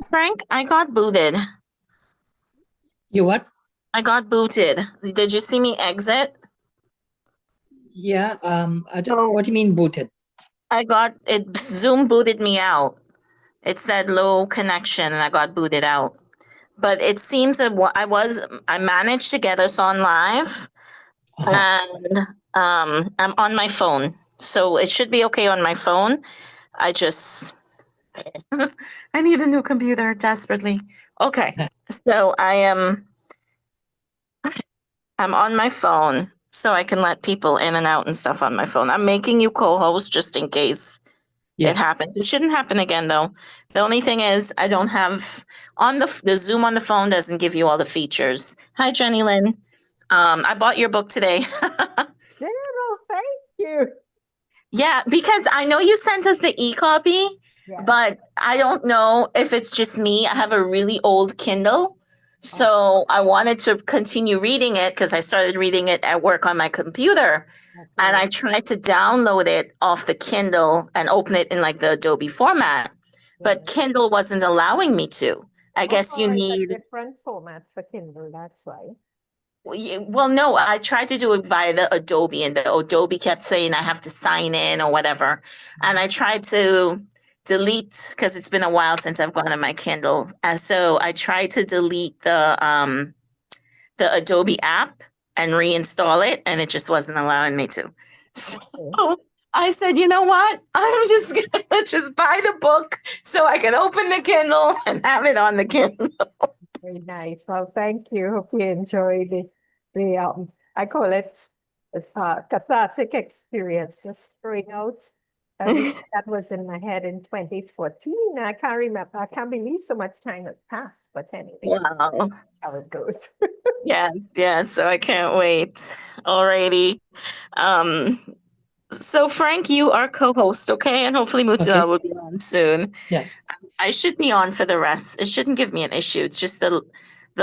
Frank, I got booted. You what? I got booted. Did you see me exit? Yeah. No. What do you mean booted? I got it. Zoom booted me out. It said low connection and I got booted out. But it seems that I managed to get us on live Uh-huh. and I'm on my phone. So it should be okay on my phone. I just, I need a new computer desperately. Okay. So I'm on my phone so I can let people in and out and stuff on my phone. I'm making you co-host just in case it Yeah. happens. It shouldn't happen again though. The only thing is I don't have on the Zoom on the phone doesn't give you all the features. Hi Jenny Lynn. I bought your book today. General, thank you. Yeah, because I know you sent us the e-copy, Yes. but I don't know if it's just me. I have a really old Kindle. So I wanted to continue reading it because I started reading it at work on my computer. And Okay. I tried to download it off the Kindle and open it in like the Adobe format, but Yes. Kindle wasn't allowing me to. I guess you Oh, it's a need, different format for Kindle, that's why. well, no, I tried to do it via the Adobe and the Adobe kept saying I have to sign in or whatever. And I tried to delete because it's been a while since I've gone on my Kindle. And so I tried to delete the Adobe app and reinstall it, and it just wasn't allowing me to. So Okay. I said, you know what? I'm just gonna just buy the book so I can open the Kindle and have it on the Kindle. Very nice. Well, thank you. Hope you enjoy the I call it cathartic experience, just throwing out everything that was in my head in 2014. I can't remember. I can't believe so much time has passed, but anyway, Wow. that's how it goes. Yeah, yeah. So I can't wait. Alrighty. Um, so Frank, you are co-host, okay? And hopefully Mutila Okay. will be on soon. Yeah. I should be on for the rest. It shouldn't give me an issue. It's just the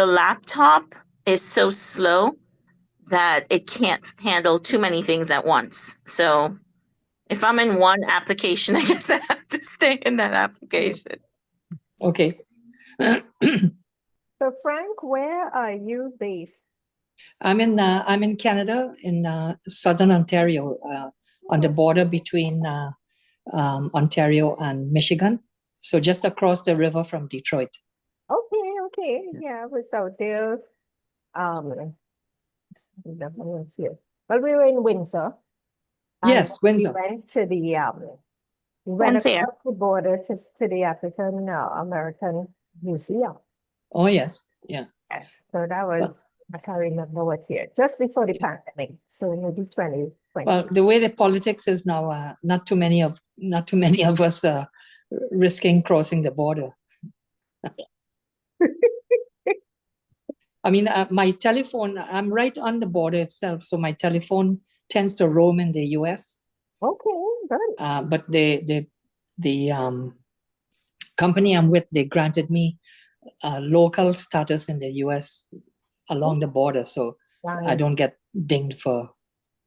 laptop is so slow that it can't handle too many things at once. So if I'm in one application, I guess I have to stay in that application. Okay. So, Frank, where are you based? I'm in Canada, in southern Ontario, on the Oh, border between Ontario and Michigan. So just across the river from Detroit. okay, okay. Yeah, I was out there. Let me see it. Well, we were in Windsor, and Yes, we Windsor. went to we went Depends here. across the border to the African American Museum. Oh, yes. Yeah. Yes, so that Well, was, I can't remember what year, just before the pandemic. So maybe 2020. well, the way the politics is now, not too many of us risking crossing the border. I mean, my telephone, I'm right on the border itself, so my telephone tends to roam in the US. Okay, good. But the company I'm with, they granted me local status in the US along the border, so I Fine. don't get dinged for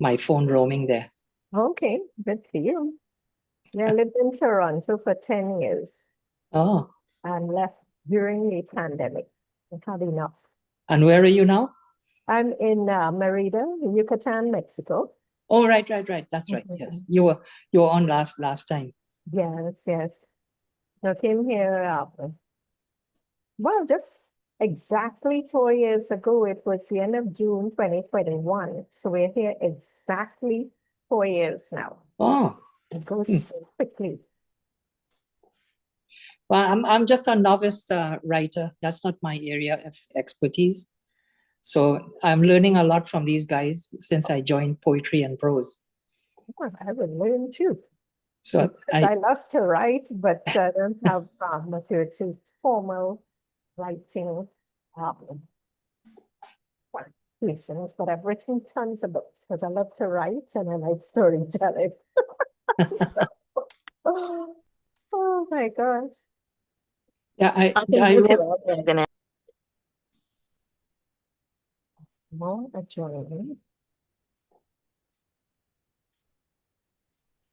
my phone roaming there. Okay, good for you. Yeah, I lived in Toronto for 10 years Oh, and left during the pandemic. I had enough. and where are you now? I'm in Merida, Yucatan, Mexico. Oh, right. That's right. Yes, Mhm. you were on last time. Yes, yes. So I came here, well, just exactly 4 years ago. It was the end of June 2021. So we're here exactly 4 years now. Oh, It goes hmm. so quickly. Well, I'm just a novice writer. That's not my area of expertise. So I'm learning a lot from these guys since I joined poetry and prose. Well, I would learn too, So because I love to write, but I don't have material to formal writing qualifications, but I've written tons of books because I love to write and I like storytelling. Oh, oh my gosh. yeah, Okay, I wrote Mutila, okay, I'm gonna. More adjoining.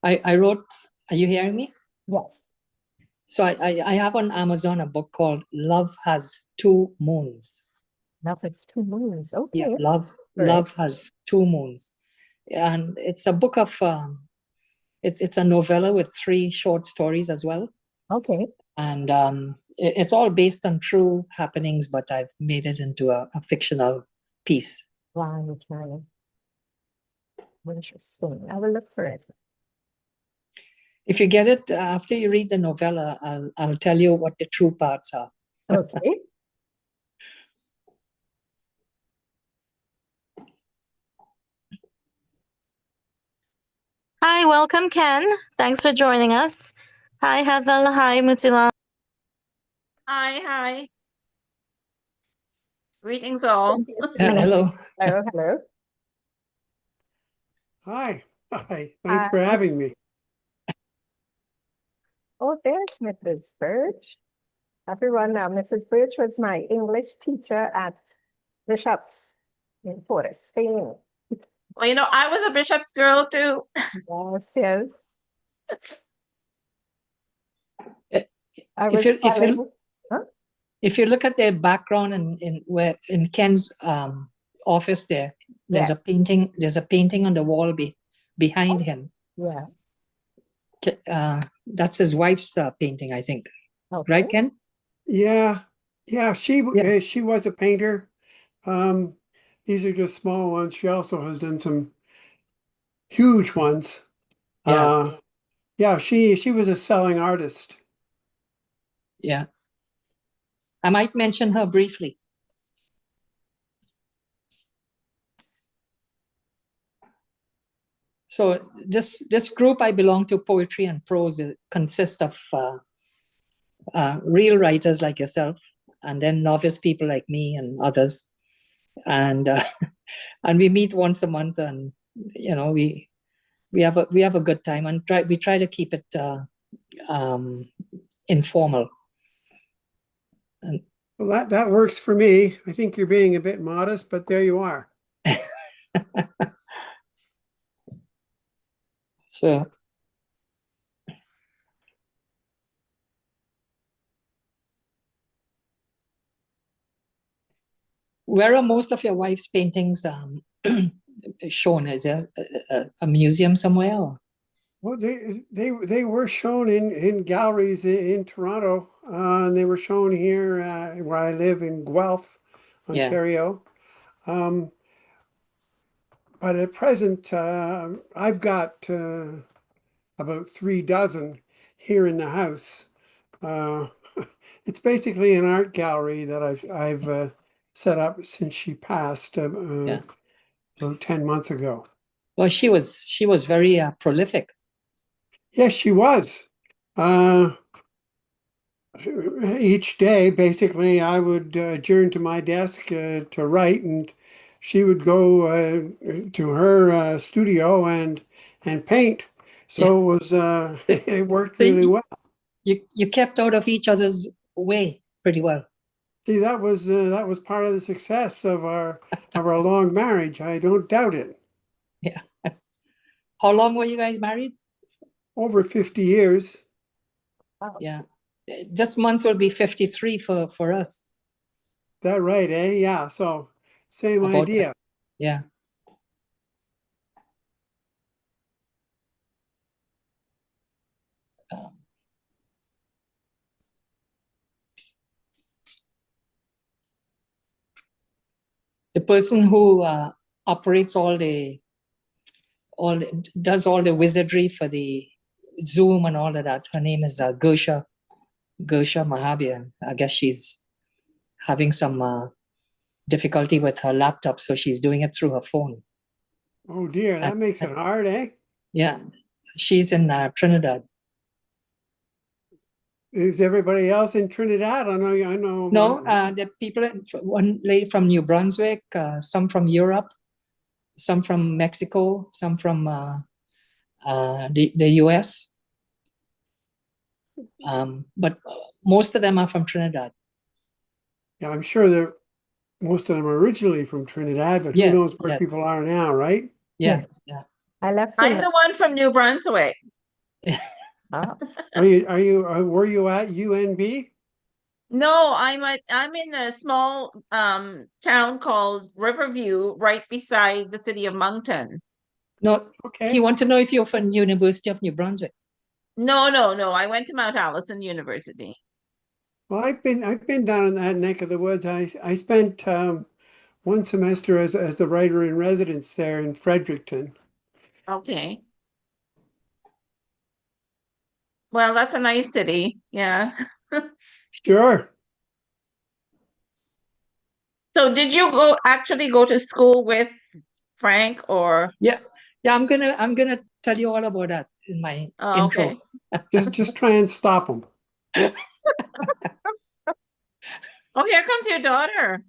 I wrote. Are you hearing me? Yes. So I have on Amazon a book called Love Has Two Moons. Now it's 2 moons. Yeah, Okay. Love Right. Has Two Moons. And it's a book of it's a novella with 3 short stories as well. Okay. And it's all based on true happenings, but I've made it into a fictional piece. Wow, right. Interesting. I will look for it. If you get it after you read the novella, I'll tell you what the true parts are. Okay. Hi, welcome, Ken. Thanks for joining us. Hi, Heather. Hi, Mutila. Hi. Greetings all. Hello. Hello, hello. Hi. Thanks for having me. Oh, there's Mrs. Birch. Everyone, Mrs. Birch was my English teacher at Bishop's in Forest, Spain. Well, I was a Bishop's girl too. Yes, yes. Uh, I if was you- if you- telling- Huh? If you look at their background in Ken's office there, there's Yeah. a painting. There's a painting on the wall behind him. Yeah. That's his wife's painting, I think. Okay. Right, Ken? Yeah. She Yeah. she was a painter. These are just small ones. She also has done some huge ones. Yeah. Yeah, she was a selling artist. Yeah. I might mention her briefly. So this group I belong to, Poetry and Prose, consists of real writers like yourself, and then novice people like me and others, and and we meet once a month, and we have a good time, and we try to keep it informal. And Well, that works for me. I think you're being a bit modest, but there you are. so where are most of your wife's paintings shown? Is there a museum somewhere? Or? Well, they were shown in galleries in Toronto. And they were shown here where I live in Guelph, Yeah. Ontario. But at present, I've got about 3 dozen here in the house. It's basically an art gallery that I've set up since she passed Yeah. about 10 months ago. Well, she was very prolific. Yes, she was. Each day, basically, I would adjourn to my desk to write, and she would go to her studio and paint. So it was it worked So really well. You kept out of each other's way pretty well. See, that was part of the success of our long marriage. I don't doubt it. Yeah. How long were you guys married? Over 50 years. Yeah. This month will be 53 for us. That right, eh? Yeah. So same About idea. that. Yeah. The person who operates does all the wizardry for the Zoom and all of that. Her name is Gersha Mahabir. I guess she's having some difficulty with her laptop, so she's doing it through her phone. Oh dear, that makes it hard, eh? Yeah, she's in Trinidad. Is everybody else in Trinidad? I know. No, the people, one lady from New Brunswick, some from Europe, some from Mexico, some from the US. But most of them are from Trinidad. Yeah, I'm sure that most of them are originally from Trinidad, but who Yes, knows where yes. people are now, right? Yeah, I left I'm in the one from New Brunswick. Ah, Were you at UNB? No, I'm in a small town called Riverview, right beside the city of Moncton. No, Okay. he want to know if you're from University of New Brunswick. No, no, no. I went to Mount Allison University. Well, I've been down in that neck of the woods. I spent one semester as the writer in residence there in Fredericton. Okay. Well, that's a nice city. Yeah. Sure. So did you actually go to school with Frank or? Yeah, I'm gonna tell you all about that in my Oh, intro. okay. Just try and stop them. Oh, here comes your daughter,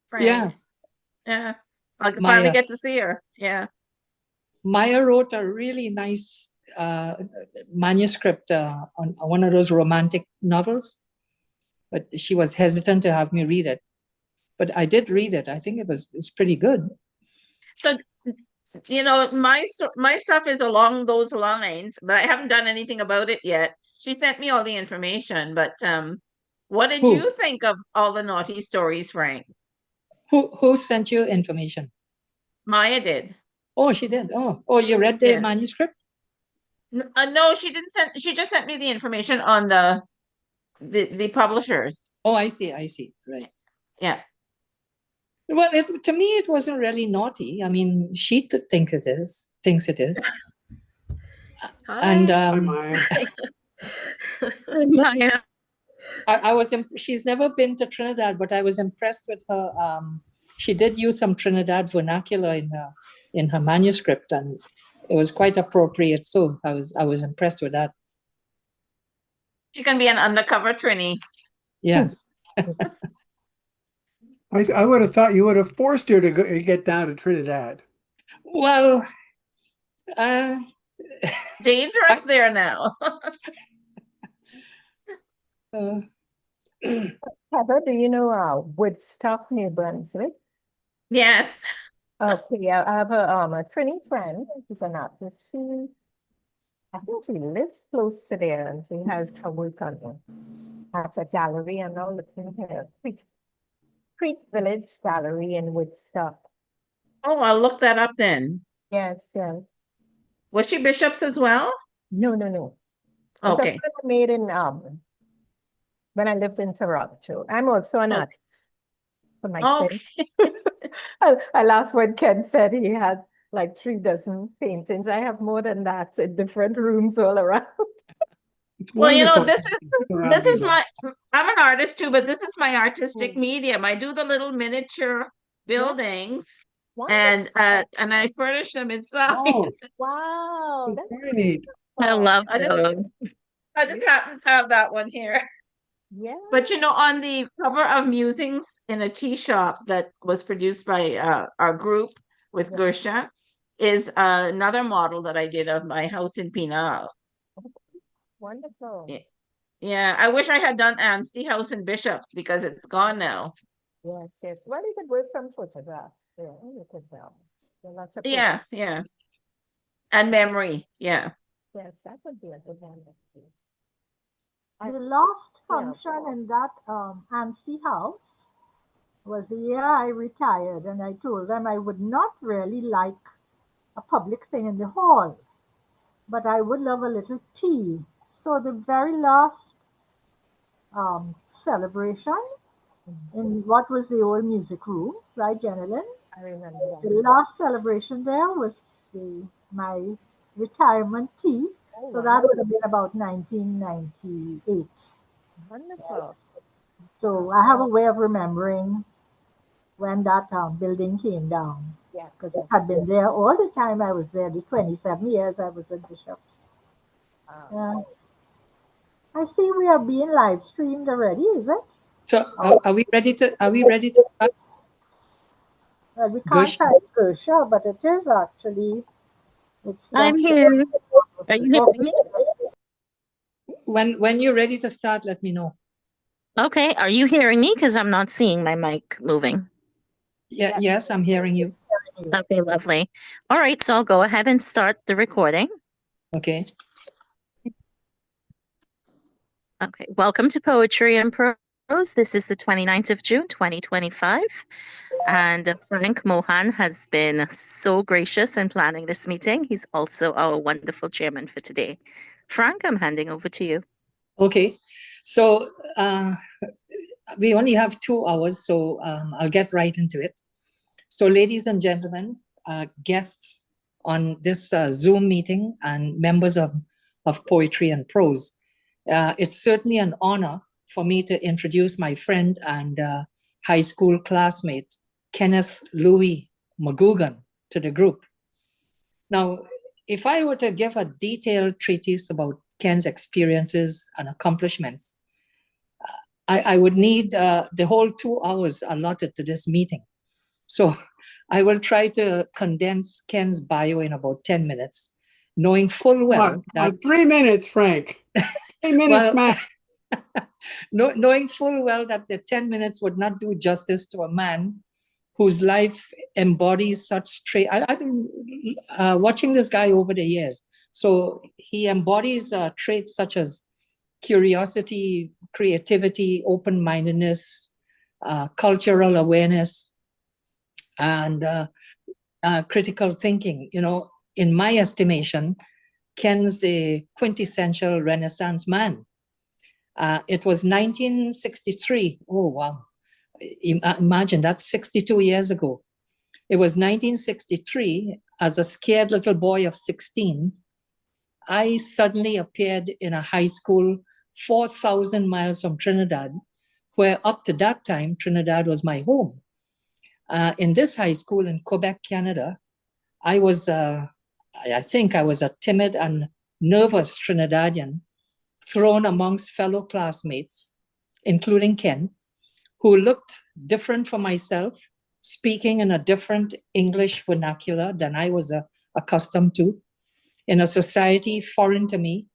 Frank. Yeah, Yeah. I'll Maya. finally get to see her. Yeah. Maya wrote a really nice manuscript on one of those romantic novels, but she was hesitant to have me read it. But I did read it. I think it's pretty good. So, you know, my stuff is along those lines, but I haven't done anything about it yet. She sent me all the information, but what did Who? you think of all the naughty stories, Frank? Who sent you information? Maya did. Oh, she did. Oh, you read the Yeah. manuscript? No, she didn't send. She just sent me the information on the publishers. Oh, I see. Right. Yeah. Well, to me, it wasn't really naughty. I mean, she thinks it is. And Hi, Maya. Maya. I was. She's never been to Trinidad, but I was impressed with her. She did use some Trinidad vernacular in her manuscript, and it was quite appropriate. So I was impressed with that. She can be an undercover Trini. Yes. I would have thought you would have forced her to get down to Trinidad. Well, Dangerous there now. Heather, do you know Woodstock, New Brunswick? Yes. Okay, I have a Trini friend. She's an artist. I think she lives close to there, and she has her work on at a gallery. I'm now looking here, Creek Village Gallery in Woodstock. Oh, I'll look that up then. Yes. Was she Bishop's as well? No. It's Okay. a film made in when I lived in Toronto. I'm also an Okay. artist for myself. Okay. I laughed when Ken said he had like 3 dozen paintings. I have more than that in different rooms all around. It's Well, you know, wonderful. this is my, I'm an artist too, but this is my artistic medium. I do the little miniature buildings and I furnish them inside. Oh, Wow, that's that's very neat. I love I those. I just happen to have that one here. yeah. But you know, on the cover of Musings in a Tea Shop that was produced by our group with Yeah. Gersha is another model that I did of my house in Pinal. Wonderful. Yeah. Yeah, I wish I had done Anstey House in Bishops because it's gone now. Yes. Well, you could work from photographs. Yeah, you could there are lots of Yeah. And memory, yeah. Yes, that would be a good one. The last Yeah. function in that Anstey house was the year I retired, and I told them I would not really like a public thing in the hall, but I would love a little tea. So the very last celebration in what was the old music room, right, Jenilyn? I remember The that. last celebration there was my retirement tea. Oh, So that would have been about 1998. wonderful. So I have a way of remembering when that building came down, Yeah. because it had been there all the time I was there, the 27 years I was at Bishop's. Wow. I see we are being live streamed already, is it? So are we ready to start? Well, we can't Gersha? type Gersha, but it is actually, it's I'm less- here. Are you hearing me? When you're ready to start, let me know. Okay, are you hearing me? Because I'm not seeing my mic moving. Yeah, yes, I'm hearing you. Okay, lovely. All right, so I'll go ahead and start the recording. Okay. Okay, welcome to Poetry and Prose. This is the 29th of June, 2025. And Frank Mohan has been so gracious in planning this meeting. He's also our wonderful chairman for today. Frank, I'm handing over to you. Okay, so we only have 2 hours, so I'll get right into it. So ladies and gentlemen, guests on this Zoom meeting and members of Poetry and Prose, it's certainly an honor for me to introduce my friend and high school classmate, Kenneth Louis McGugan, to the group. Now, if I were to give a detailed treatise about Ken's experiences and accomplishments, I would need the whole 2 hours allotted to this meeting. So I will try to condense Ken's bio in about 10 minutes, knowing full well that 3 minutes, Frank. 3 minutes, well, Matt. knowing full well that the 10 minutes would not do justice to a man whose life embodies such traits. I've been watching this guy over the years. So he embodies traits such as curiosity, creativity, open-mindedness, cultural awareness, and critical thinking. You know, in my estimation, Ken's the quintessential Renaissance man. It was 1963. Oh, wow. Imagine, that's 62 years ago. It was 1963, as a scared little boy of 16, I suddenly appeared in a high school 4,000 miles from Trinidad, where up to that time, Trinidad was my home. In this high school in Quebec, Canada, I think I was a timid and nervous Trinidadian thrown amongst fellow classmates, including Ken, who looked different from myself, speaking in a different English vernacular than I was accustomed to, in a society foreign to me,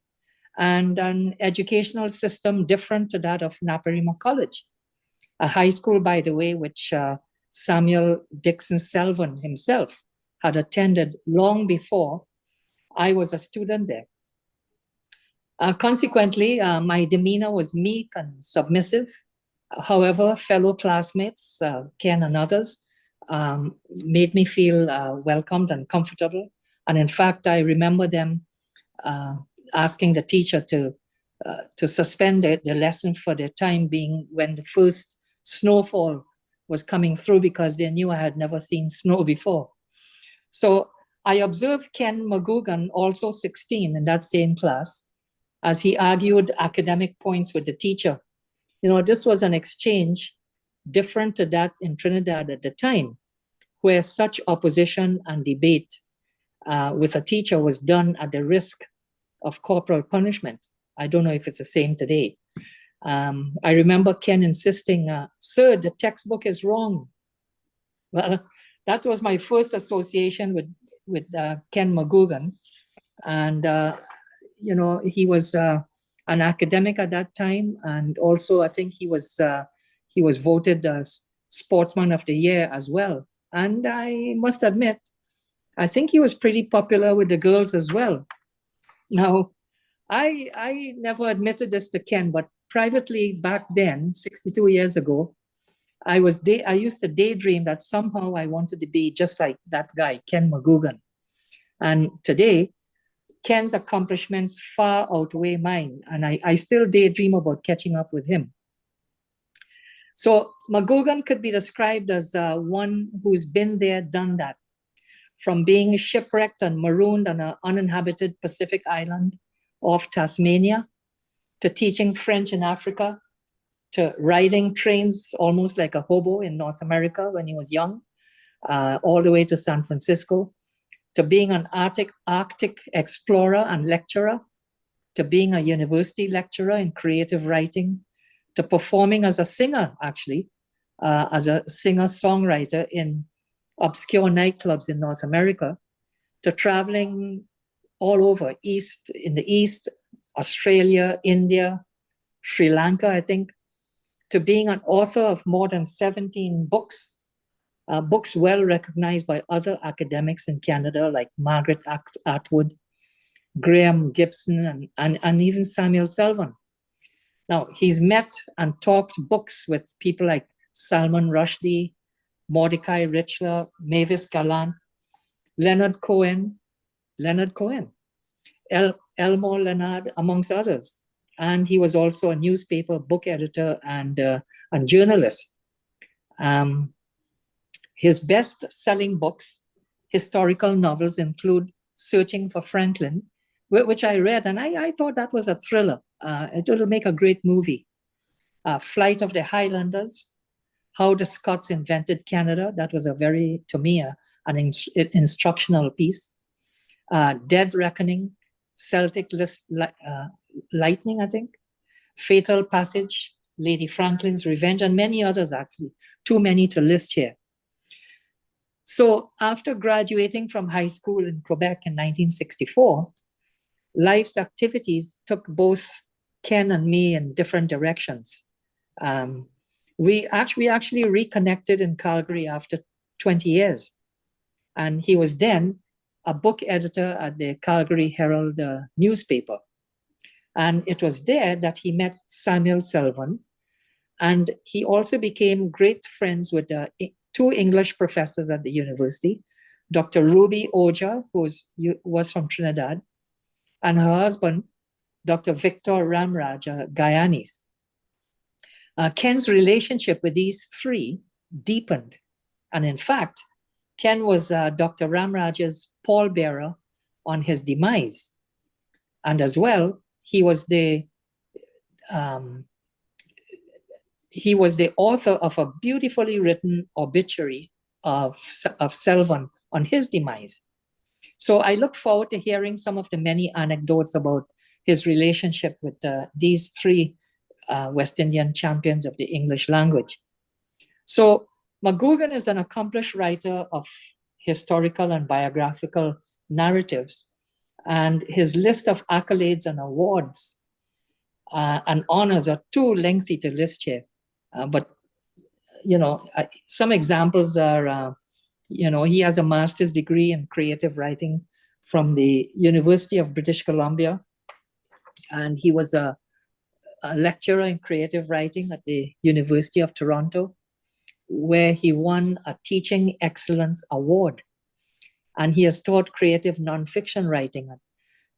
and an educational system different to that of Naparima College, a high school, by the way, which Samuel Dixon Selvin himself had attended long before I was a student there. Consequently, my demeanor was meek and submissive. However, fellow classmates, Ken and others, made me feel welcomed and comfortable. And in fact, I remember them asking the teacher to suspend the lesson for the time being when the first snowfall was coming through, because they knew I had never seen snow before. So I observed Ken McGugan, also 16, in that same class, as he argued academic points with the teacher. You know, this was an exchange different to that in Trinidad at the time, where such opposition and debate with a teacher was done at the risk of corporal punishment. I don't know if it's the same today. I remember Ken insisting, "Sir, the textbook is wrong." Well, that was my first association with Ken McGugan. And, you know, he was an academic at that time. And also, I think he was voted Sportsman of the Year as well. And I must admit, I think he was pretty popular with the girls as well. Now, I never admitted this to Ken, but privately back then, 62 years ago, I used to daydream that somehow I wanted to be just like that guy, Ken McGugan. And today, Ken's accomplishments far outweigh mine, and I still daydream about catching up with him. So McGugan could be described as one who's been there, done that. From being shipwrecked and marooned on an uninhabited Pacific island off Tasmania, to teaching French in Africa, to riding trains almost like a hobo in North America when he was young, all the way to San Francisco, to being an Arctic explorer and lecturer, to being a university lecturer in creative writing, to performing as a singer, actually, as a singer-songwriter in obscure nightclubs in North America, to traveling all over, in the East, Australia, India, Sri Lanka, I think, to being an author of more than 17 books, books well recognized by other academics in Canada, like Margaret Atwood, Graham Gibson, and even Samuel Selvin. Now, he's met and talked books with people like Salman Rushdie, Mordecai Richler, Mavis Gallant, Leonard Cohen, Elmore Leonard, amongst others. And he was also a newspaper book editor and journalist. His best-selling books, historical novels, include Searching for Franklin, which I read, and I thought that was a thriller. It will make a great movie. Flight of the Highlanders, How the Scots Invented Canada. That was to me, an instructional piece. Dead Reckoning, Celtic Lightning, I think. Fatal Passage, Lady Franklin's Revenge, and many others, actually. Too many to list here. So after graduating from high school in Quebec in 1964, life's activities took both Ken and me in different directions. We actually reconnected in Calgary after 20 years. And he was then a book editor at the Calgary Herald newspaper. And it was there that he met Samuel Selvon. And he also became great friends with two English professors at the university, Dr. Ruby Oja, who was from Trinidad, and her husband, Dr. Victor Ramraj, Guyanese. Ken's relationship with these three deepened. And in fact, Ken was Dr. Ramraj's pallbearer on his demise. And as well, he was the author of a beautifully written obituary of Selvon on his demise. So I look forward to hearing some of the many anecdotes about his relationship with these three West Indian champions of the English language. So McGugan is an accomplished writer of historical and biographical narratives, and his list of accolades and awards and honors are too lengthy to list here. But, some examples are, he has a master's degree in creative writing from the University of British Columbia. And he was a lecturer in creative writing at the University of Toronto, where he won a Teaching Excellence Award. And he has taught creative nonfiction writing at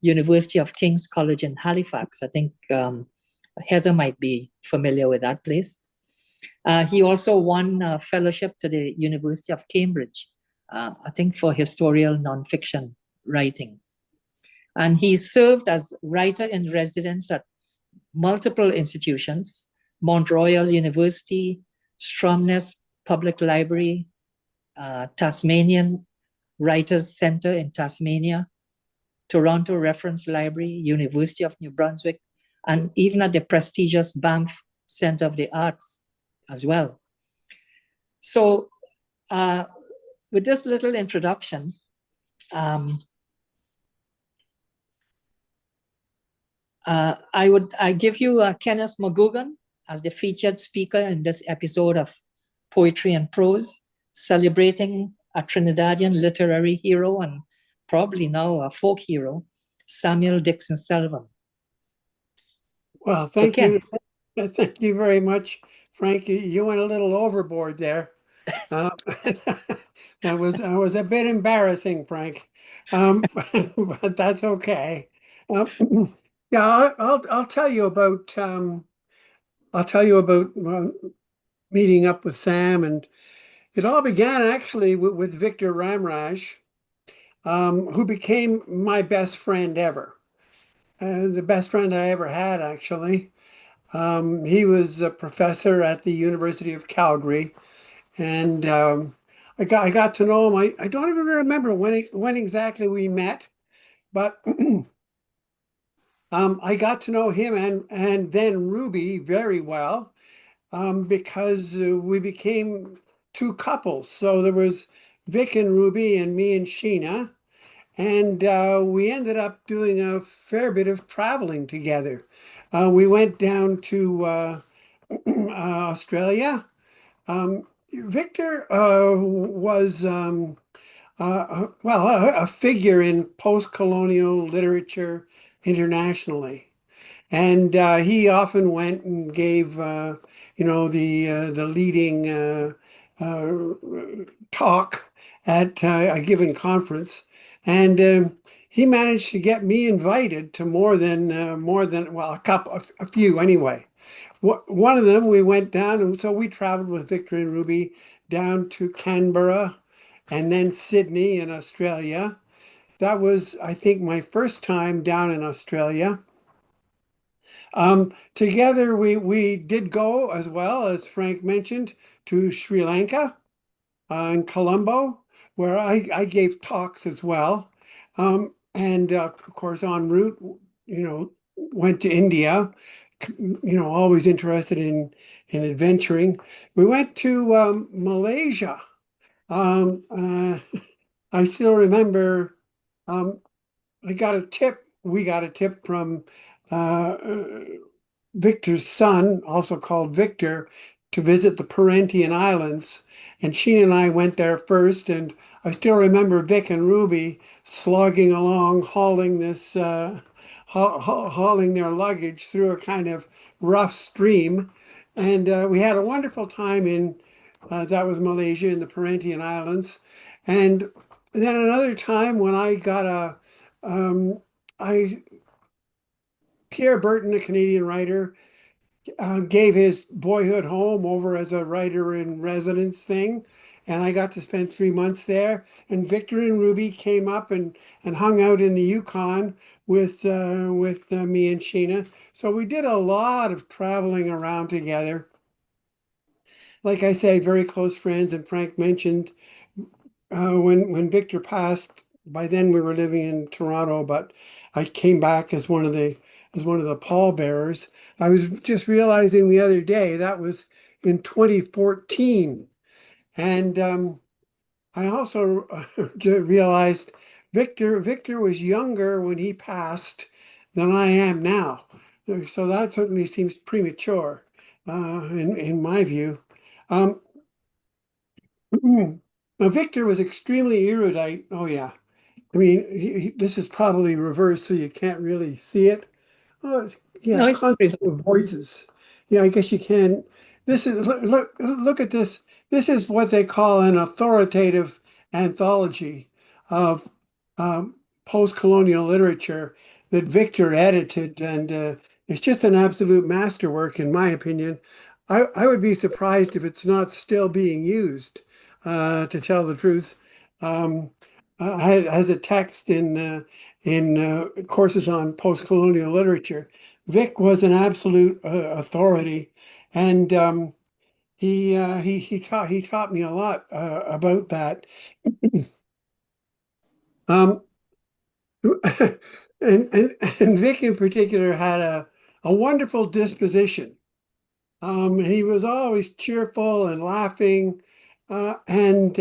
University of King's College in Halifax. I think Heather might be familiar with that place. He also won a fellowship to the University of Cambridge, I think for historical nonfiction writing. And he served as writer in residence at multiple institutions, Mount Royal University, Stromness Public Library, Tasmanian Writers Center in Tasmania, Toronto Reference Library, University of New Brunswick, and even at the prestigious Banff Center of the Arts as well. So with this little introduction, I give you Kenneth McGugan as the featured speaker in this episode of Poetry and Prose, celebrating a Trinidadian literary hero and probably now a folk hero, Samuel Dixon Selvon. Well, thank you. Thank you very much, Frank. You went a little overboard there. That was a bit embarrassing, Frank. But that's okay. Yeah, I'll tell you about meeting up with Sam, and it all began actually with Victor Ramraj, who became my best friend ever, the best friend I ever had, actually. He was a professor at the University of Calgary, and I got to know him. I don't even remember when exactly we met, but I got to know him and then Ruby very well, because we became two couples. So there was Vic and Ruby and me and Sheena, and we ended up doing a fair bit of traveling together. We went down to Australia. Victor was a figure in post-colonial literature internationally. and he often went and gave the leading uh, talk at a given conference, and he managed to get me invited to more than well, a few anyway. One of them, we went down, and so we traveled with Victor and Ruby down to Canberra and then Sydney in Australia. That was, I think, my first time down in Australia. Together, we did go, as well as Frank mentioned, to Sri Lanka in Colombo, where I gave talks as well. And of course, en route, went to India, always interested in adventuring. We went to Malaysia. I still remember um, we got a tip from uh, Victor's son, also called Victor, to visit the Parentian Islands. And Sheena and I went there first, and I still remember Vic and Ruby slogging along, hauling their luggage through a kind of rough stream. And we had a wonderful time that was Malaysia in the Parentian Islands. And then another time when I got I Pierre Burton, a Canadian writer, gave his boyhood home over as a writer in residence thing. And I got to spend 3 months there. And Victor and Ruby came up and hung out in the Yukon with me and Sheena. So we did a lot of traveling around together. Like I say, very close friends. And Frank mentioned when Victor passed, by then we were living in Toronto, but I came back as one of the pallbearers. I was just realizing the other day that was in 2014, and I also realized Victor was younger when he passed than I am now, so that certainly seems premature in my view. Um, Now, Victor was extremely erudite. Oh, yeah. I mean, this is probably reversed, so you can't really see it. Oh, yeah, No, it's constant voices. Yeah, I guess you can. This is look at this. This is what they call an authoritative anthology of um, post-colonial literature that Victor edited, and it's just an absolute masterwork, in my opinion. I would be surprised if it's not still being used, to tell the truth. Um, as a text in courses on post-colonial literature. Vic was an absolute authority, and he taught me a lot about that. Um, and Vic in particular had a wonderful disposition. He was always cheerful and laughing, and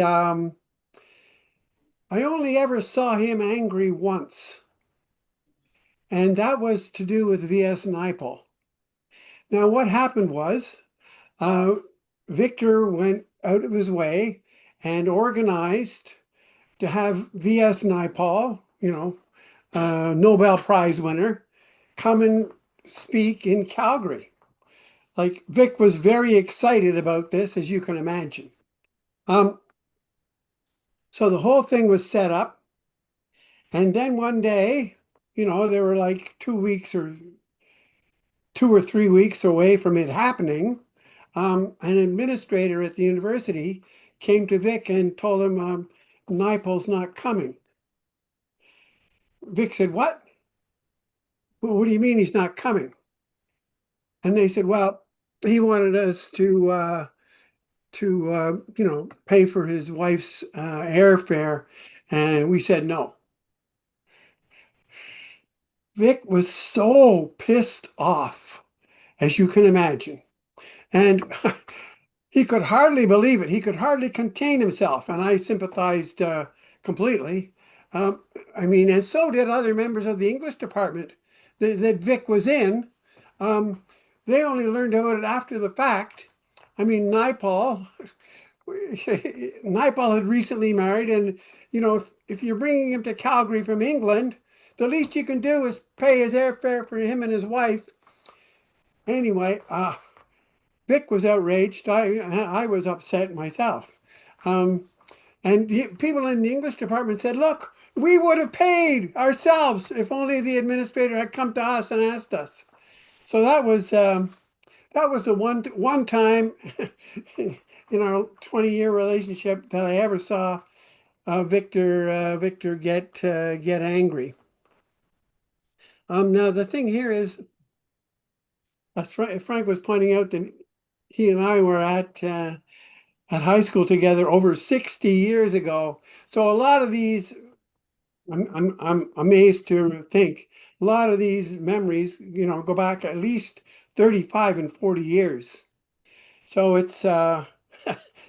I only ever saw him angry once. And that was to do with V.S. Naipaul. Now, what happened was uh, Victor went out of his way and organized to have V.S. Naipaul, Nobel Prize winner, come and speak in Calgary. Like, Vic was very excited about this, as you can imagine. Um, so the whole thing was set up. And then one day, they were like 2 weeks or 2 or 3 weeks away from it happening, an administrator at the university came to Vic and told him Naipaul's not coming. Vic said, "What? Well, what do you mean he's not coming?" And they said, "Well, he wanted us to pay for his wife's airfare," and we said no. Vic was so pissed off, as you can imagine, and he could hardly believe it. He could hardly contain himself, and I sympathized completely. I mean, and so did other members of the English department that Vic was in. Um, they only learned about it after the fact. I mean, Naipaul had recently married, and if you're bringing him to Calgary from England, the least you can do is pay his airfare for him and his wife. Anyway, Vic was outraged. I was upset myself. And the people in the English department said, look, we would have paid ourselves if only the administrator had come to us and asked us. So that was the one time in our 20-year relationship that I ever saw Victor get angry. Now the thing here is, as Frank was pointing out, that he and I were at high school together over 60 years ago. So a lot of these, I'm amazed to think, a lot of these memories, go back at least 35 and 40 years. So it's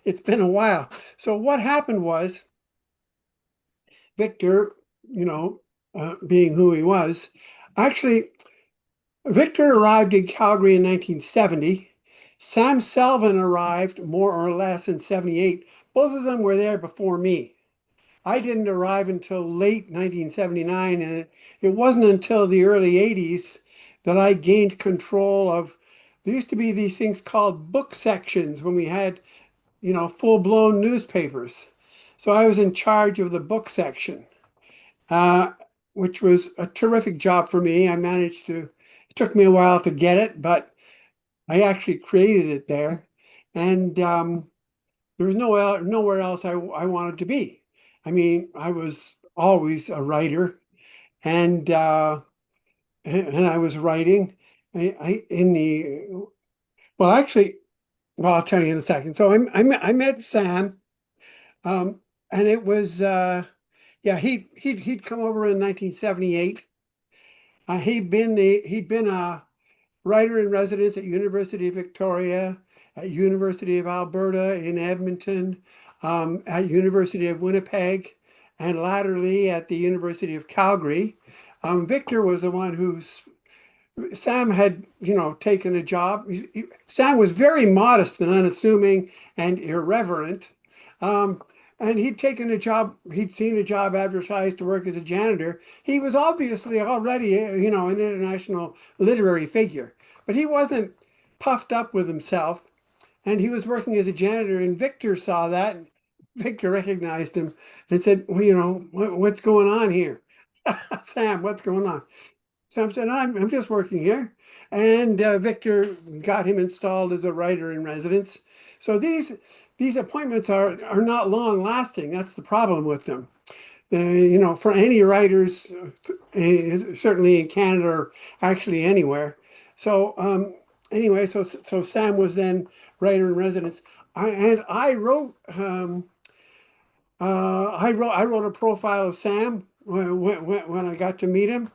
it's been a while. So what happened was Victor, being who he was, actually Victor arrived in Calgary in 1970. Sam Selvin arrived more or less in 78. Both of them were there before me. I didn't arrive until late 1979, and it wasn't until the early 80s that I gained control of. There used to be these things called book sections when we had, full-blown newspapers. So I was in charge of the book section, uh, which was a terrific job for me. It took me a while to get it, but I actually created it there. And there was nowhere else I wanted to be. I mean, I was always a writer, and and I was writing I in the well, actually, well, I'll tell you in a second. So I met Sam, and it was yeah, he'd come over in 1978. He'd been a writer in residence at University of Victoria, at University of Alberta in Edmonton, at University of Winnipeg, and latterly at the University of Calgary. Victor was the one Sam had, taken a job. Sam was very modest and unassuming and irreverent. And he'd taken a job, he'd seen a job advertised to work as a janitor. He was obviously already, an international literary figure, but he wasn't puffed up with himself. And he was working as a janitor, and Victor saw that. And Victor recognized him and said, well, what's going on here? Sam, what's going on? Sam said, I'm just working here. And Victor got him installed as a writer in residence. So these appointments are not long lasting. That's the problem with them. For any writers, certainly in Canada or actually anywhere. So anyway, so Sam was then writer in residence. I wrote I wrote a profile of Sam when I got to meet him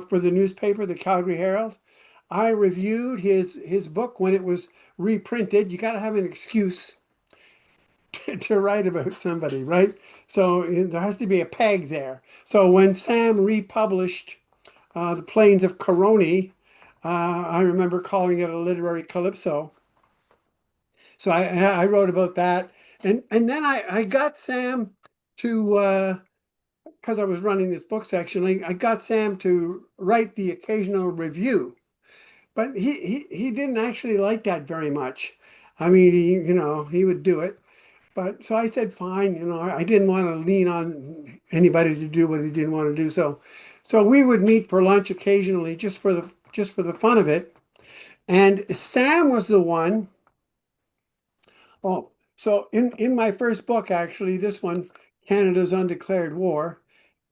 for the newspaper, the Calgary Herald. I reviewed his book when it was reprinted. You got to have an excuse to write about somebody, right? So there has to be a peg there. So when Sam republished The Plains of Caroni, I remember calling it a literary calypso. So I wrote about that. And then I got Sam to, because I was running this book section, I got Sam to write the occasional review. But he didn't actually like that very much. I mean, he would do it. But so I said, fine, I didn't want to lean on anybody to do what he didn't want to do. So we would meet for lunch occasionally just for the fun of it. And Sam was the one. Oh, so in my first book, actually, this one, Canada's Undeclared War,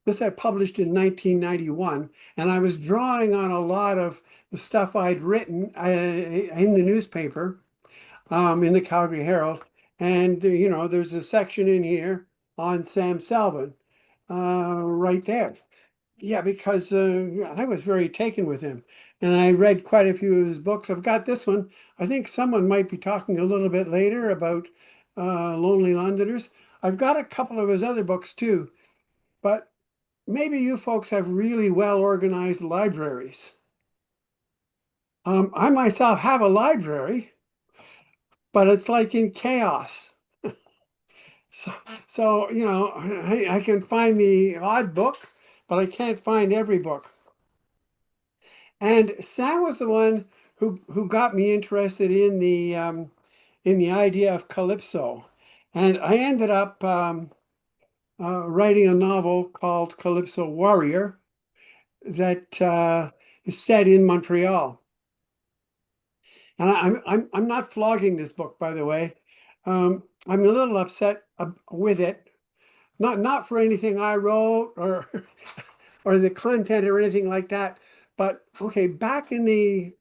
this I published in 1991, and I was drawing on a lot of the stuff I'd written in the newspaper, in the Calgary Herald. And, there's a section in here on Sam Selvin, right there. Yeah, because I was very taken with him. And I read quite a few of his books. I've got this one. I think someone might be talking a little bit later about Lonely Londoners. I've got a couple of his other books too. But maybe you folks have really well organized libraries. I myself have a library, but it's like in chaos. So I can find the odd book, but I can't find every book. And Sam was the one who got me interested in the idea of calypso, and I ended up writing a novel called Calypso Warrior that is set in Montreal. And I'm not flogging this book, by the way. I'm a little upset with it, not for anything I wrote or or the content or anything like that, but okay, back in the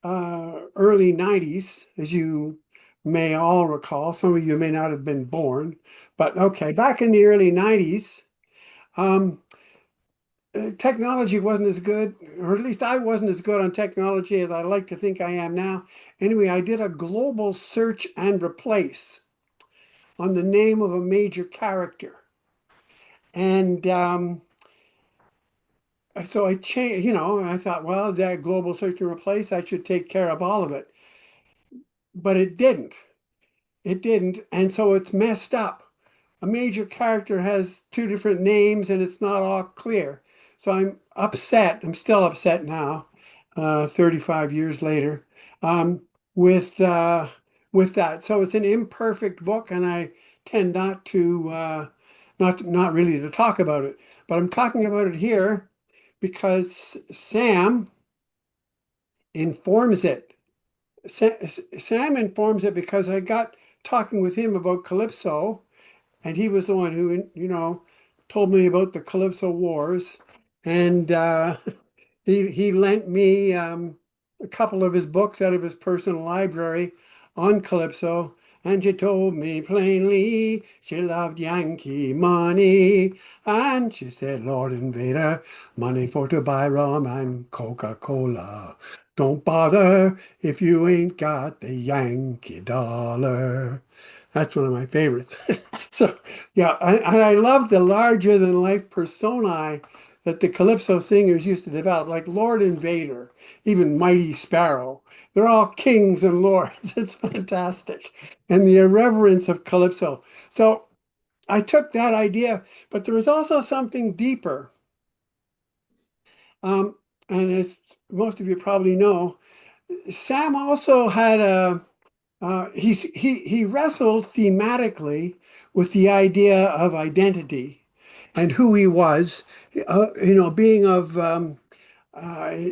early 90s, as you may all recall, some of you may not have been born, but okay, back in the early 90s, um, technology wasn't as good, or at least I wasn't as good on technology as I like to think I am now. Anyway, I did a global search and replace on the name of a major character. And so I changed, and I thought, well, that global search and replace, I should take care of all of it. But it didn't. It didn't. And so it's messed up. A major character has two different names and it's not all clear. So I'm upset. I'm still upset now, 35 years later, um, with with that. So it's an imperfect book, and I tend not to not really to talk about it. But I'm talking about it here because Sam informs it. Sam informs it because I got talking with him about Calypso, and he was the one who, told me about the Calypso Wars, and he lent me a couple of his books out of his personal library on Calypso, and she told me plainly she loved Yankee money, and she said, Lord Invader, money for to buy rum and Coca-Cola. Don't bother if you ain't got the Yankee dollar. That's one of my favorites. So, yeah, and I love the larger than life personae that the Calypso singers used to develop, like Lord Invader, even Mighty Sparrow. They're all kings and lords. It's fantastic. And the irreverence of Calypso. So I took that idea, but there was also something deeper. Um, and as most of you probably know, Sam also had he wrestled thematically with the idea of identity and who he was, being of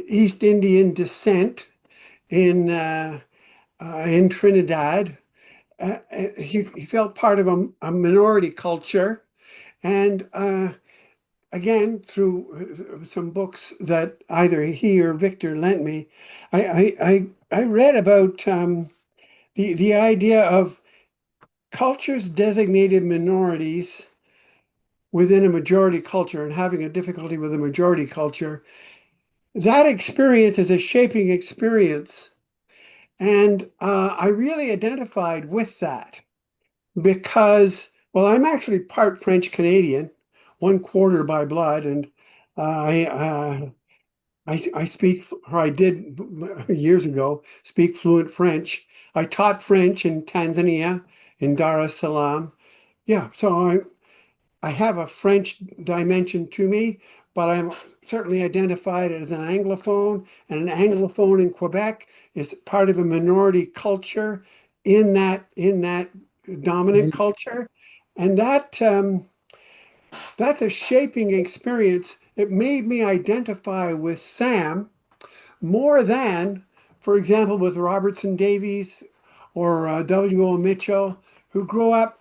East Indian descent in Trinidad. He felt part of a minority culture, and again through some books that either he or Victor lent me, I read about the idea of cultures designated minorities within a majority culture and having a difficulty with a majority culture. That experience is a shaping experience. And I really identified with that because, well, I'm actually part French Canadian, 1/4 by blood. And I, I speak, or I did years ago, speak fluent French. I taught French in Tanzania, in Dar es Salaam. Yeah, so I have a French dimension to me, but I'm certainly identified as an Anglophone, and an Anglophone in Quebec is part of a minority culture in that dominant culture, and that's a shaping experience. It made me identify with Sam more than, for example, with Robertson Davies or W.O. Mitchell, who grew up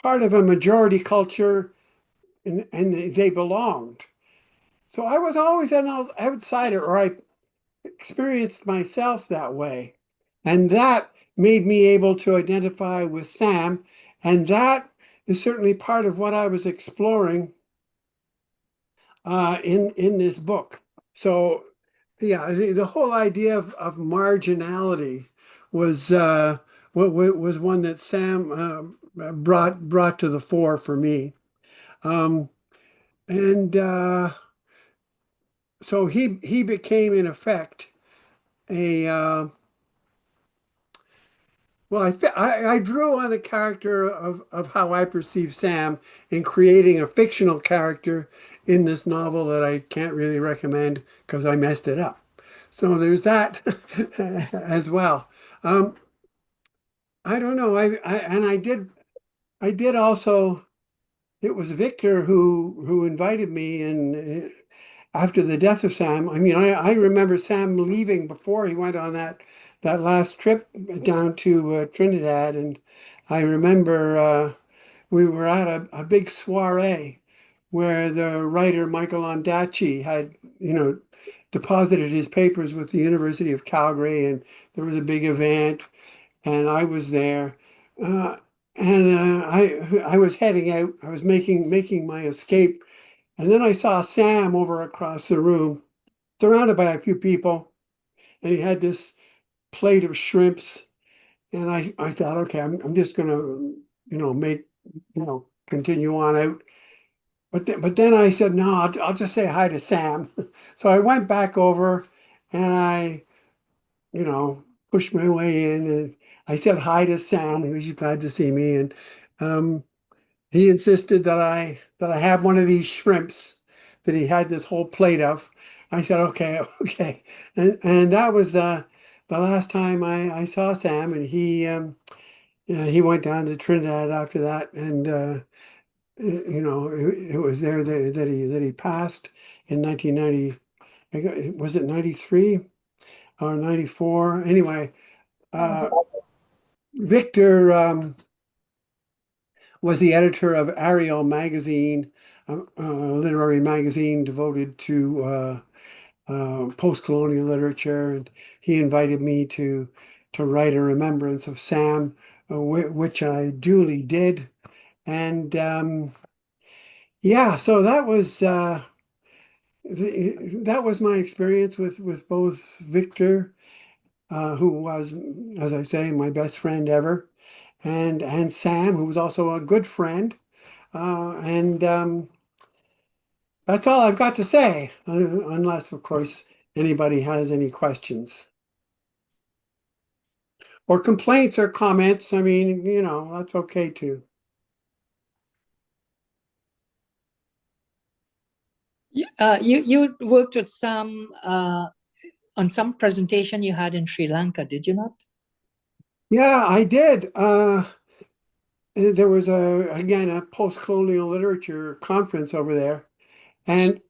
part of a majority culture and they belonged. So I was always an outsider, or I experienced myself that way. And that made me able to identify with Sam. And that is certainly part of what I was exploring in this book. So, yeah, the whole idea of marginality was was one that Sam brought to the fore for me. Um, and so he became in effect a well, I drew on a character of how I perceive Sam in creating a fictional character in this novel that I can't really recommend because I messed it up. So there's that as well. Um, I don't know. I did also. It was Victor who invited me, and after the death of Sam, I mean, I remember Sam leaving before he went on that last trip down to Trinidad, and I remember we were at a big soiree where the writer Michael Ondaatje had, deposited his papers with the University of Calgary, and there was a big event, and I was there. Uh, and I was heading out. I was making my escape, and then I saw Sam over across the room, surrounded by a few people, and he had this plate of shrimps. And I thought, okay, I'm just gonna, make, continue on out. But then I said, no, I'll just say hi to Sam. So I went back over, and I, you know, pushed my way in, and I said hi to Sam. He was glad to see me, and um, he insisted that I have one of these shrimps that he had this whole plate of. I said, okay, okay, and that was the last time I saw Sam, and he went down to Trinidad after that, and it was there that he passed in 1990. Was it 93 or 94? Anyway, uh, Victor was the editor of Ariel magazine, a literary magazine devoted to post-colonial literature, and he invited me to write a remembrance of Sam, which I duly did. And yeah, so that was my experience with both Victor, who was, as I say, my best friend ever, and Sam, who was also a good friend. And That's all I've got to say, unless, of course, anybody has any questions or complaints or comments. I mean, that's okay too. You worked with some on some presentation you had in Sri Lanka, did you not? Yeah, I did. There was again, a post-colonial literature conference over there. And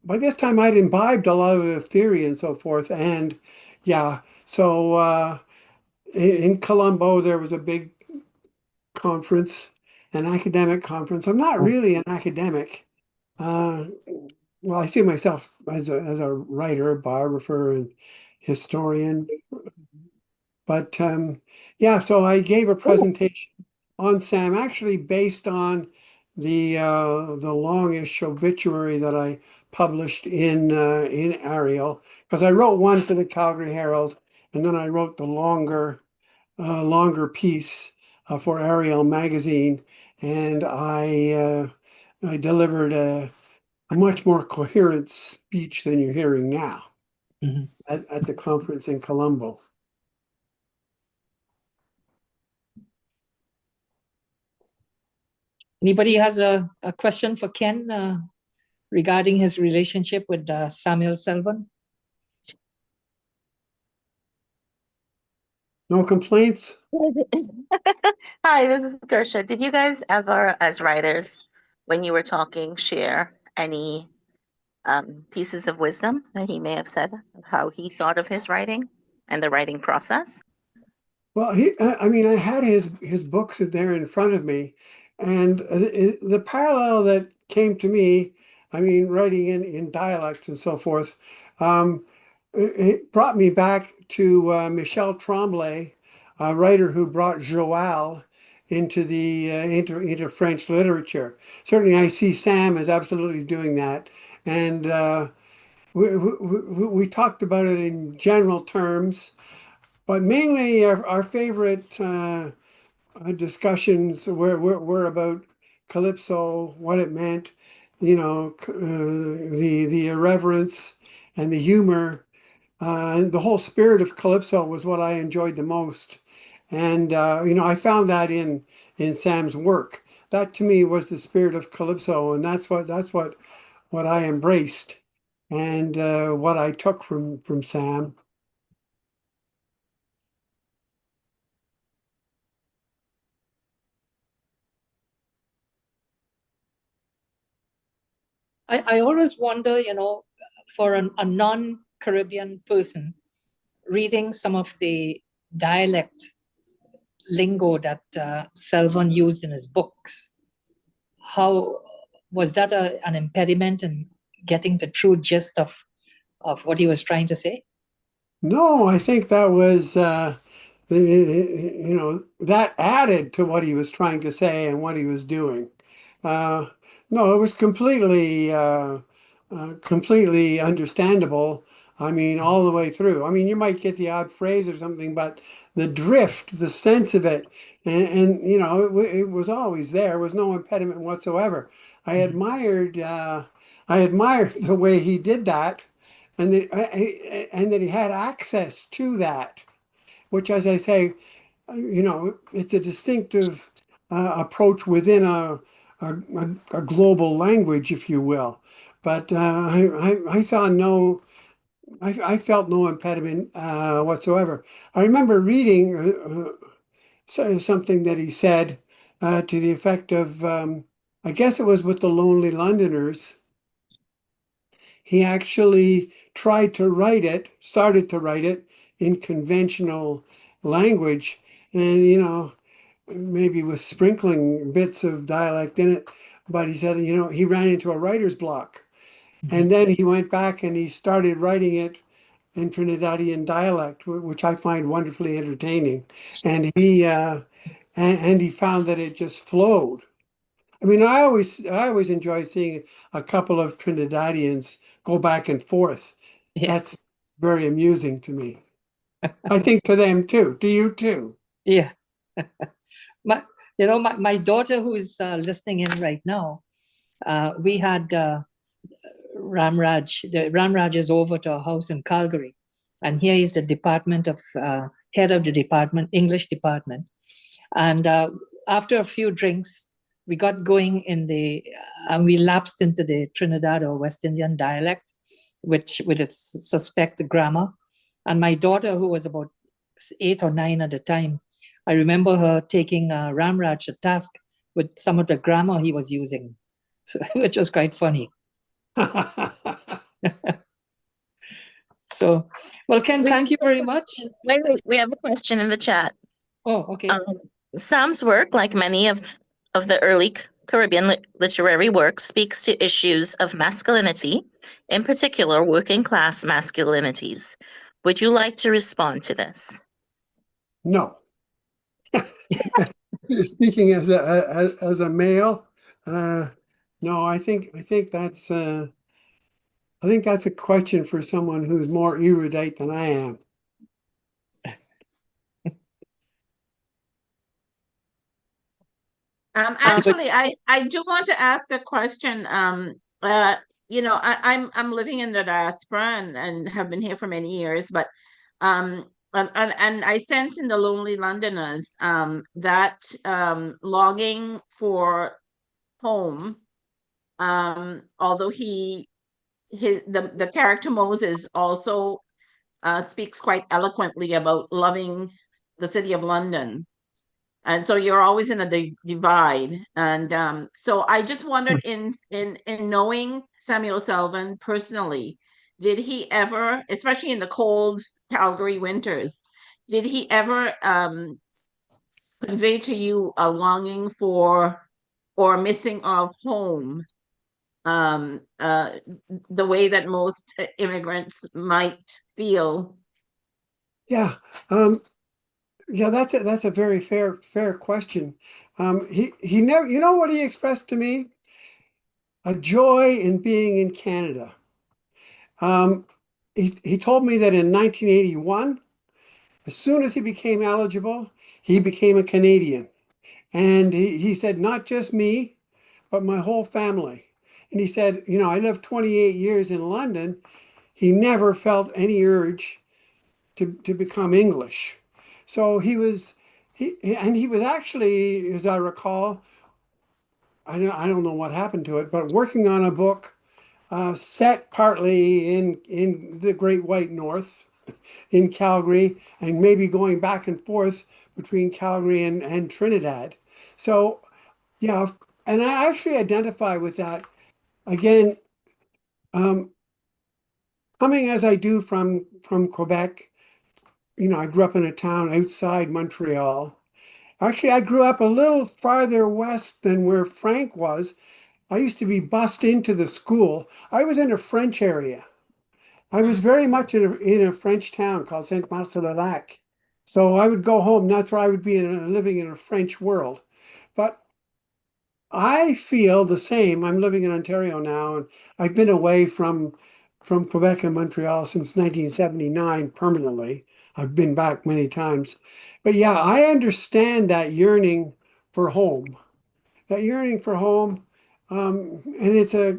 by this time I'd imbibed a lot of the theory and so forth. And yeah, so in Colombo, there was a big conference, an academic conference. I'm not really an academic. Uh, well, I see myself as a writer, biographer, and historian. But yeah, so I gave a presentation on Sam, actually based on the longish obituary that I published in Ariel, because I wrote one for the Calgary Herald, and then I wrote the longer piece for Ariel magazine, and I delivered a much more coherent speech than you're hearing now Mhm. at the conference in Colombo. Anybody has a question for Ken regarding his relationship with Samuel Selvin? No complaints? Hi, this is Gersha. Did you guys ever, as writers, when you were talking, share any pieces of wisdom that he may have said of how he thought of his writing and the writing process? Well, I mean, I had his books there in front of me, and the parallel that came to me, I mean, writing in dialect and so forth, um, it brought me back to Michel Tremblay, a writer who brought Joal into the into French literature. Certainly, I see Sam as absolutely doing that, and we talked about it in general terms. But mainly, our favorite discussions were about calypso, what it meant, the irreverence and the humor, and the whole spirit of calypso was what I enjoyed the most. And I found that in Sam's work. That to me was the spirit of calypso, and that's what I embraced. and what I took from Sam. I always wonder, for a non-Caribbean person reading some of the dialect lingo that Selvon used in his books, how was that an impediment in getting the true gist of what he was trying to say? No, I think that was that added to what he was trying to say and what he was doing. Uh, no, it was completely understandable. I mean, all the way through. I mean, you might get the odd phrase or something, but the drift, the sense of it, it was always there. There was no impediment whatsoever. I Mhm. admired, I admired the way he did that, and that he had access to that, which, as I say, it's a distinctive approach within a global language, if you will. But I saw no, I felt no impediment whatsoever. I remember reading something that he said to the effect of, I guess it was with the Lonely Londoners. He actually started to write it in conventional language, and maybe with sprinkling bits of dialect in it. But he said, he ran into a writer's block. Mhm. And then he went back and he started writing it in Trinidadian dialect, which I find wonderfully entertaining. And he found that it just flowed. I mean, I always enjoy seeing a couple of Trinidadians go back and forth. Yeah, That's very amusing to me. I think to them too. To you too. yeah. My, my daughter who is listening in right now, we had Ramraj. The Ramraj is over to our house in Calgary, and here is the department of head of the department, English department. And after a few drinks, we got going and we lapsed into the Trinidad or West Indian dialect, which with its suspect grammar. And my daughter, who was about 8 or 9 at the time, I remember her taking Ramraj to task with some of the grammar he was using, so, which was quite funny. So, well, Ken, We thank you very much. wait, we have a question in the chat. Oh, okay. Um, Sam's work, like many of the early Caribbean literary works, speaks to issues of masculinity, in particular working class masculinities. Would you like to respond to this? No. Speaking as a male, uh, no, I think that's a question for someone who's more erudite than I am. Actually, I do want to ask a question. I'm living in the diaspora and have been here for many years, but and I sense in the Lonely Londoners that longing for home. Although the character Moses also speaks quite eloquently about loving the city of London. And so you're always in a divide. And so I just wondered, in knowing Samuel Selvin personally, did he ever, especially in the cold Calgary winters, did he ever convey to you a longing for or missing of home, um, uh, the way that most immigrants might feel? Yeah. Yeah, that's a very fair question. He never, what he expressed to me? A joy in being in Canada. Um, he told me that in 1981, as soon as he became eligible, he became a Canadian. And he said, not just me, but my whole family. And he said, I lived 28 years in London. He never felt any urge to become English. So he was actually, as I recall, I don't know what happened to it, but working on a book set partly in the Great White North, in Calgary, and maybe going back and forth between Calgary and Trinidad. So yeah, and I actually identify with that. Again, coming as I do from Quebec, I grew up in a town outside Montreal. Actually, I grew up a little farther west than where Frank was. I used to be bussed into the school. I was in a French area. I was very much in a French town called Saint-Marcel-le-Lac. So I would go home. That's where I would be living in a French world. But I feel the same. I'm living in Ontario now, and I've been away from Quebec and Montreal since 1979 permanently. I've been back many times. But yeah, I understand that yearning for home. That yearning for home, and it's a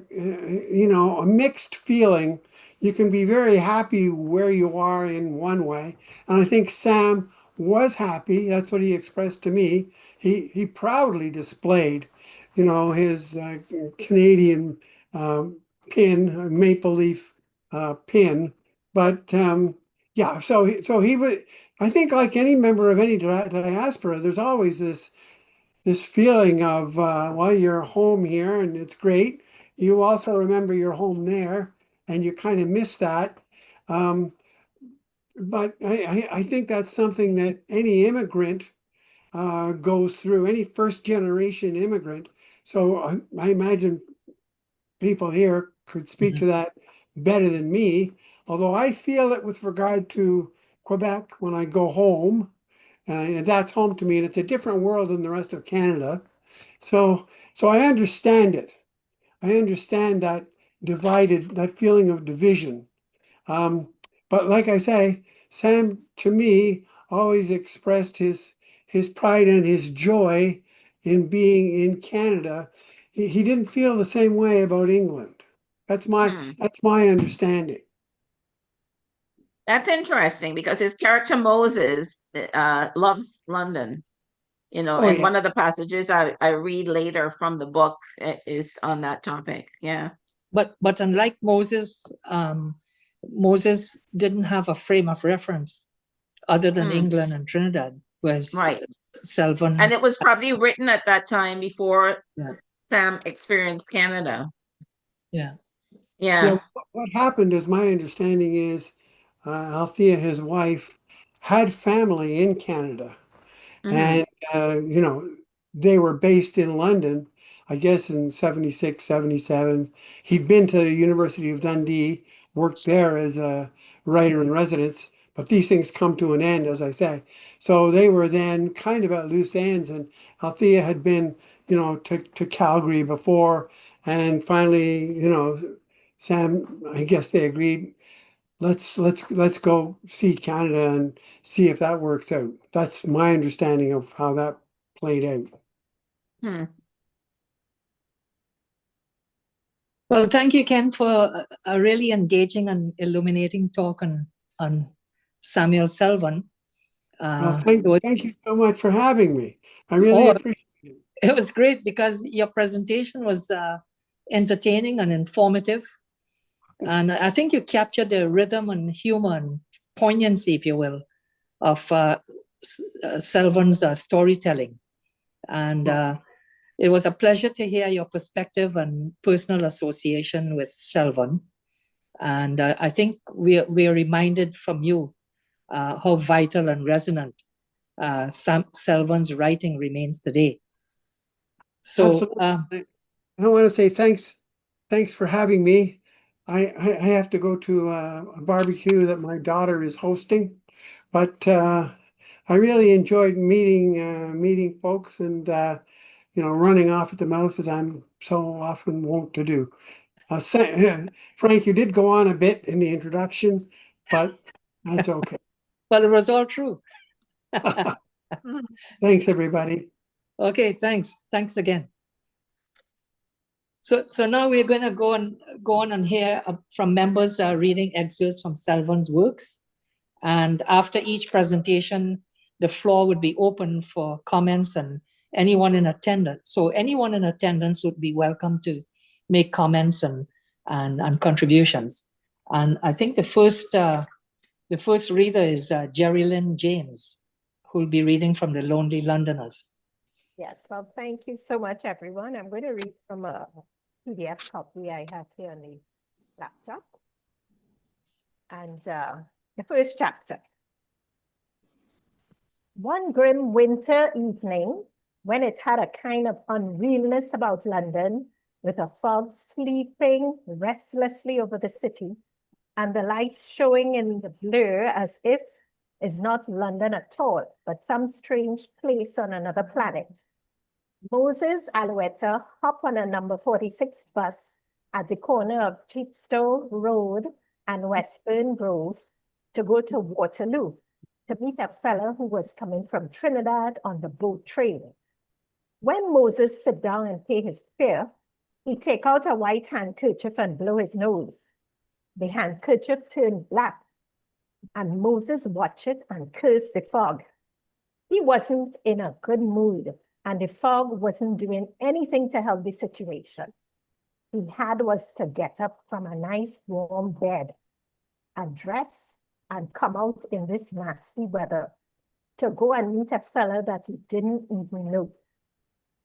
mixed feeling. You can be very happy where you are in one way, and I think Sam was happy. That's what he expressed to me. He proudly displayed, his Canadian um, pin, maple leaf pin. But yeah, so he was. I think like any member of any diaspora, there's always this feeling of well, you're home here and it's great. You also remember your home there, and you kind of miss that. Um, but I think that's something that any immigrant goes through, any first generation immigrant. So I imagine people here could speak to that better than me. Although I feel it with regard to Quebec when I go home, and that's home to me, and it's a different world than the rest of Canada. So I understand it. I understand that feeling of division. Um, but like I say, Sam to me always expressed his pride and his joy in being in Canada. He didn't feel the same way about England. That's my Hmm. that's my understanding. That's interesting because his character Moses loves London, Oh and yeah. one of the passages I read later from the book is on that topic. Yeah. But unlike Moses, Moses didn't have a frame of reference other than Mm, England and Trinidad, whereas right. Selvin, And it was probably written at that time before yeah, Sam experienced Canada. yeah. Yeah, Yeah. what happened is my understanding is Althea, his wife, had family in Canada. Hmm. And, they were based in London, I guess in 76, 77. He'd been to the University of Dundee, worked there as a writer in residence, but these things come to an end, as I say. So they were then kind of at loose ends, and Althea had been, to Calgary before, and finally, Sam, I guess they agreed let's go see Canada and see if that works out. That's my understanding of how that played out. Hmm. Well, thank you, Ken, for a really engaging and illuminating talk on Samuel Selvin. Well, It was, thank you so much for having me. I really oh, appreciate it. it was great because your presentation was entertaining and informative. And I think you captured the rhythm and humor and poignancy, if you will, of Selvin's storytelling. And it was a pleasure to hear your perspective and personal association with Selvin. And I think we are reminded from you how vital and resonant Selvin's writing remains today. So, Absolutely. I want to say thanks for having me. I have to go to a barbecue that my daughter is hosting, but I really enjoyed meeting folks and running off at the mouth as I'm so often wont to do. Frank, you did go on a bit in the introduction, but that's okay. well, it was all true. Thanks, everybody. Okay, thanks. Thanks again. So now we're going to go on and hear from members reading excerpts from Selvin's works. And after each presentation, the floor would be open for comments and anyone in attendance. So anyone in attendance would be welcome to make comments and and contributions. And I think the first reader is Jerry Lynn James, who will be reading from The Lonely Londoners. Yes, well, thank you so much, everyone. I'm going to read from a PDF copy I have here on the laptop. And the first chapter. One grim winter evening, when it had a kind of unrealness about London, with a fog sleeping restlessly over the city, and the lights showing in the blur as if it's not London at all, but some strange place on another planet. Moses Alouetta hopped on a number 46 bus at the corner of Chepstow Road and Westbourne Grove to go to Waterloo to meet a fellow who was coming from Trinidad on the boat train. When Moses sit down and pay his fare, he take out a white handkerchief and blow his nose. The handkerchief turned black, and Moses watched it and cursed the fog. He wasn't in a good mood, and the fog wasn't doing anything to help the situation. He had was to get up from a nice warm bed and dress and come out in this nasty weather to go and meet a fella that he didn't even know.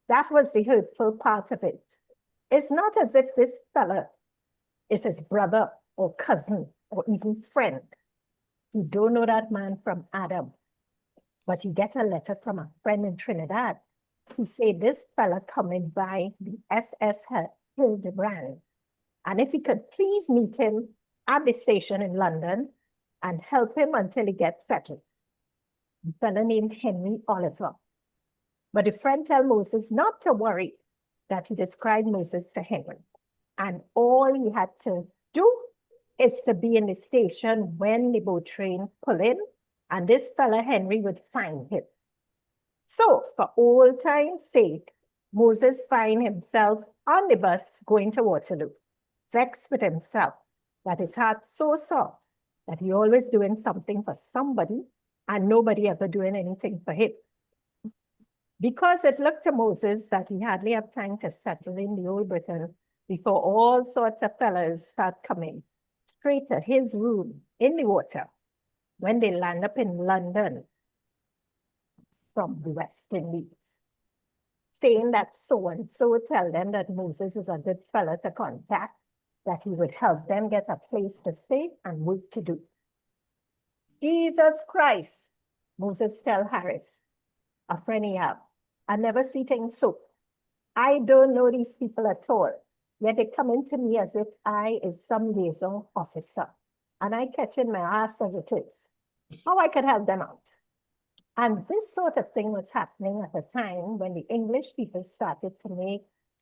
That was the hurtful part of it. It's not as if this fella is his brother or cousin or even friend. You don't know that man from Adam, but you get a letter from a friend in Trinidad who say this fella coming by the SS Hildebrand, and if he could please meet him at the station in London and help him until he gets settled. A fella named Henry Oliver. But the friend tell Moses not to worry, that he described Moses to Henry. And all he had to do is to be in the station when the boat train pull in, and this fella Henry would find him. So for old time's sake, Moses find himself on the bus going to Waterloo, vexed with himself, that his heart so soft that he always doing something for somebody and nobody ever doing anything for him. Because it looked to Moses that he hardly have time to settle in the old Britain before all sorts of fellas start coming straight to his room in the water when they land up in London from the West Indies, saying that so-and-so tell them that Moses is a good fellow to contact, that he would help them get a place to stay and work to do. Jesus Christ, Moses tell Harris, a friend he have, I never see things so. I don't know these people at all, yet they come into me as if I is some liaison officer, and I catch in my ass as it is. How I could help them out. And this sort of thing was happening at a time when the English people started to make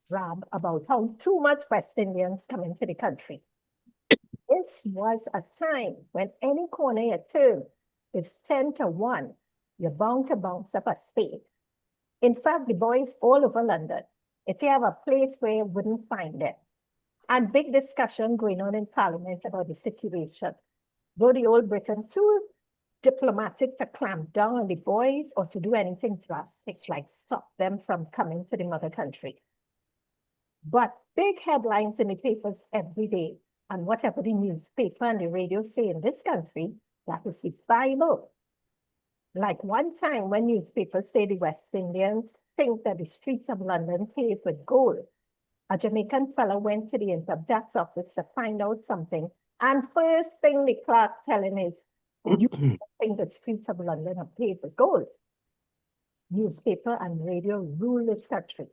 rab about how too much West Indians come into the country. This was a time when any corner you turn is 10 to 1. You're bound to bounce up a spade. In fact, the boys all over London, if they have a place where you wouldn't find them. And big discussion going on in Parliament about the situation. Though the old Britain too diplomatic to clamp down on the boys or to do anything drastic like stop them from coming to the mother country. But big headlines in the papers every day, and whatever the newspaper and the radio say in this country, that is the Bible. Like one time when newspapers say the West Indians think that the streets of London paved with gold, a Jamaican fellow went to the income tax office to find out something, and first thing the clerk telling is, you think the streets of London are paved with gold. Newspaper and radio rule this country.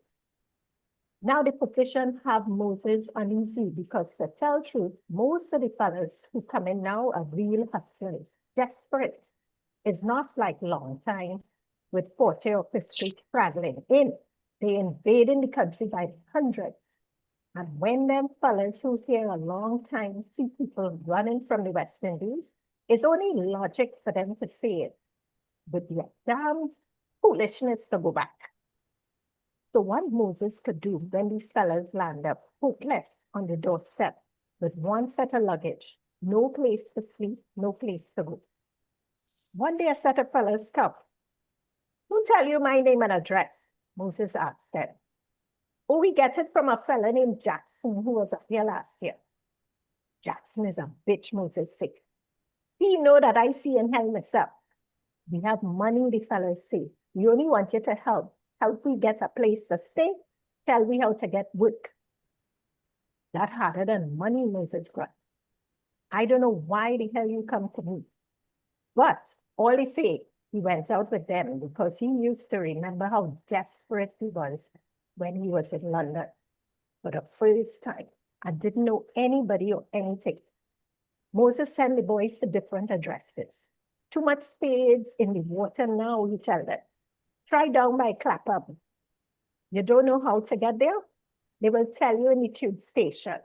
Now the petition have Moses uneasy because to tell truth, most of the fellas who come in now are real hustlers, desperate. It's not like long time with 40 or 50 traveling in. They invading the country by hundreds. And when them fellas who here a long time see people running from the West Indies, it's only logic for them to say it. But yet, damn foolishness to go back. So what Moses could do when these fellas land up hopeless on the doorstep with one set of luggage, no place to sleep, no place to go. One day a set of fellas come. Who tell you my name and address? Moses asked them. Oh, we get it from a fella named Jackson who was up here last year. Jackson is a bitch, Moses said. He know that I see and help myself. We have money, the fellows say. We only want you to help. Help we get a place to stay. Tell we how to get work. That harder than money, Moses cried. I don't know why the hell you come to me. But all they say, he went out with them because he used to remember how desperate he was when he was in London for the first time and didn't know anybody or anything. Moses sent the boys to different addresses. Too much spades in the water now, he tell them. Try down by Clapham. You don't know how to get there? They will tell you in the tube station.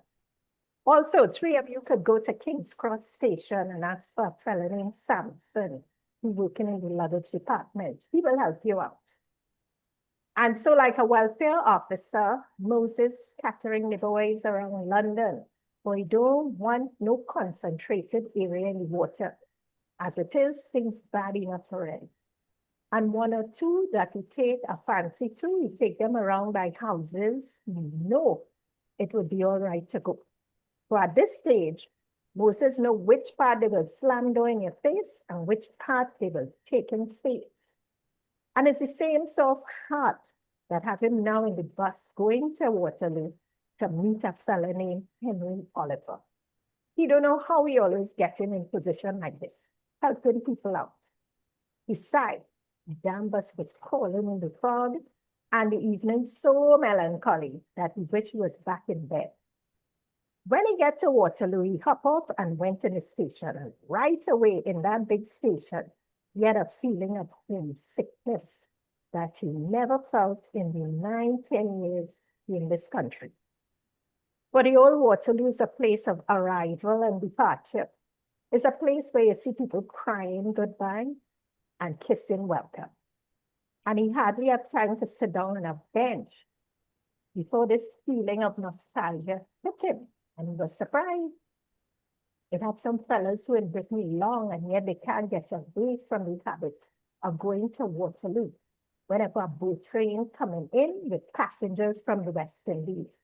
Also, 3 of you could go to King's Cross Station and ask for a fellow named Samson, who's working in the luggage department. He will help you out. And so, like a welfare officer, Moses scattering the boys around London. For he don't want no concentrated area in the water. As it is, things bad enough already. And 1 or 2 that he take a fancy to, he take them around by houses. You know, it would be all right to go. So at this stage, Moses know which part they will slam down in your face and which part they will take in spades. And it's the same soft heart that have him now in the bus going to Waterloo to meet a fellow named Henry Oliver. He don't know how he always get him in position like this, helping people out. He sighed. The damn bus was calling in the fog, and the evening so melancholy that he wished he was back in bed. When he got to Waterloo, he hopped off and went to the station. And right away in that big station, he had a feeling of homesickness that he never felt in the 9-10 years in this country. For the old Waterloo is a place of arrival and departure. It's a place where you see people crying goodbye and kissing welcome. And he hardly had time to sit down on a bench before this feeling of nostalgia hit him. And he was surprised. It had some fellows who had Britain long, and yet they can't get away from the habit of going to Waterloo whenever a boat train coming in with passengers from the West Indies.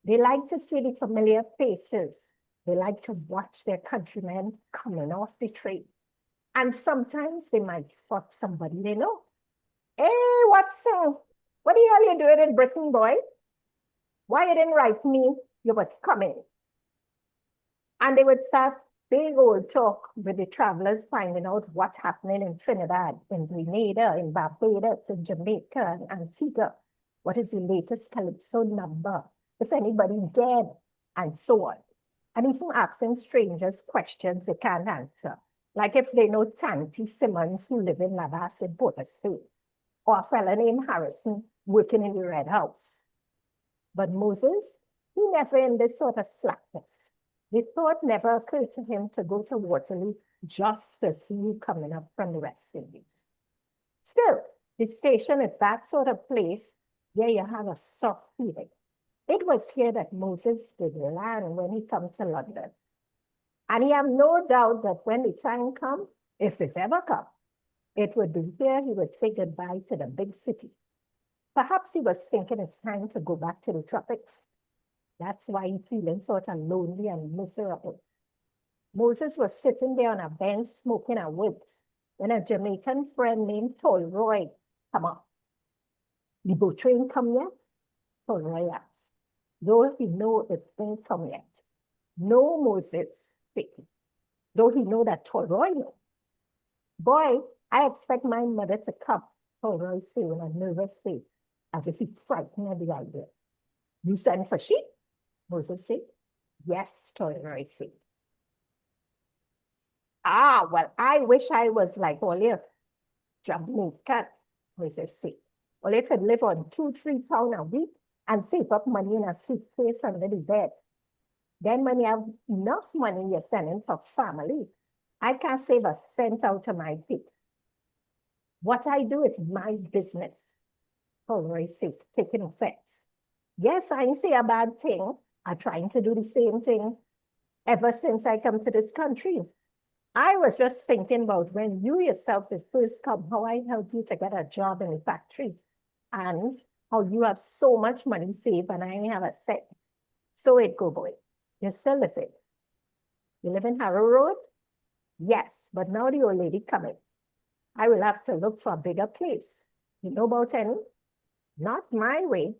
They like to see the familiar faces. They like to watch their countrymen coming off the train. And sometimes they might spot somebody they know. Hey, Watson, what the hell you doing in Britain, boy? Why you didn't write me you was coming? And they would start big old talk with the travelers, finding out what's happening in Trinidad, in Grenada, in Barbados, in Jamaica, and Antigua. What is the latest calypso number? Is anybody dead? And so on. And even asking strangers questions they can't answer. Like if they know Tanti Simmons who live in Lavas in Port State, or a fella named Harrison working in the Red House. But Moses, he never in this sort of slackness. The thought never occurred to him to go to Waterloo just to see you coming up from the West Indies. Still, the station is that sort of place where you have a soft feeling. It was here that Moses did land when he come to London. And he have no doubt that when the time come, if it ever come, it would be here he would say goodbye to the big city. Perhaps he was thinking it's time to go back to the tropics. That's why he feeling sort of lonely and miserable. Moses was sitting there on a bench smoking a woods when a Jamaican friend named Tolroy come up. The boat train come yet? Tolroy asked, though he know it didn't come yet. No, Moses, though he know that Tolroy know. Boy, I expect my mother to come, Tolroy said in a nervous way, as if he's frightened at the idea. You send for sheep? Moses said. Yes, Tolroy said. Ah, well, I wish I was like all your Jamaican, Moses said. Well, they could live on 2-3 pounds a week and save up money in a suitcase under the bed. Then when you have enough money you're sending for family, I can't save a cent out of my pay. What I do is my business, Tolroy said, taking offense. Yes, I ain't say a bad thing. I'm trying to do the same thing ever since I come to this country. I was just thinking about when you yourself did first come, how I helped you to get a job in the factory and how you have so much money saved and I have a cent. So it go, boy. You're still living. You live in Harrow Road? Yes, but now the old lady coming. I will have to look for a bigger place. You know about any? Not my way.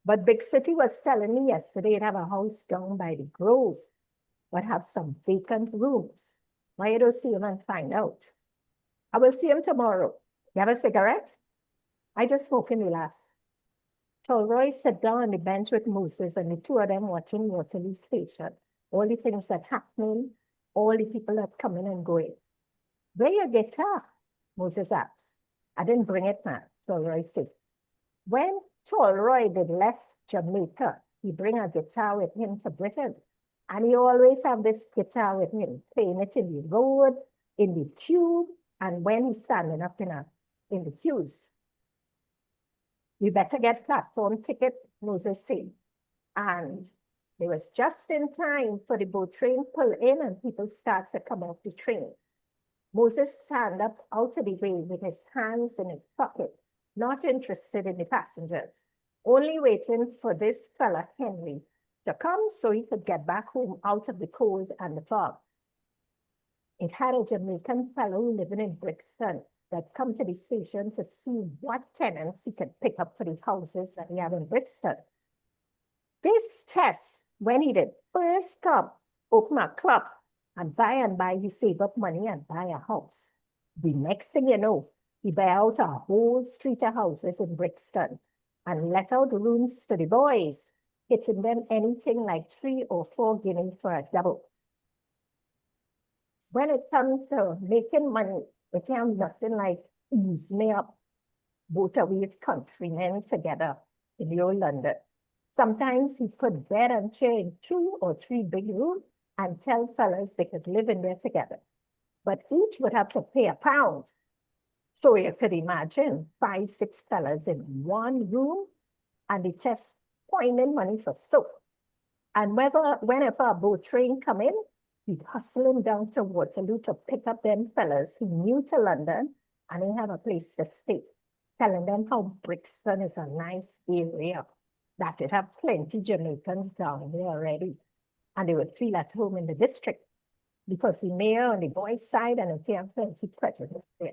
But Big City was telling me yesterday it have a house down by the Grove, but have some vacant rooms. Why you don't see him and find out? I will see him tomorrow. You have a cigarette? I just smoke in the last. Tolroy sat down on the bench with Moses and the two of them watching Waterloo Station. All the things that happening, all the people that coming and going. Where your guitar? Moses asked. I didn't bring it, man, Tolroy said. When Tolroy did left Jamaica, he bring a guitar with him to Britain. And he always have this guitar with him, playing it in the road, in the tube, and when he's standing up in the queues. You better get platform ticket, Moses said. And it was just in time for the boat train pull in and people start to come off the train. Moses stand up out of the way with his hands in his pocket, not interested in the passengers, only waiting for this fella Henry to come so he could get back home out of the cold and the fog. It had a Jamaican fellow living in Brixton that come to the station to see what tenants he could pick up for the houses that he had in Brixton. This test, when he did first come, open a club, and by he save up money and buy a house. The next thing you know, he buy out a whole street of houses in Brixton and let out rooms to the boys, hitting them anything like 3 or 4 guineas for a double. When it comes to making money, it ain't nothing like ease me up, both of his countrymen together in the old London. Sometimes he put bed and chair in 2 or 3 big rooms and tell fellas they could live in there together. But each would have to pay £1. So you could imagine 5, 6 fellas in one room and they just pointing money for soap. And whenever a boat train come in, he'd hustle him down to Waterloo to pick up them fellas who new to London and they have a place to stay, telling them how Brixton is a nice area, that it have plenty Jamaicans down there already, and they would feel at home in the district because the mayor on the boys' side and it have plenty prejudice there.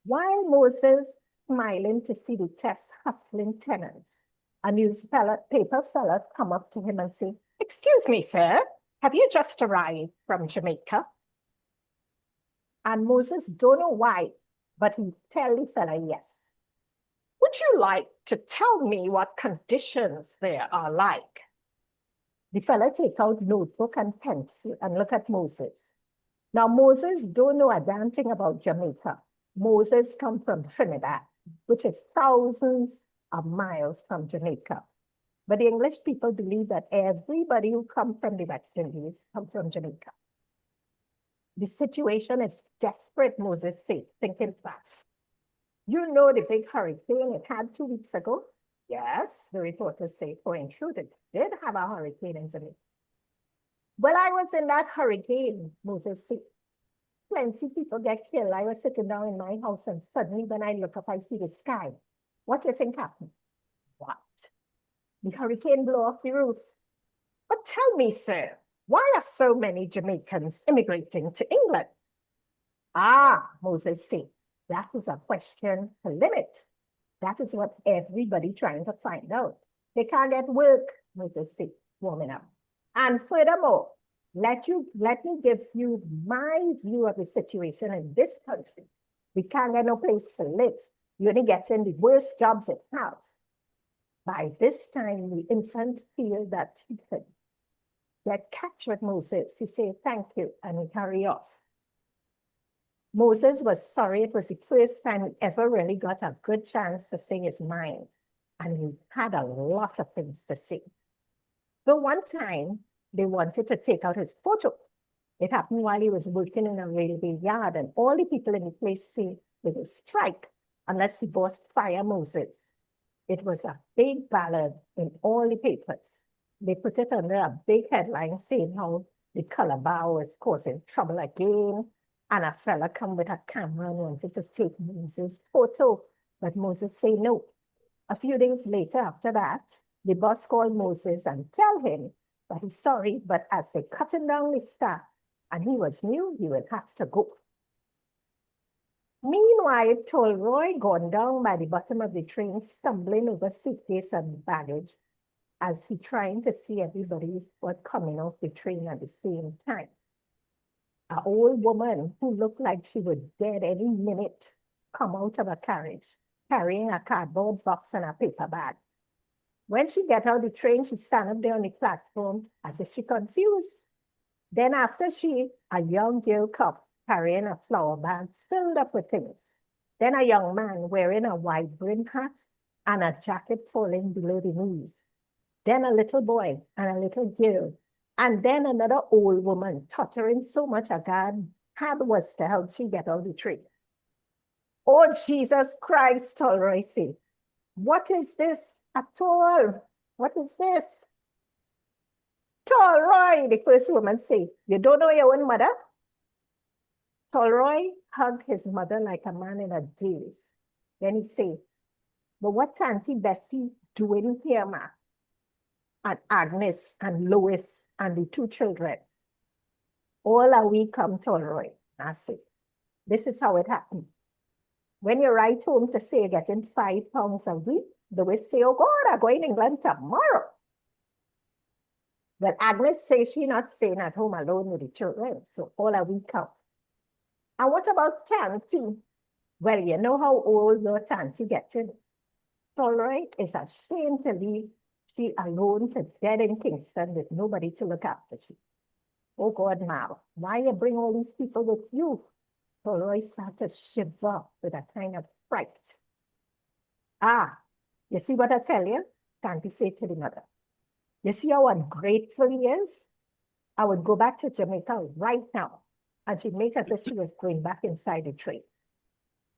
While Moses smiling to see the test hustling tenants, a newspaper seller come up to him and say, "Excuse me, sir, have you just arrived from Jamaica?" And Moses don't know why, but he tell the fella yes. "Would you like to tell me what conditions there are like?" The fella take out notebook and pencil and look at Moses. Now Moses don't know a damn thing about Jamaica. Moses come from Trinidad, which is thousands of miles from Jamaica. But the English people believe that everybody who come from the West Indies come from Jamaica. The situation is desperate, Moses said, thinking fast. "You know the big hurricane it had 2 weeks ago?" "Yes," the reporters say, going through it did have a hurricane in Jamaica. "Well, I was in that hurricane," Moses said. "Plenty people get killed. I was sitting down in my house and suddenly when I look up, I see the sky. What do you think happened?" "What?" "The hurricane blew off the roof." "But tell me, sir, why are so many Jamaicans immigrating to England?" "Ah," Moses said, "that is a question to limit. That is what everybody trying to find out. They can't get work," Moses said, warming up. "And furthermore, let me give you my view of the situation in this country. We can't get no place to live. You only get in the worst jobs it has." By this time, the infant feared that he could get catch with Moses. He said, "Thank you," and he hurried off. Moses was sorry. It was the first time he ever really got a good chance to say his mind. And he had a lot of things to say. But one time, they wanted to take out his photo. It happened while he was working in a railway yard, and all the people in the place say they will strike unless the boss fire Moses. It was a big ballad in all the papers. They put it under a big headline saying how the Calabar was causing trouble again, and a fella come with a camera and wanted to take Moses' photo, but Moses said no. A few days later after that, the boss called Moses and tell him that he's sorry, but as they cutting down the staff, and he was new, he would have to go. Meanwhile, Tolroy gone down by the bottom of the train, stumbling over suitcase and baggage as he trying to see everybody was coming off the train at the same time. An old woman who looked like she would dead any minute come out of a carriage, carrying a cardboard box and a paper bag. When she get out the train, she stand up there on the platform as if she confused. Then after a young girl come carrying a flower bag filled up with things. Then a young man wearing a wide brim hat and a jacket falling below the knees. Then a little boy and a little girl. And then another old woman tottering so much a God had was to help she get out the train. Oh, Jesus Christ, Tolroy said. What is this at all? What is this? Tolroy, the first woman said, you don't know your own mother? Tolroy hugged his mother like a man in a daze. Then he said, but what Auntie Bessie doing here, ma? And Agnes and Lois and the two children. All are we come, Tolroy. I said, this is how it happened. When you write home to say you're getting £5 a week, they will say, oh God, I'm going to England tomorrow. Well, Agnes says she's not staying at home alone with the children, so all a week out. And what about Tanty? Well, you know how old your Tanty getting. Tolroy is ashamed to leave she alone to dead in Kingston with nobody to look after she. Oh God, Mal, why you bring all these people with you? Tolroy started to shiver with a kind of fright. Ah, you see what I tell you? Tanty said to the mother. You see how ungrateful he is? I would go back to Jamaica right now. And she'd make as if she was going back inside the train.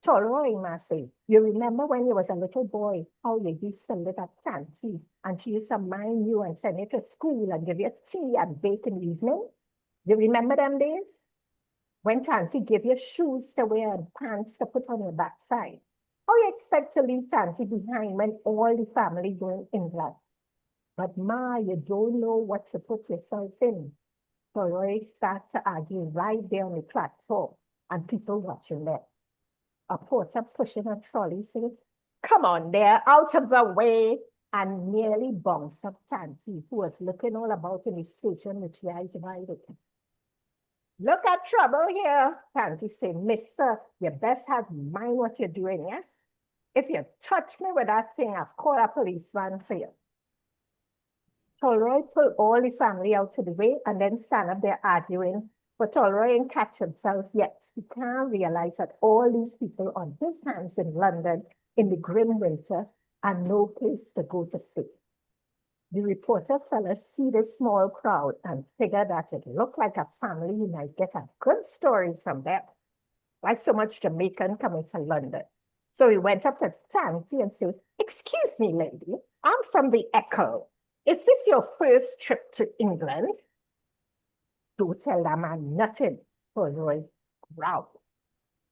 Tolroy, ma say, you remember when you was a little boy, how you used to live at Tanty, and she used to mind you and send you to school and give you tea and bake in the evening? You remember them days? When Tanty gave you shoes to wear and pants to put on your backside. How you expect to leave Tanty behind when all the family go in England? But ma, you don't know what to put yourself in. Tolroy started to argue right there on the platform and people watching them. A porter pushing a trolley saying, come on there, out of the way, and nearly bounced up Tanty, who was looking all about in the station with her eyes wide open. Look at trouble here, Tanty said, mister, you best have mind what you're doing, yes? If you touch me with that thing, I'll call a policeman for you. Tolroy pulled all the family out to the way and then stand up there arguing. But Tolroy ain't catch himself yet. He can't realize that all these people on his hands in London in the grim winter and no place to go to sleep. The reporter fellas see this small crowd and figure that it looked like a family who might get a good story from them. Why so much Jamaican coming to London? So he went up to Tanty and said, excuse me, lady, I'm from the Echo. Is this your first trip to England? Don't tell that man nothing, Tolroy growled.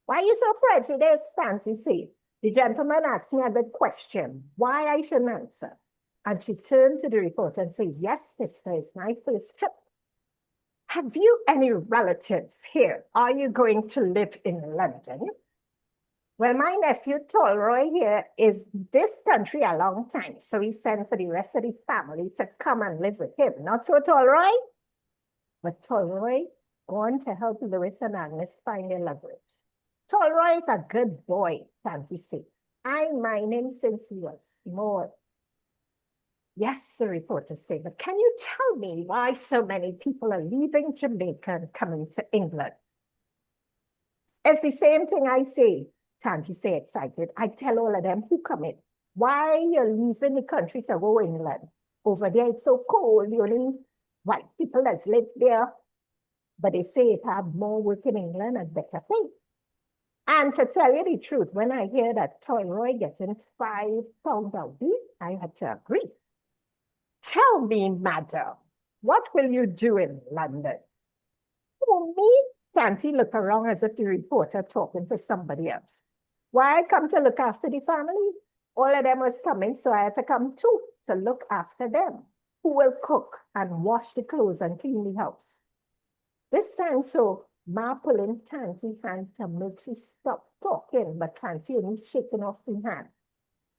Why are you so prejudiced, Tanty said. The gentleman asked me a good question, why I shouldn't answer. And she turned to the reporter and said, yes, mister, it's my first trip. Have you any relatives here? Are you going to live in London? Well, my nephew Tolroy here is this country a long time, so he sent for the rest of the family to come and live with him. Not so, Tolroy? But Tolroy gone to help Lois and Agnes find their luggage. Tolroy is a good boy, Tanty said. I mind him since he was small. Yes, the reporter said, but can you tell me why so many people are leaving Jamaica and coming to England? It's the same thing I say, Tanty said excited. I tell all of them who come in, why you're leaving the country to go England? Over there it's so cold, the only white people that's live there. But they say it have more work in England and better pay. And to tell you the truth, when I hear that Tolroy getting £5 a week, I had to agree. Tell me, madam, what will you do in London? Oh, me? Tanty looked around as if the reporter talking to somebody else. Why I come to look after the family? All of them was coming, so I had to come too, to look after them. Who will cook and wash the clothes and clean the house? This time, so Ma pulling Tanti hand to make she stop talking, but Tanti only shaking off the hand.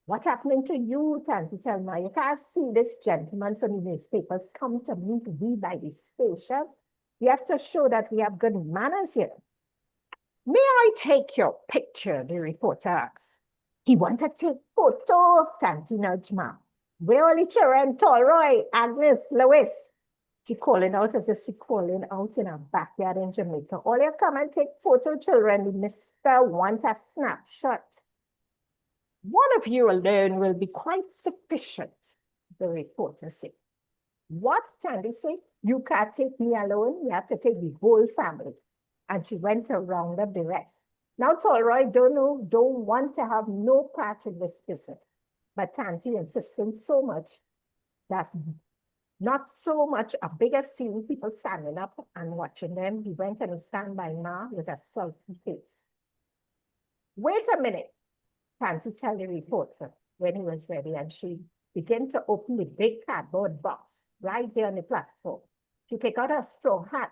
What happening to you, Tanti? Tell Ma, you can't see this gentleman from the newspapers come to meet we by the station. You have to show that we have good manners here. May I take your picture? The reporter asks. He want to take photo, Tanti nudged Ma. Where are the children? Tolroy, Agnes, Lois. She calling out as if she calling out in her backyard in Jamaica. All you come and take photo, children. The mister want a snapshot. One of you alone will be quite sufficient, the reporter said. What, Tandy said? You can't take me alone. You have to take the whole family. And she went to round up the rest. Now Tolroy don't want to have no part in this visit. But Tanti insisted so much that not so much a bigger scene, people standing up and watching them. He went and stand by Ma with a sulky face. Wait a minute, Tanti tell the reporter when he was ready, and she began to open the big cardboard box right there on the platform. She take out a straw hat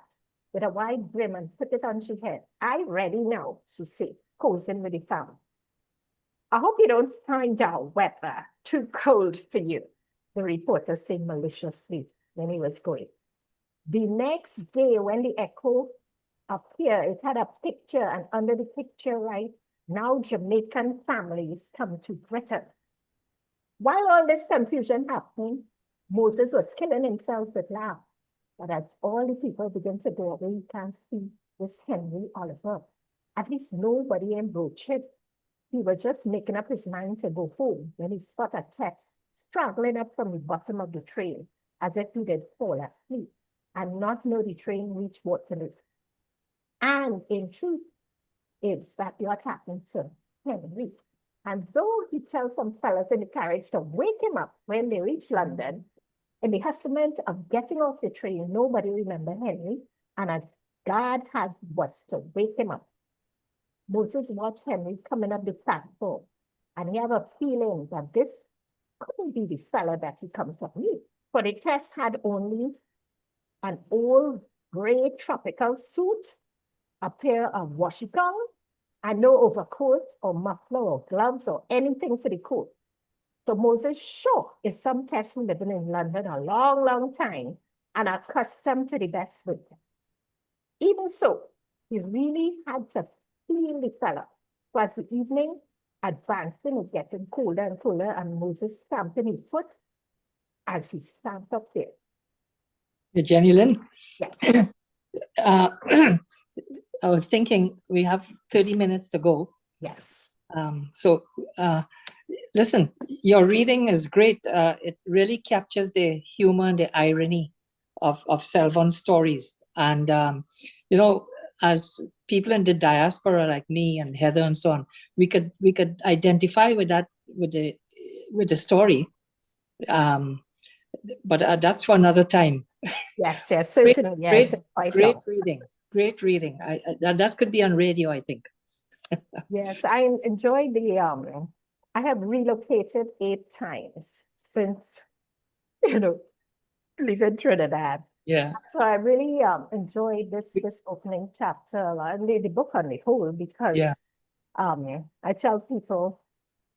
with a wide brim and put it on her head. I ready now, she said, posing with the family. I hope you don't find our weather too cold for you, the reporter said maliciously when he was going. The next day, when the Echo appeared, it had a picture, and under the picture, right, now Jamaican families come to Britain. While all this confusion happening, Moses was killing himself with laugh. But as all the people begin to go away, you can see this Henry Oliver. At least nobody embroached him. He was just making up his mind to go home when he spotted Tess struggling up from the bottom of the train as if he did fall asleep and not know the train reached Waterloo. And in truth, is that what happened to Henry. And though he tells some fellas in the carriage to wake him up when they reach London, in the hustlement of getting off the train, nobody remembered Henry, and a guard was to wake him up. Moses watched Henry coming up the platform, and he had a feeling that this couldn't be the fella that he come to meet. For the Tess had only an old gray tropical suit, a pair of washicloth, and no overcoat or muffler or gloves or anything for the coat. So Moses sure is some Tess living in London a long, long time and accustomed to the best weather. Even so, he really had to feel the fella. So as the evening advancing, it getting colder and colder, and Moses stamping his foot as he stamped up there. Jenny Lynn, Yes. I was thinking we have 30 minutes to go. Yes. Listen, your reading is great. It really captures the humor and the irony of Selvon's stories. And, as people in the diaspora like me and Heather and so on, we could identify with that, with the story. But that's for another time. Yes, certainly. Yes, Great reading. That could be on radio, I think. Yes, I enjoy I have relocated 8 times since, leaving Trinidad. Yeah. So I really enjoyed this opening chapter and the book on the whole, because I tell people,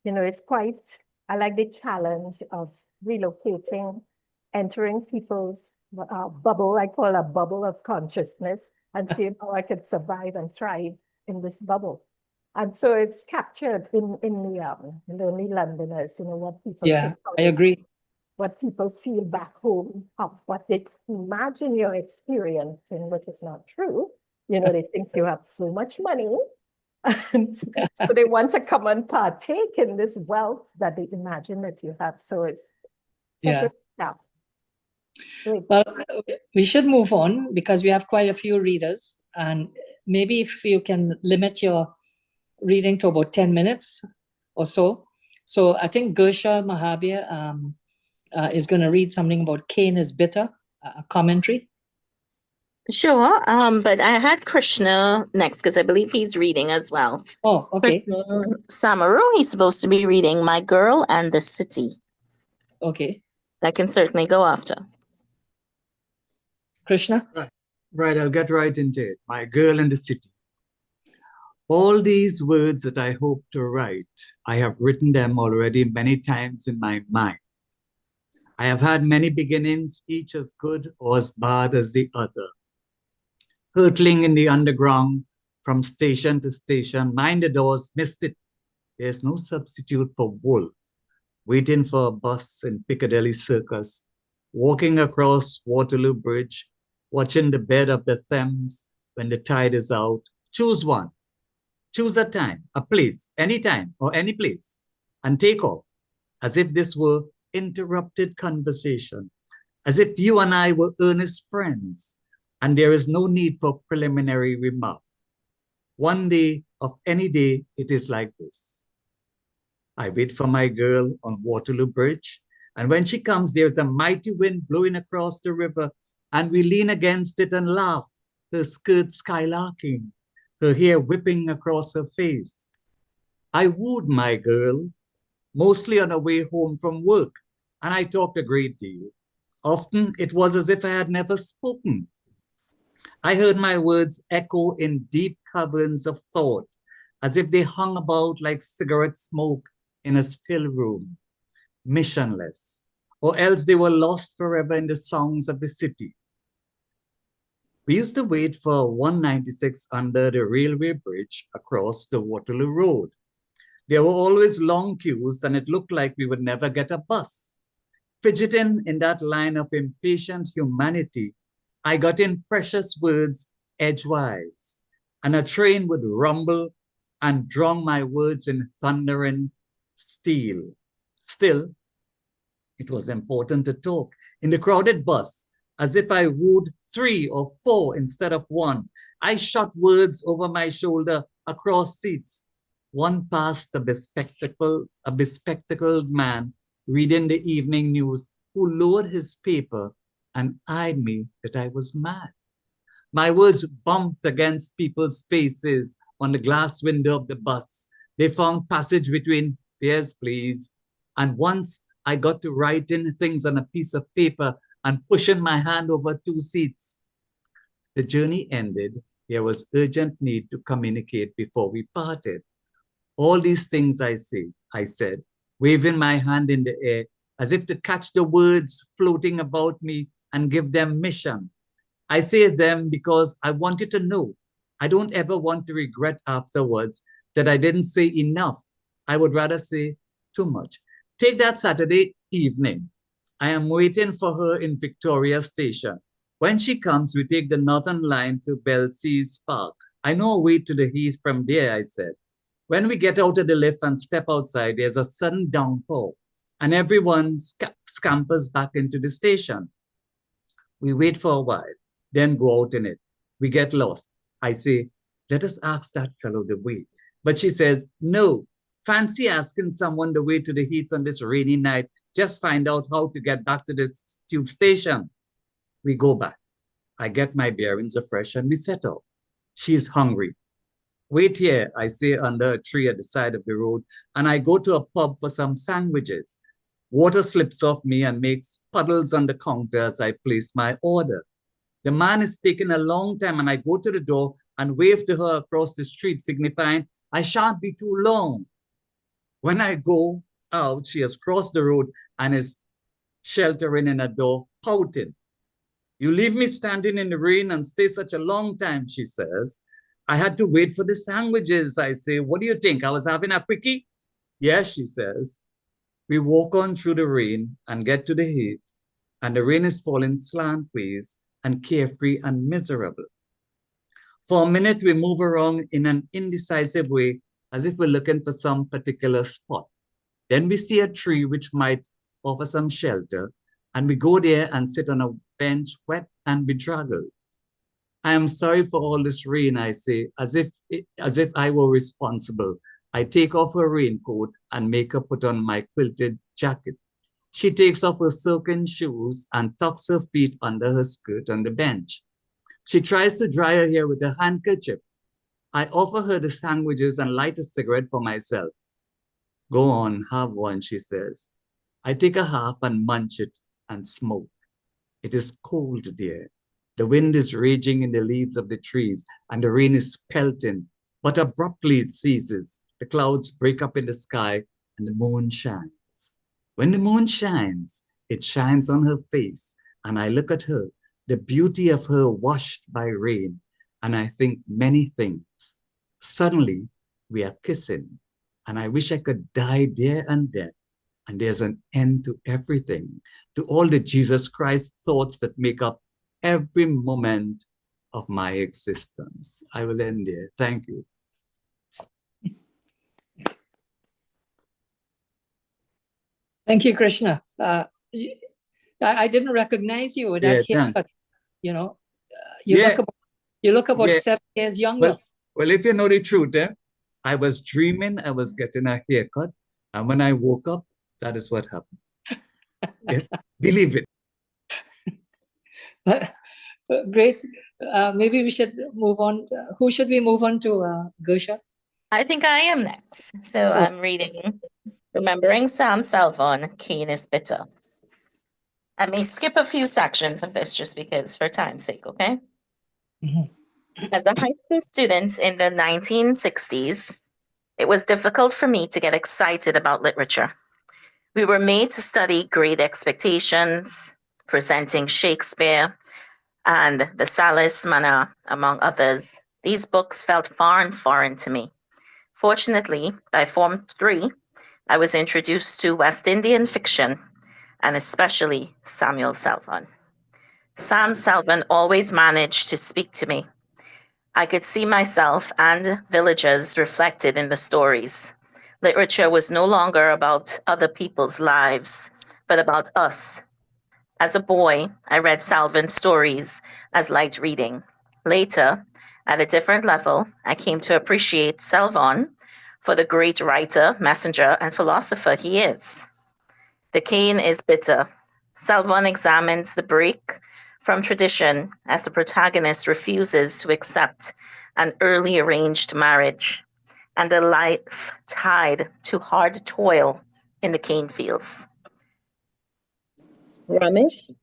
it's quite, I like the challenge of relocating, entering people's bubble, I call a bubble of consciousness, and seeing how I could survive and thrive in this bubble. And so it's captured in the Lonely Londoners, what people think. I agree. What people feel back home, of what they imagine you're experiencing, which is not true. They think you have so much money, and so they want to come and partake in this wealth that they imagine that you have. So it's Great. Well, we should move on because we have quite a few readers, and maybe if you can limit your reading to about 10 minutes or so. So I think Gersha Mahabir is going to read something about Cain is bitter, a commentary. Sure, but I had Krishna next because I believe he's reading as well. Oh, okay. Samaru, he's supposed to be reading My Girl and the City. Okay. I can certainly go after. Krishna? Right, I'll get right into it. My girl in the city. All these words that I hope to write, I have written them already many times in my mind. I have had many beginnings, each as good or as bad as the other. Hurtling in the underground from station to station, mind the doors, missed it. There's no substitute for wool. Waiting for a bus in Piccadilly Circus, walking across Waterloo Bridge, watching the bed of the Thames when the tide is out. Choose one. Choose a time, a place, any time or any place, and take off, as if this were interrupted conversation, as if you and I were earnest friends, and there is no need for preliminary remark. One day of any day, it is like this. I wait for my girl on Waterloo Bridge, and when she comes, there's a mighty wind blowing across the river, and we lean against it and laugh, her skirts skylarking, her hair whipping across her face. I wooed my girl, mostly on her way home from work, and I talked a great deal. Often it was as if I had never spoken. I heard my words echo in deep caverns of thought, as if they hung about like cigarette smoke in a still room, missionless, or else they were lost forever in the songs of the city. We used to wait for 196 under the railway bridge across the Waterloo Road. There were always long queues, and it looked like we would never get a bus. Fidgeting in that line of impatient humanity, I got in precious words edgewise, and a train would rumble and drown my words in thundering steel. Still, it was important to talk. In the crowded bus, as if I wooed 3 or 4 instead of 1, I shot words over my shoulder across seats. One passed a bespectacled man reading the evening news who lowered his paper and eyed me that I was mad. My words bumped against people's faces on the glass window of the bus. They found passage between "Yes, please," and once I got to writing things on a piece of paper and pushing my hand over 2 seats. The journey ended. There was urgent need to communicate before we parted. All these things I said, waving my hand in the air as if to catch the words floating about me and give them mission. I say them because I want you to know. I don't ever want to regret afterwards that I didn't say enough. I would rather say too much. Take that Saturday evening. I am waiting for her in Victoria Station. When she comes, we take the Northern Line to Belsize Park. I know a way to the Heath from there, I said. When we get out of the lift and step outside, there's a sudden downpour, and everyone scampers back into the station. We wait for a while, then go out in it. We get lost. I say, let us ask that fellow the way. But she says, no. Fancy asking someone the way to the Heath on this rainy night. Just find out how to get back to the tube station. We go back. I get my bearings afresh and we set off. She is hungry. Wait here, I say under a tree at the side of the road, and I go to a pub for some sandwiches. Water slips off me and makes puddles on the counter as I place my order. The man is taking a long time, and I go to the door and wave to her across the street, signifying I shan't be too long. When I go out, she has crossed the road and is sheltering in a door, pouting. You leave me standing in the rain and stay such a long time, she says. I had to wait for the sandwiches. I say, what do you think? I was having a quickie? Yes, she says. We walk on through the rain and get to the Heath, and the rain is falling slantways and carefree and miserable. For a minute, we move around in an indecisive way, as if we're looking for some particular spot. Then we see a tree which might offer some shelter, and we go there and sit on a bench, wet and bedraggled. I am sorry for all this rain, I say, as if I were responsible. I take off her raincoat and make her put on my quilted jacket. She takes off her silken shoes and tucks her feet under her skirt on the bench. She tries to dry her hair with a handkerchief. I offer her the sandwiches and light a cigarette for myself. Go on, have one, she says. I take a half and munch it and smoke. It is cold, dear. The wind is raging in the leaves of the trees, and the rain is pelting, but abruptly it ceases. The clouds break up in the sky, and the moon shines. When the moon shines, it shines on her face, and I look at her, the beauty of her washed by rain, and I think many things. Suddenly, we are kissing, and I wish I could die there and then, and there's an end to everything, to all the Jesus Christ thoughts that make up every moment of my existence. I will end there. Thank you. Thank you, Krishna. I didn't recognize you with that haircut. Thanks. You know, you look about 7 years younger. Well, if you know the truth, I was dreaming I was getting a haircut, and when I woke up, that is what happened. Believe it. Great. Maybe we should move on. Who should we move on to, Gersha? I think I am next. So I'm reading Remembering Sam Salvon, Cain is Bitter. I may skip a few sections of this just because for time's sake, okay? As a high school student in the 1960s, it was difficult for me to get excited about literature. We were made to study Great Expectations, Presenting Shakespeare, and The Salis Manner, among others. These books felt far and foreign to me. Fortunately, by Form 3, I was introduced to West Indian fiction, and especially Samuel Salvon. Sam Salvon always managed to speak to me. I could see myself and villagers reflected in the stories. Literature was no longer about other people's lives, but about us. As a boy, I read Salvon's stories as light reading. Later, at a different level, I came to appreciate Salvon for the great writer, messenger, and philosopher he is. The Cain is Bitter. Salvon examines the break from tradition as the protagonist refuses to accept an early arranged marriage and the life tied to hard toil in the cane fields. Ramesh,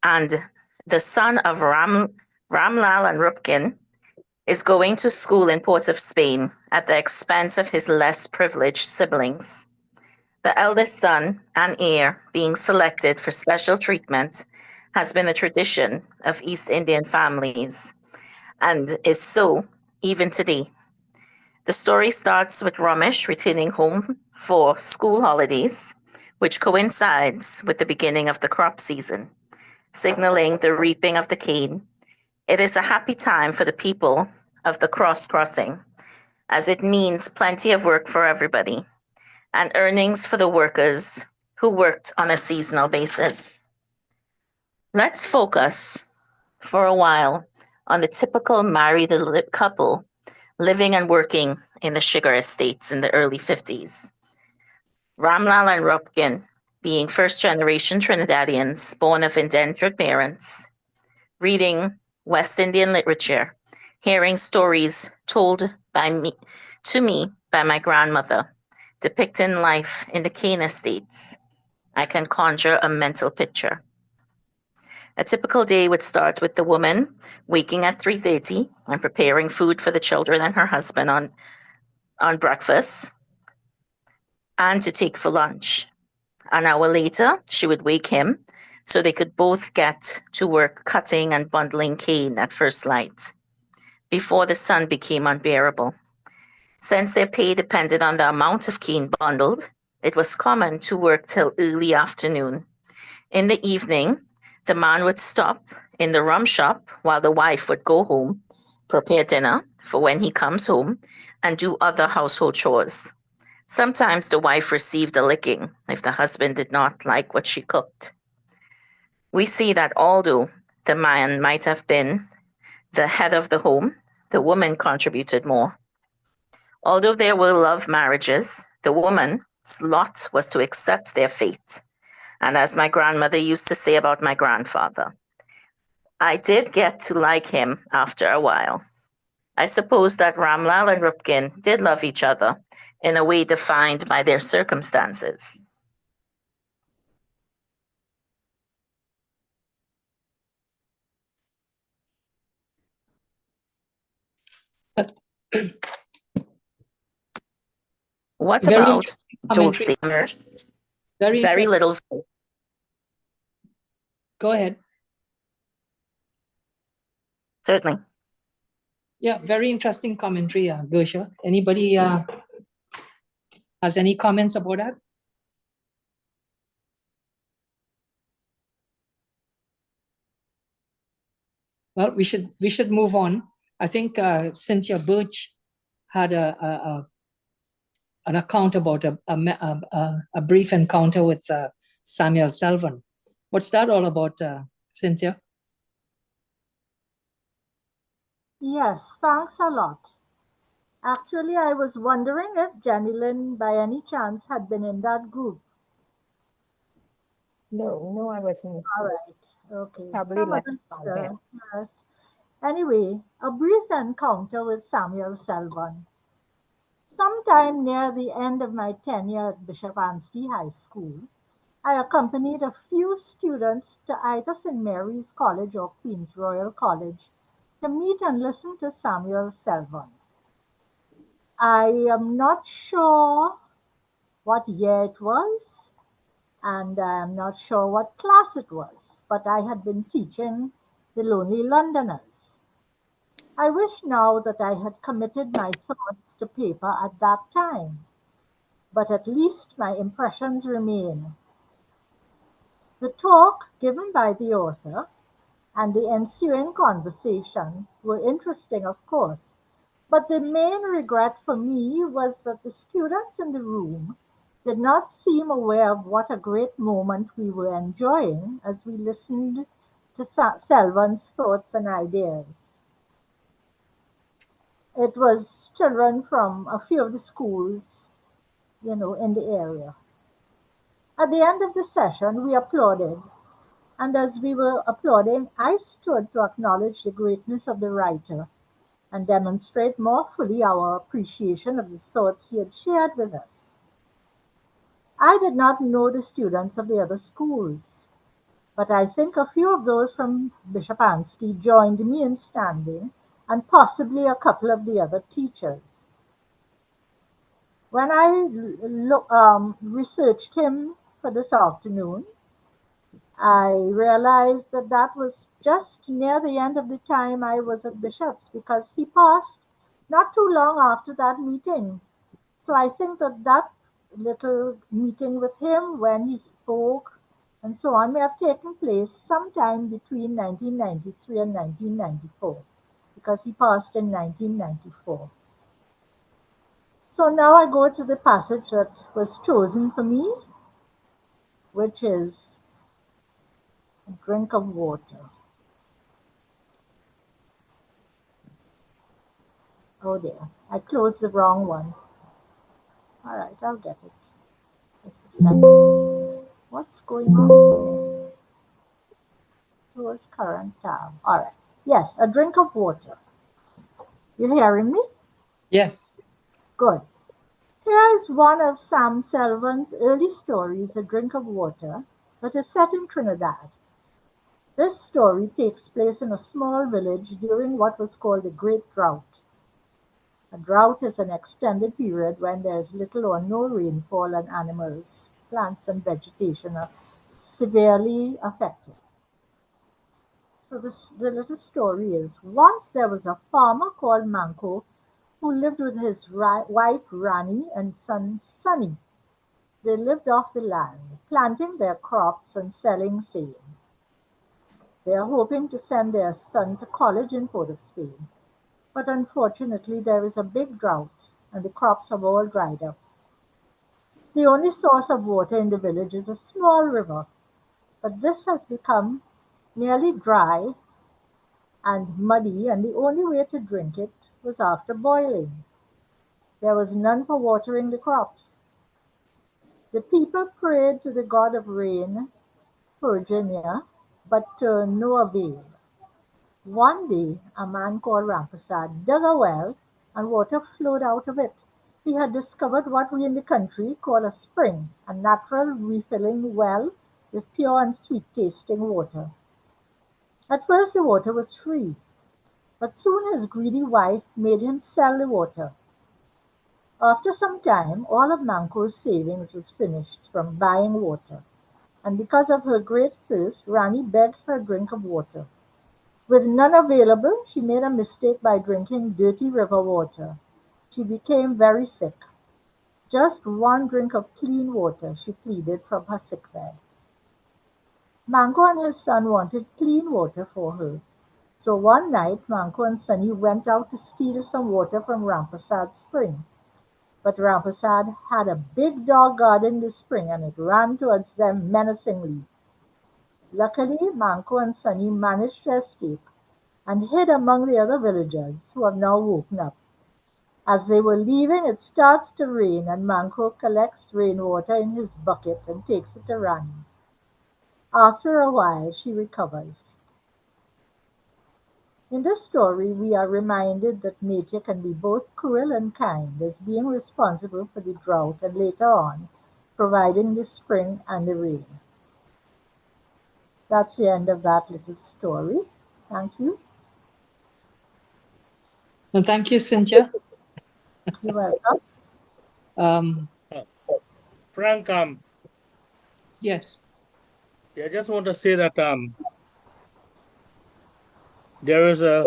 and the son of Ramlal and Rupkin, is going to school in Port of Spain at the expense of his less privileged siblings. The eldest son and heir being selected for special treatment has been a tradition of East Indian families and is so even today. The story starts with Ramesh returning home for school holidays, which coincides with the beginning of the crop season, signaling the reaping of the cane. It is a happy time for the people of the crossing, as it means plenty of work for everybody and earnings for the workers who worked on a seasonal basis. Let's focus for a while on the typical married couple living and working in the sugar estates in the early 50s. Ramlal and Rupkin, being first-generation Trinidadians born of indentured parents, reading West Indian literature, hearing stories told to me by my grandmother, depicting life in the cane estates, I can conjure a mental picture. A typical day would start with the woman waking at 3:30 and preparing food for the children and her husband on breakfast and to take for lunch. An hour later, she would wake him so they could both get to work cutting and bundling cane at first light, before the sun became unbearable. Since their pay depended on the amount of cane bundled, it was common to work till early afternoon. In the evening, the man would stop in the rum shop while the wife would go home, prepare dinner for when he comes home, and do other household chores. Sometimes the wife received a licking if the husband did not like what she cooked. We see that although the man might have been the head of the home, the woman contributed more. Although there were love marriages, the woman's lot was to accept their fate. And as my grandmother used to say about my grandfather, I did get to like him after a while. I suppose that Ramlal and Rupkin did love each other in a way defined by their circumstances. What Very about interesting commentary. Dulcimer? Very Very interesting. little. Go ahead. Certainly. Yeah, very interesting commentary, Gersha. Anybody has any comments about that? Well, we should move on. I think Cynthia Birch had an account about a brief encounter with Samuel Selvon. What's that all about, Cynthia? Yes, thanks a lot. Actually, I was wondering if Jenny Lynn by any chance had been in that group. No, I wasn't. All right. Okay. Probably Some left other out teacher, there. yes. Anyway, a brief encounter with Samuel Selvon. Sometime near the end of my tenure at Bishop Anstey High School, I accompanied a few students to either St. Mary's College or Queen's Royal College to meet and listen to Samuel Selvon. I am not sure what year it was, and I'm not sure what class it was, but I had been teaching the Lonely Londoners. I wish now that I had committed my thoughts to paper at that time, but at least my impressions remain. The talk given by the author and the ensuing conversation were interesting, of course, but the main regret for me was that the students in the room did not seem aware of what a great moment we were enjoying as we listened to Selvon's thoughts and ideas. It was children from a few of the schools, in the area. At the end of the session, we applauded, and as we were applauding, I stood to acknowledge the greatness of the writer and demonstrate more fully our appreciation of the thoughts he had shared with us. I did not know the students of the other schools, but I think a few of those from Bishop Anstey joined me in standing, and possibly a couple of the other teachers. When I researched him for this afternoon, I realized that that was just near the end of the time I was at Bishop's, because he passed not too long after that meeting. So I think that that little meeting with him, when he spoke and so on, may have taken place sometime between 1993 and 1994, because he passed in 1994. So now I go to the passage that was chosen for me, which is a drink of water. Oh dear, I closed the wrong one. All right, I'll get it. Just a second. What's going on? Close current tab. All right. Yes, a drink of water. You hearing me? Yes. Good. Here is one of Sam Selvon's early stories, A Drink of Water, that is set in Trinidad. This story takes place in a small village during what was called the Great Drought. A drought is an extended period when there is little or no rainfall and animals, plants, and vegetation are severely affected. So the little story is, once there was a farmer called Manco who lived with his wife Rani and son Sunny. They lived off the land, planting their crops and selling same. They are hoping to send their son to college in Port of Spain. But unfortunately, there is a big drought and the crops have all dried up. The only source of water in the village is a small river, but this has become nearly dry and muddy, and the only way to drink it was after boiling. There was none for watering the crops. The people prayed to the god of rain, Virginia, but to no avail. One day, a man called Rampasad dug a well and water flowed out of it. He had discovered what we in the country call a spring, a natural refilling well with pure and sweet tasting water. At first, the water was free, But soon his greedy wife made him sell the water. After some time, all of Manco's savings was finished from buying water, and because of her great thirst, Rani begged for a drink of water. With none available, she made a mistake by drinking dirty river water. She became very sick. Just one drink of clean water, she pleaded from her sickbed. Manco and his son wanted clean water for her. So one night, Manco and Sunny went out to steal some water from Rampasad's spring. But Rampasad had a big dog guarding the spring and it ran towards them menacingly. Luckily, Manco and Sunny managed to escape and hid among the other villagers who have now woken up. As they were leaving, it starts to rain and Manco collects rainwater in his bucket and takes it to Rani. After a while, she recovers. In this story, we are reminded that nature can be both cruel and kind, as being responsible for the drought and later on, providing the spring and the rain. That's the end of that little story. Thank you. Well, thank you, Cynthia. You're welcome. Frank, Yes. I just want to say that there is a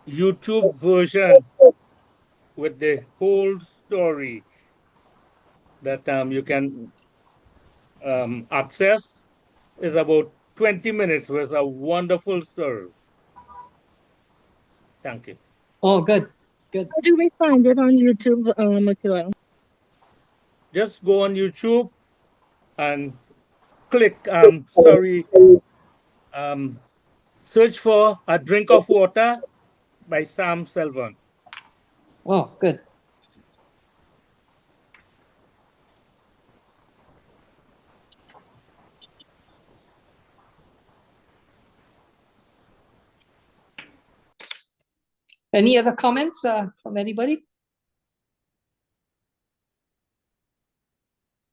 YouTube version with the whole story that you can access. Is about 20 minutes. Was a wonderful story. Thank you. Oh, good. Good. How do we find it on YouTube, Akila? Just go on YouTube and click. Search for A Drink of Water by Sam Selvon. Oh, good. Any other comments from anybody?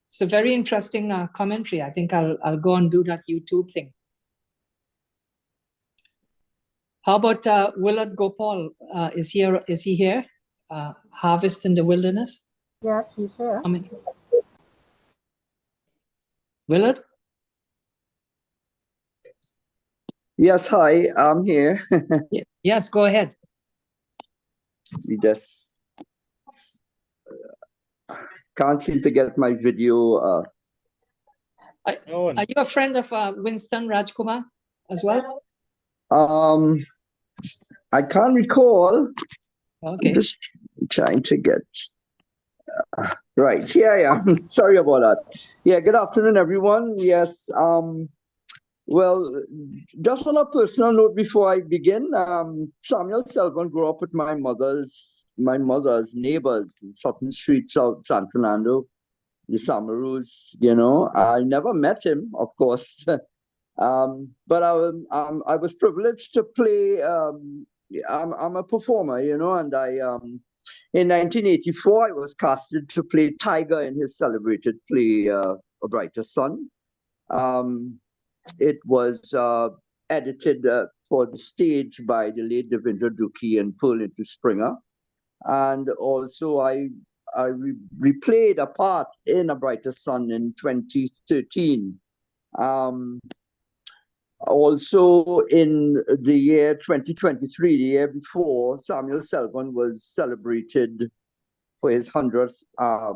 It's a very interesting commentary. I think I'll go and do that YouTube thing. How about Willard Gopal? Is he here? Harvest in the Wilderness. Yes, he's here. Willard? Yes, hi, I'm here. Yes, go ahead. We just can't seem to get my video. Are you a friend of Winston Rajkumar as well? I can't recall. Okay. I'm just trying to get right. Here I am. Sorry about that. Yeah, good afternoon, everyone. Yes. Well, just on a personal note before I begin, Samuel Selvon grew up with my mother's neighbors in Sutton Street, South San Fernando, the Samaroos. You know, I never met him, of course, but I was privileged to play. I'm a performer, you know, and in 1984 I was casted to play Tiger in his celebrated play A Brighter Sun. It was edited for the stage by the late Devendra Dukhi and pulled into Springer. And also I replayed a part in A Brighter Sun in 2013. Also in the year 2023, the year before, Samuel Selvon was celebrated for his 100th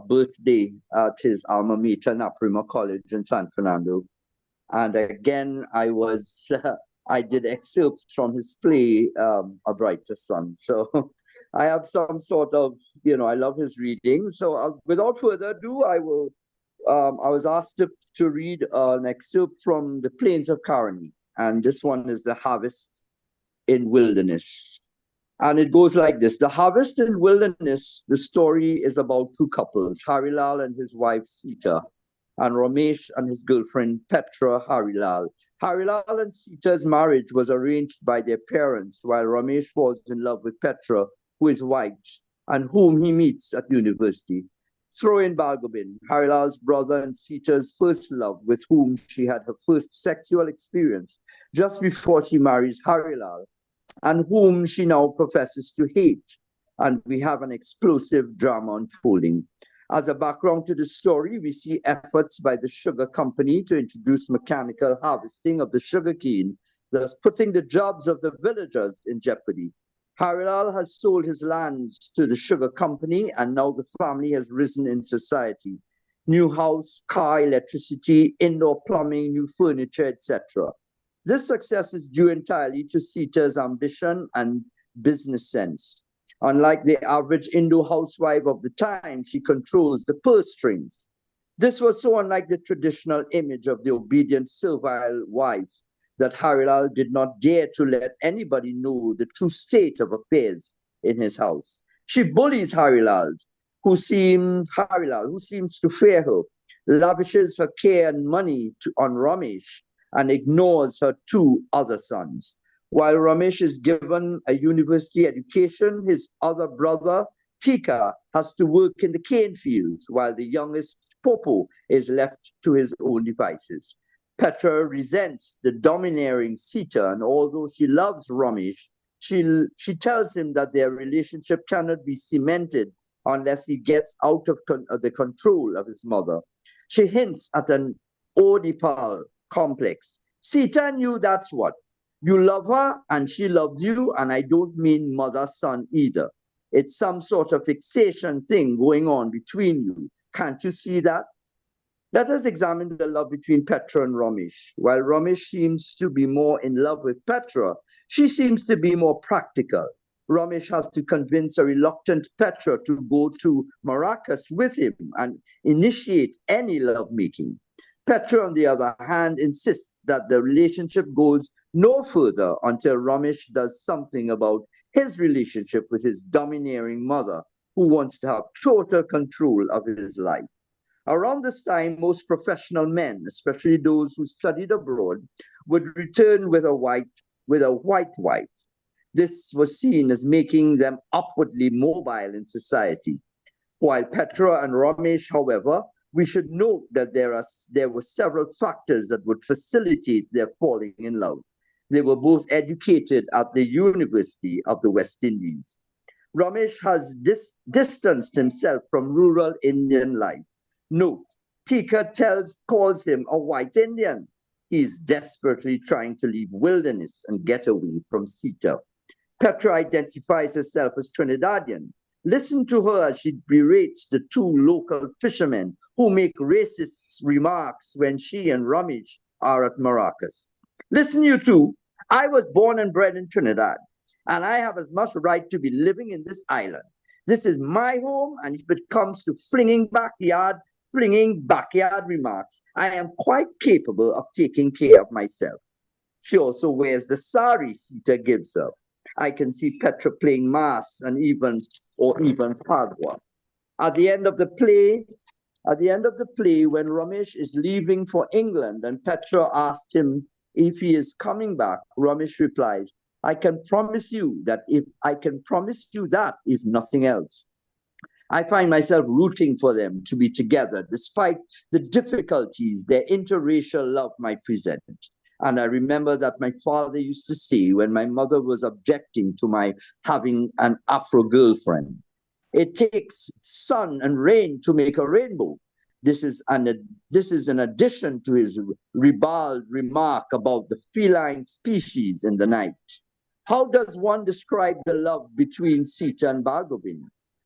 birthday at his alma mater, Naprima College in San Fernando. And again, I did excerpts from his play, A Brighter Sun. So I have some sort of, you know, I love his reading. So without further ado, I was asked to read an excerpt from The Plains of Caroni. And this one is The Harvest in Wilderness. And it goes like this. The Harvest in Wilderness, the story is about two couples, Harilal and his wife Sita, and Ramesh and his girlfriend Petra Harilal. Harilal and Sita's marriage was arranged by their parents, while Ramesh falls in love with Petra, who is white, and whom he meets at university. Throw in Balgobin, Harilal's brother and Sita's first love, with whom she had her first sexual experience just before she marries Harilal. and whom she now professes to hate. And we have an explosive drama unfolding. As a background to the story, we see efforts by the sugar company to introduce mechanical harvesting of the sugarcane, thus putting the jobs of the villagers in jeopardy. Harilal has sold his lands to the sugar company, and now the family has risen in society. New house, car, electricity, indoor plumbing, new furniture, etc. This success is due entirely to Sita's ambition and business sense. Unlike the average Indo housewife of the time, she controls the purse strings. This was so unlike the traditional image of the obedient servile wife that Harilal did not dare to let anybody know the true state of affairs in his house. She bullies Harilal, who seems to fear her, lavishes her care and money on Ramesh, and ignores her two other sons. While Ramesh is given a university education, his other brother, Tika, has to work in the cane fields, while the youngest, Popo, is left to his own devices. Petra resents the domineering Sita, and although she loves Ramesh, she tells him that their relationship cannot be cemented unless he gets out of the control of his mother. She hints at an Oedipal complex. Sita knew that's what. You love her and she loves you, and I don't mean mother-son either. It's some sort of fixation thing going on between you. Can't you see that? Let us examine the love between Petra and Ramesh. While Ramesh seems to be more in love with Petra, she seems to be more practical. Ramesh has to convince a reluctant Petra to go to Maracas with him and initiate any lovemaking. Petra, on the other hand, insists that the relationship goes no further until Ramesh does something about his relationship with his domineering mother, who wants to have total control of his life. Around this time, most professional men, especially those who studied abroad, would return with a white wife. This was seen as making them upwardly mobile in society. While Petra and Ramesh, however, we should note that there were several factors that would facilitate their falling in love. They were both educated at the University of the West Indies. Ramesh has distanced himself from rural Indian life. Note, Tika calls him a white Indian. He is desperately trying to leave wilderness and get away from Sita. Petra identifies herself as Trinidadian. Listen to her as she berates the two local fishermen who make racist remarks when she and Ramesh are at Maracas. Listen, you two, I was born and bred in Trinidad, and I have as much right to be living in this island. This is my home, and if it comes to flinging backyard remarks, I am quite capable of taking care of myself. She also wears the sari Sita gives her. I can see Petra playing mass and even padwa. At the end of the play, when Ramesh is leaving for England and Petra asks him if he is coming back, Ramesh replies, I can promise you that if nothing else. I find myself rooting for them to be together despite the difficulties their interracial love might present. And I remember that my father used to say when my mother was objecting to my having an Afro girlfriend, it takes sun and rain to make a rainbow. This is an addition to his ribald remark about the feline species in the night. How does one describe the love between Sita and Bhargavin?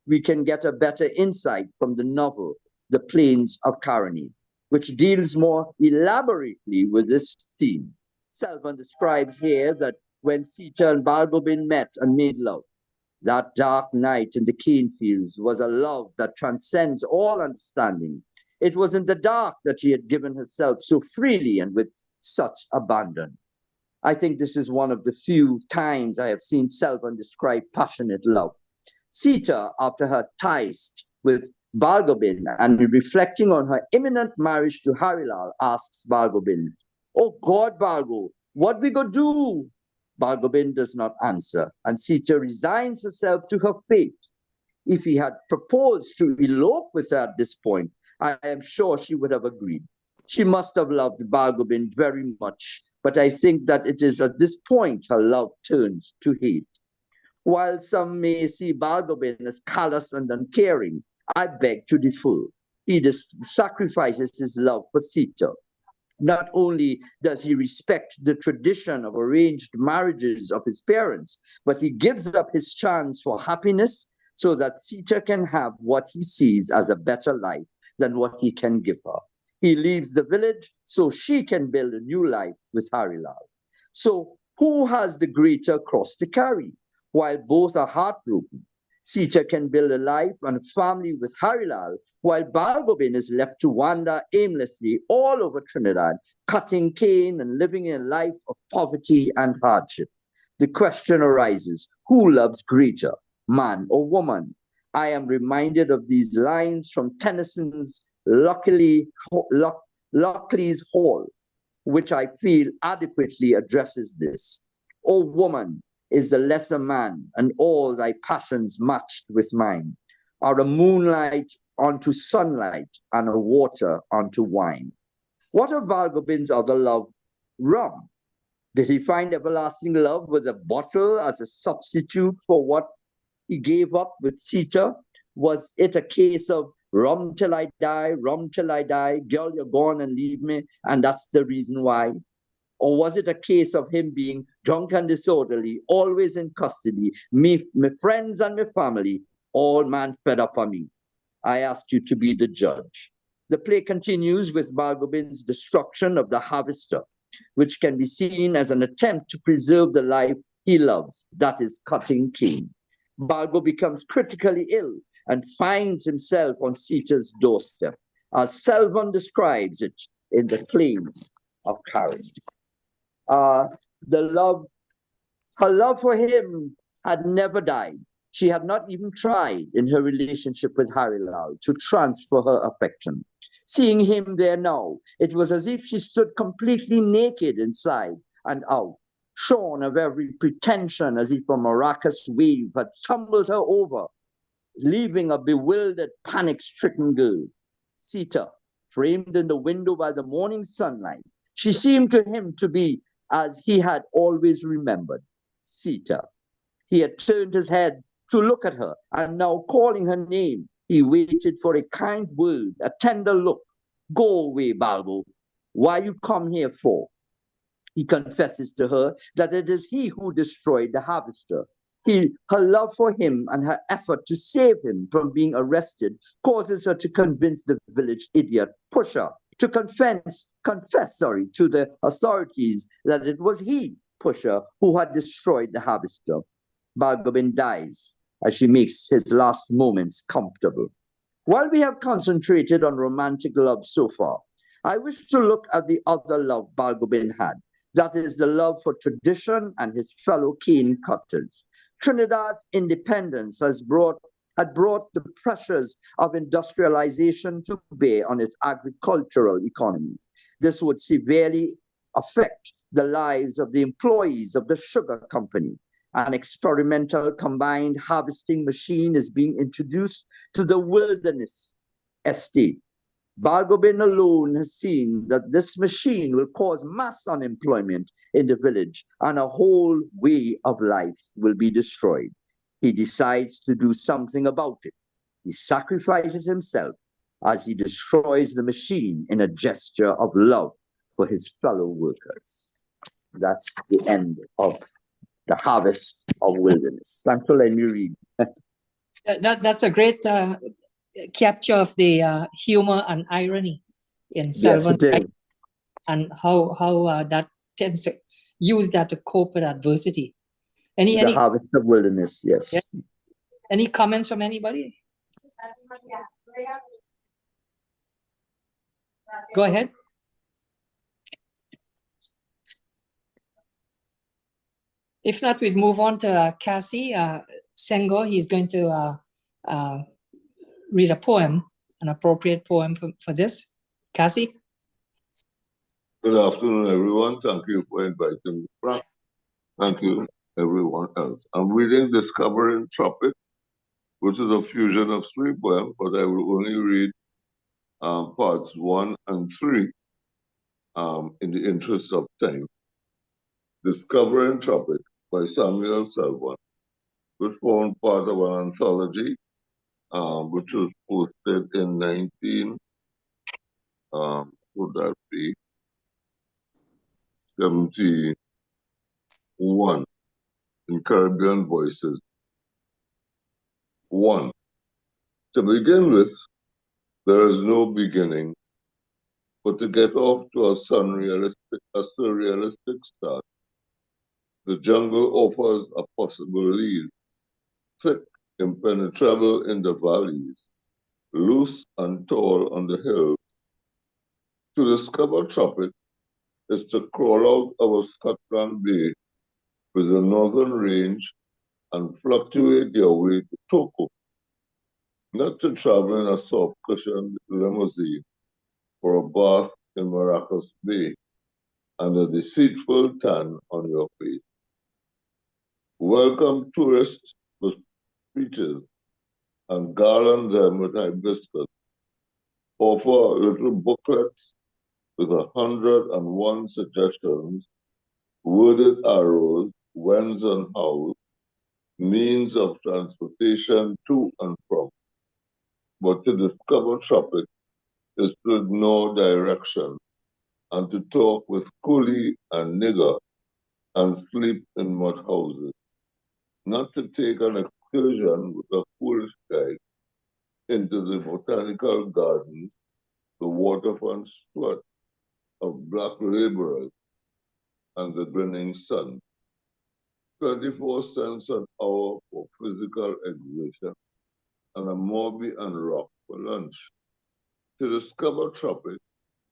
We can get a better insight from the novel, The Plains of Karani, which deals more elaborately with this theme. Selvan describes here that when Sita and Bhargavin met and made love, that dark night in the cane fields was a love that transcends all understanding. It was in the dark that she had given herself so freely and with such abandon. I think this is one of the few times I have seen Selvan describe passionate love. Sita, after her tryst with Bhargavin and reflecting on her imminent marriage to Harilal, asks Bhargavin, Oh God, Bhargo, what we go do? Bhargavin does not answer, and Sita resigns herself to her fate. If he had proposed to elope with her at this point, I am sure she would have agreed. She must have loved Bhargavin very much, But I think that it is at this point her love turns to hate. While some may see Balgobin as callous and uncaring, I beg to differ. He sacrifices his love for Sita. Not only does he respect the tradition of arranged marriages of his parents, but he gives up his chance for happiness so that Sita can have what he sees as a better life than what he can give her. He leaves the village so she can build a new life with Harilal. So who has the greater cross to carry? While both are heartbroken, Sita can build a life and a family with Harilal, while Balgobin is left to wander aimlessly all over Trinidad, cutting cane and living a life of poverty and hardship. The question arises, who loves greater, man or woman? I am reminded of these lines from Tennyson's Lockley's Hall, which I feel adequately addresses this. O woman, is the lesser man, and all thy passions matched with mine, are a moonlight onto sunlight, and a water onto wine. What of Balgobin's other love, rum? Did he find everlasting love with a bottle as a substitute for what he gave up with Sita? Was it a case of rum till I die, girl, you're gone and leave me, and that's the reason why? Or was it a case of him being drunk and disorderly, always in custody, me, my friends and my family, all man fed up on me? I ask you to be the judge. The play continues with Balgobin's destruction of the harvester, which can be seen as an attempt to preserve the life he loves, that is cutting cane. Balgo becomes critically ill and finds himself on Sita's doorstep, as Selvon describes it in the Plains of Courage. The love, her love for him had never died. She had not even tried in her relationship with Harilal to transfer her affection. Seeing him there now, it was as if she stood completely naked inside and out, shorn of every pretension, as if a miraculous wave had tumbled her over, leaving a bewildered, panic-stricken girl. Sita, framed in the window by the morning sunlight, she seemed to him to be as he had always remembered, Sita. He had turned his head to look at her, and now calling her name, he waited for a kind word, a tender look. Go away, Balbo. Why you come here for? He confesses to her that it is he who destroyed the harvester. Her love for him and her effort to save him from being arrested causes her to convince the village idiot Pusher to confess to the authorities that it was he, Pusher, who had destroyed the harvester. Balgobin dies as she makes his last moments comfortable. While we have concentrated on romantic love so far, I wish to look at the other love Balgobin had. That is the love for tradition and his fellow cane cutters. Trinidad's independence had brought the pressures of industrialization to bear on its agricultural economy. This would severely affect the lives of the employees of the sugar company. An experimental combined harvesting machine is being introduced to the wilderness estate. Balgobin alone has seen that this machine will cause mass unemployment in the village and a whole way of life will be destroyed. He decides to do something about it. He sacrifices himself as he destroys the machine in a gesture of love for his fellow workers. That's the end of the harvest of wilderness. Thanks for letting me read. That's a great capture of the humor and irony in Selvon, right? And how that tends to use that to cope with adversity. Any harvest of wilderness, yes. Yeah. Any comments from anybody? Go ahead. If not, we'd move on to Cassie Sengo. He's going to read a poem, an appropriate poem for this. Cassie? Good afternoon, everyone. Thank you for inviting me, Frank. Thank you, everyone else. I'm reading Discovering Tropic, which is a fusion of 3 poems, but I will only read parts 1 and 3 in the interest of time. Discovering Tropic by Samuel Selwyn, which formed part of an anthology which was posted in 19, would that be 71 in Caribbean Voices. 1. To begin with, there is no beginning, but to get off to a surrealistic start, the jungle offers a possible lead, thick, impenetrable in the valleys, loose and tall on the hills. To discover Tropic is to crawl out of Scotland Bay with the northern range and fluctuate your way to Toco, not to travel in a soft cushioned limousine for a bath in Maracas Bay and a deceitful tan on your face. Welcome tourists with speeches and garland them with hibiscus. Offer little booklets with 101 suggestions, worded arrows, whens and hows, means of transportation to and from. But to discover Tropic is to ignore direction and to talk with coolie and nigger and sleep in mud houses. Not to take an excursion with a foolish guide into the botanical gardens, the waterfront strut of black laborers and the grinning sun. 24 cents an hour for physical exertion and a Moby and rock for lunch. To discover Tropic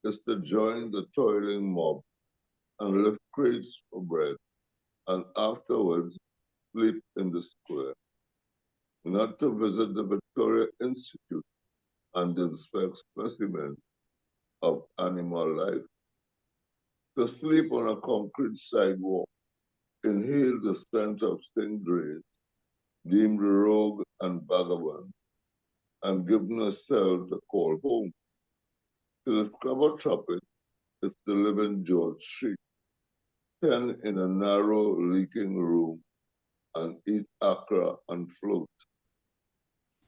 is to join the toiling mob and lift crates for bread, and afterwards sleep in the square. Not to visit the Victoria Institute and inspect specimens of animal life. To sleep on a concrete sidewalk, inhale the stench of stingrays, deemed rogue and vagabond, and given a cell to call home. To discover Tropic is to live in George Street, 10 in a narrow, leaking room, and eat akra and float.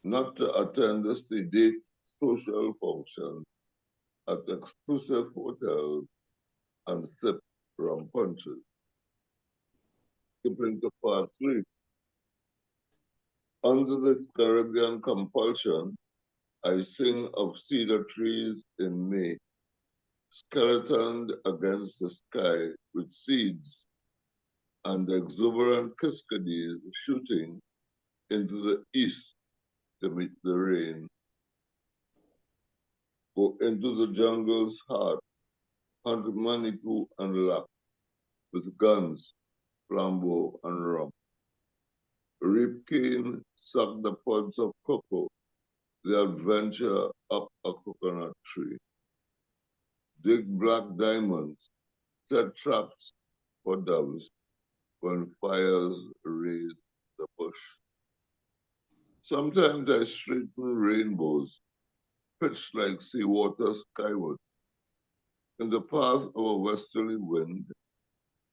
Not to attend the sedate social function at exclusive hotels and sip rum punches. Skipping to part 3. Under the Caribbean compulsion, I sing of cedar trees in May, skeletoned against the sky with seeds and exuberant cascades shooting into the east to meet the rain. Go into the jungle's heart, hunt manitou and lap with guns, flambeau and rum. Reap cane, suck the pods of cocoa, the adventure up a coconut tree. Dig black diamonds, set traps for doves when fires raise the bush. Sometimes I straighten rainbows, pitched like seawater skyward. In the path of a westerly wind,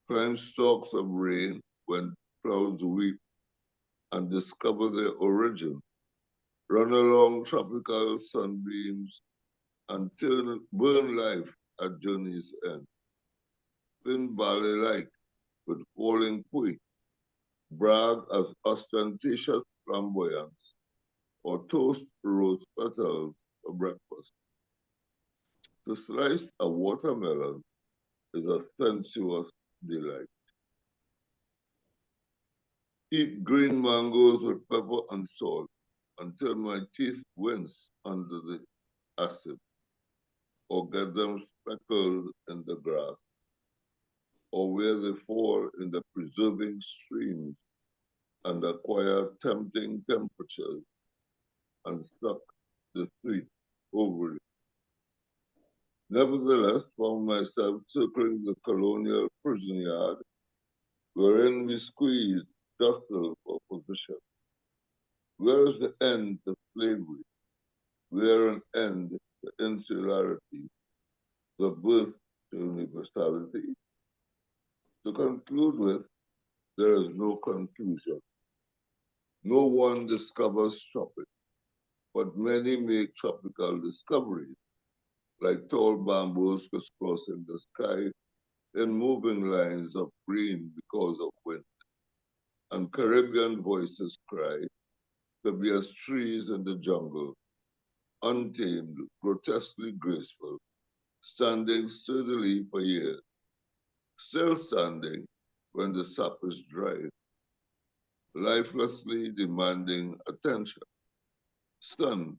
climb stalks of rain when clouds weep and discover their origin. Run along tropical sunbeams and burn life at journey's end. Spin ballet-like with falling quick, brag as ostentatious flamboyance, or toast rose petals for breakfast. To slice a watermelon is a sensuous delight. Eat green mangoes with pepper and salt until my teeth wince under the acid, or get them speckled in the grass, or where they fall in the preserving streams and acquire tempting temperatures and suck the sweet over it. Nevertheless, found myself circling the colonial prison yard, wherein we squeezed, jostled for position. Where is the end to slavery? Where an end to insularity, the birth to universality? To conclude No one discovers tropics, but many make tropical discoveries, like tall bamboos crisscrossing the sky in moving lines of green because of wind. And Caribbean voices cry, to be as trees in the jungle, untamed, grotesquely graceful, standing sturdily for years, still standing when the sap is dry, lifelessly demanding attention. Sun,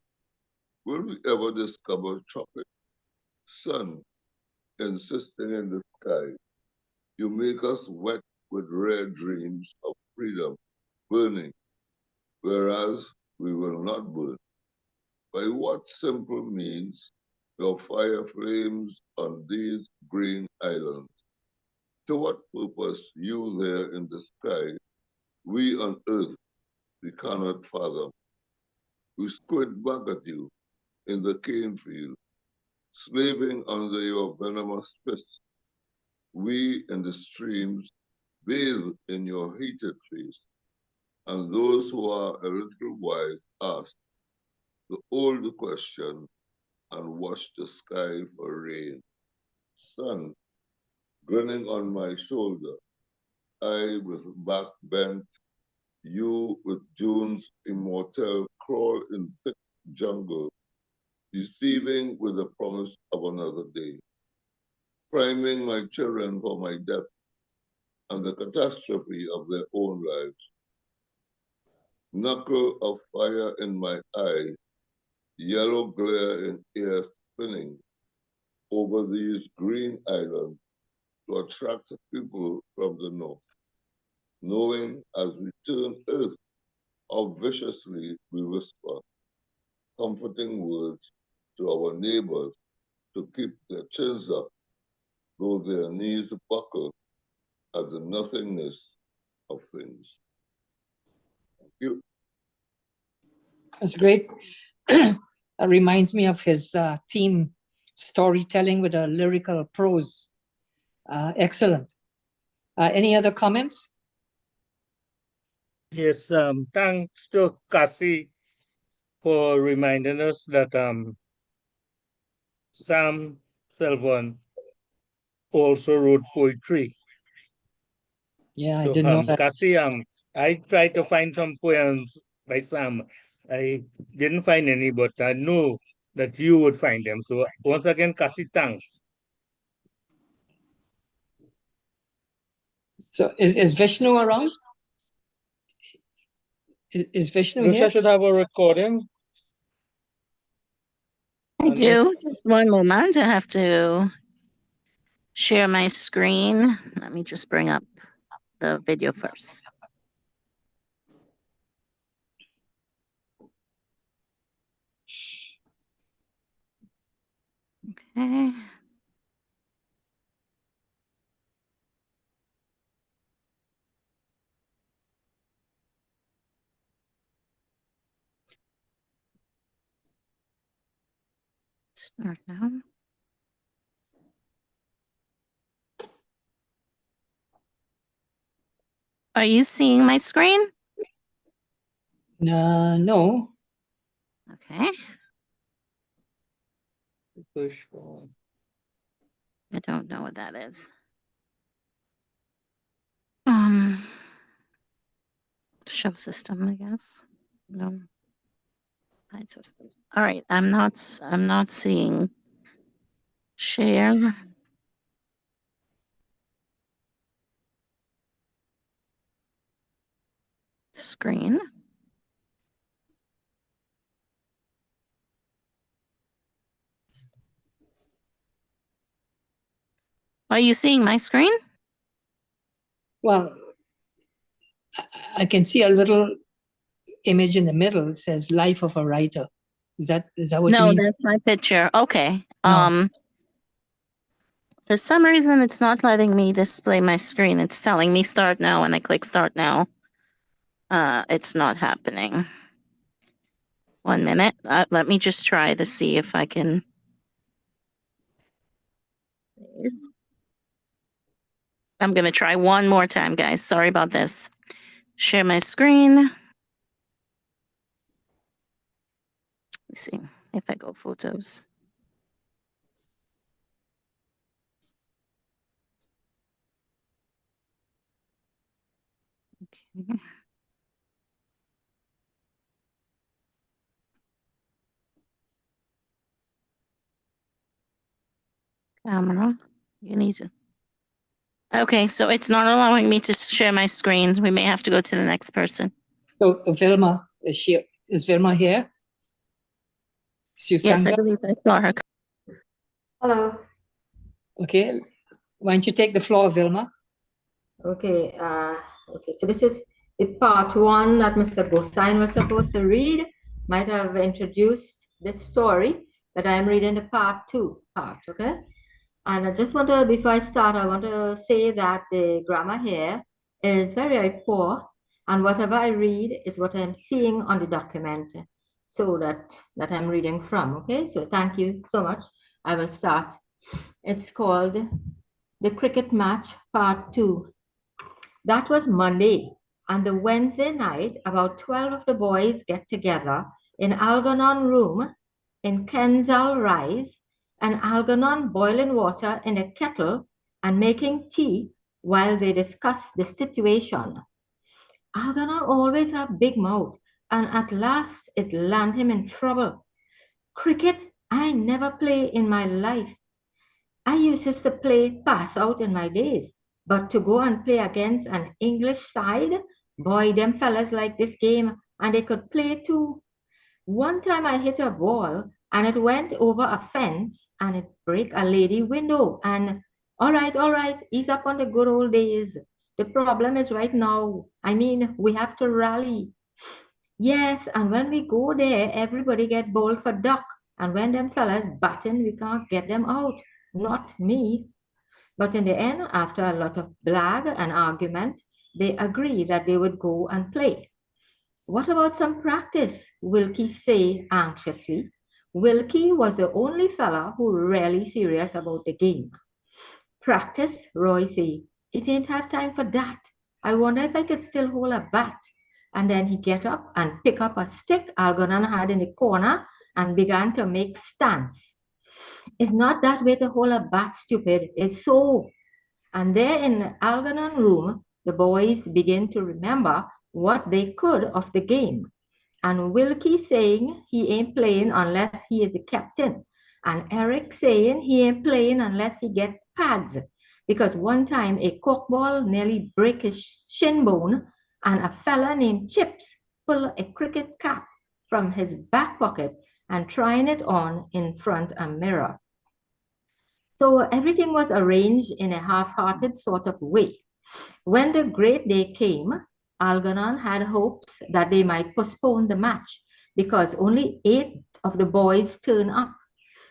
will we ever discover tropics? Sun, insisting in the sky, you make us wet with rare dreams of freedom, burning, whereas we will not burn. By what simple means your fire flames on these green islands? To what purpose you there in the sky, we on earth, we cannot fathom. We squint back at you in the cane field, slaving under your venomous fists. We in the streams bathe in your heated face, and those who are a little wise ask the old question and watch the sky for rain. Sun, grinning on my shoulder, I with back bent, you with June's immortal crawl in thick jungle, deceiving with the promise of another day, priming my children for my death and the catastrophe of their own lives. Knuckle of fire in my eye, yellow glare in air spinning over these green islands to attract people from the north, knowing as we turn earth how viciously we whisper comforting words to our neighbors to keep their chins up, though their knees buckle at the nothingness of things. Thank you. That's great. That reminds me of his theme, storytelling with a lyrical prose. Excellent. Any other comments? Yes, thanks to Cassie for reminding us that Sam Selvon also wrote poetry. Yeah, I So, didn't know that. Cassie, I tried to find some poems by Sam. I didn't find any, but I know that you would find them. So, once again, Cassie, thanks. So is Vishnu around? Is Vishnu Lucia here? should have a recording. I do. Just one moment. I have to share my screen. Let me just bring up the video first. Okay. Start now. Are you seeing my screen? No. Okay. Push on. I don't know what that is. Show system, I guess. No. Hide system. All right. I'm not seeing share. Screen. Are you seeing my screen? Well, I can see a little image in the middle. It says "Life of a Writer." Is that what you No, mean? that's my picture. Okay. No. For some reason, it's not letting me display my screen. It's telling me start now, and I click start now. It's not happening. 1 minute. Let me just try to see if I can. I'm going to try one more time, guys. Sorry about this. Share my screen. Let's see if I go photos. Okay. Camera, you need to. Okay, so it's not allowing me to share my screen. We may have to go to the next person. So Vilma, is Vilma here? Yes, I Susanga? believe I saw her. Hello. Okay. Why don't you take the floor, Vilma? Okay. Okay. So this is the part one that Mr. Gosain was supposed to read. Might have introduced this story, but I'm reading the part two part. Okay. And I just want to, before I start, I want to say that the grammar here is very, very poor, and whatever I read is what I'm seeing on the document, so that I'm reading from. Okay. So thank you so much. I will start. It's called The Cricket Match Part 2. That was Monday, and the Wednesday night, about 12 of the boys get together in Algernon room in Kensal Rise, and Algernon boiling water in a kettle and making tea while they discuss the situation. Algernon always have big mouth, and at last it land him in trouble. Cricket, I never play in my life. I used to play pass out in my days, but to go and play against an English side, boy, them fellas like this game, and they could play too. One time I hit a ball and it went over a fence and it break a lady window. And all right, ease up on the good old days. The problem is right now. I mean, we have to rally. Yes, and when we go there, everybody get bold for duck. And when them fellas batting, we can't get them out. Not me. But in the end, after a lot of blag and argument, they agreed that they would go and play. What about some practice? Wilkie say anxiously. Wilkie was the only fella who really serious about the game. Practice, Roy say. It ain't have time for that. I wonder if I could still hold a bat. And then he get up and pick up a stick Algernon had in the corner and began to make stance. It's not that way to hold a bat, stupid. It's so. And there in Algernon room, the boys begin to remember what they could of the game. And Wilkie saying he ain't playing unless he is the captain. And Eric saying he ain't playing unless he get pads. Because one time a corkball nearly break his shin bone, and a fella named Chips pull a cricket cap from his back pocket and trying it on in front a mirror. So everything was arranged in a half-hearted sort of way. When the great day came, Algernon had hopes that they might postpone the match because only 8 of the boys turned up.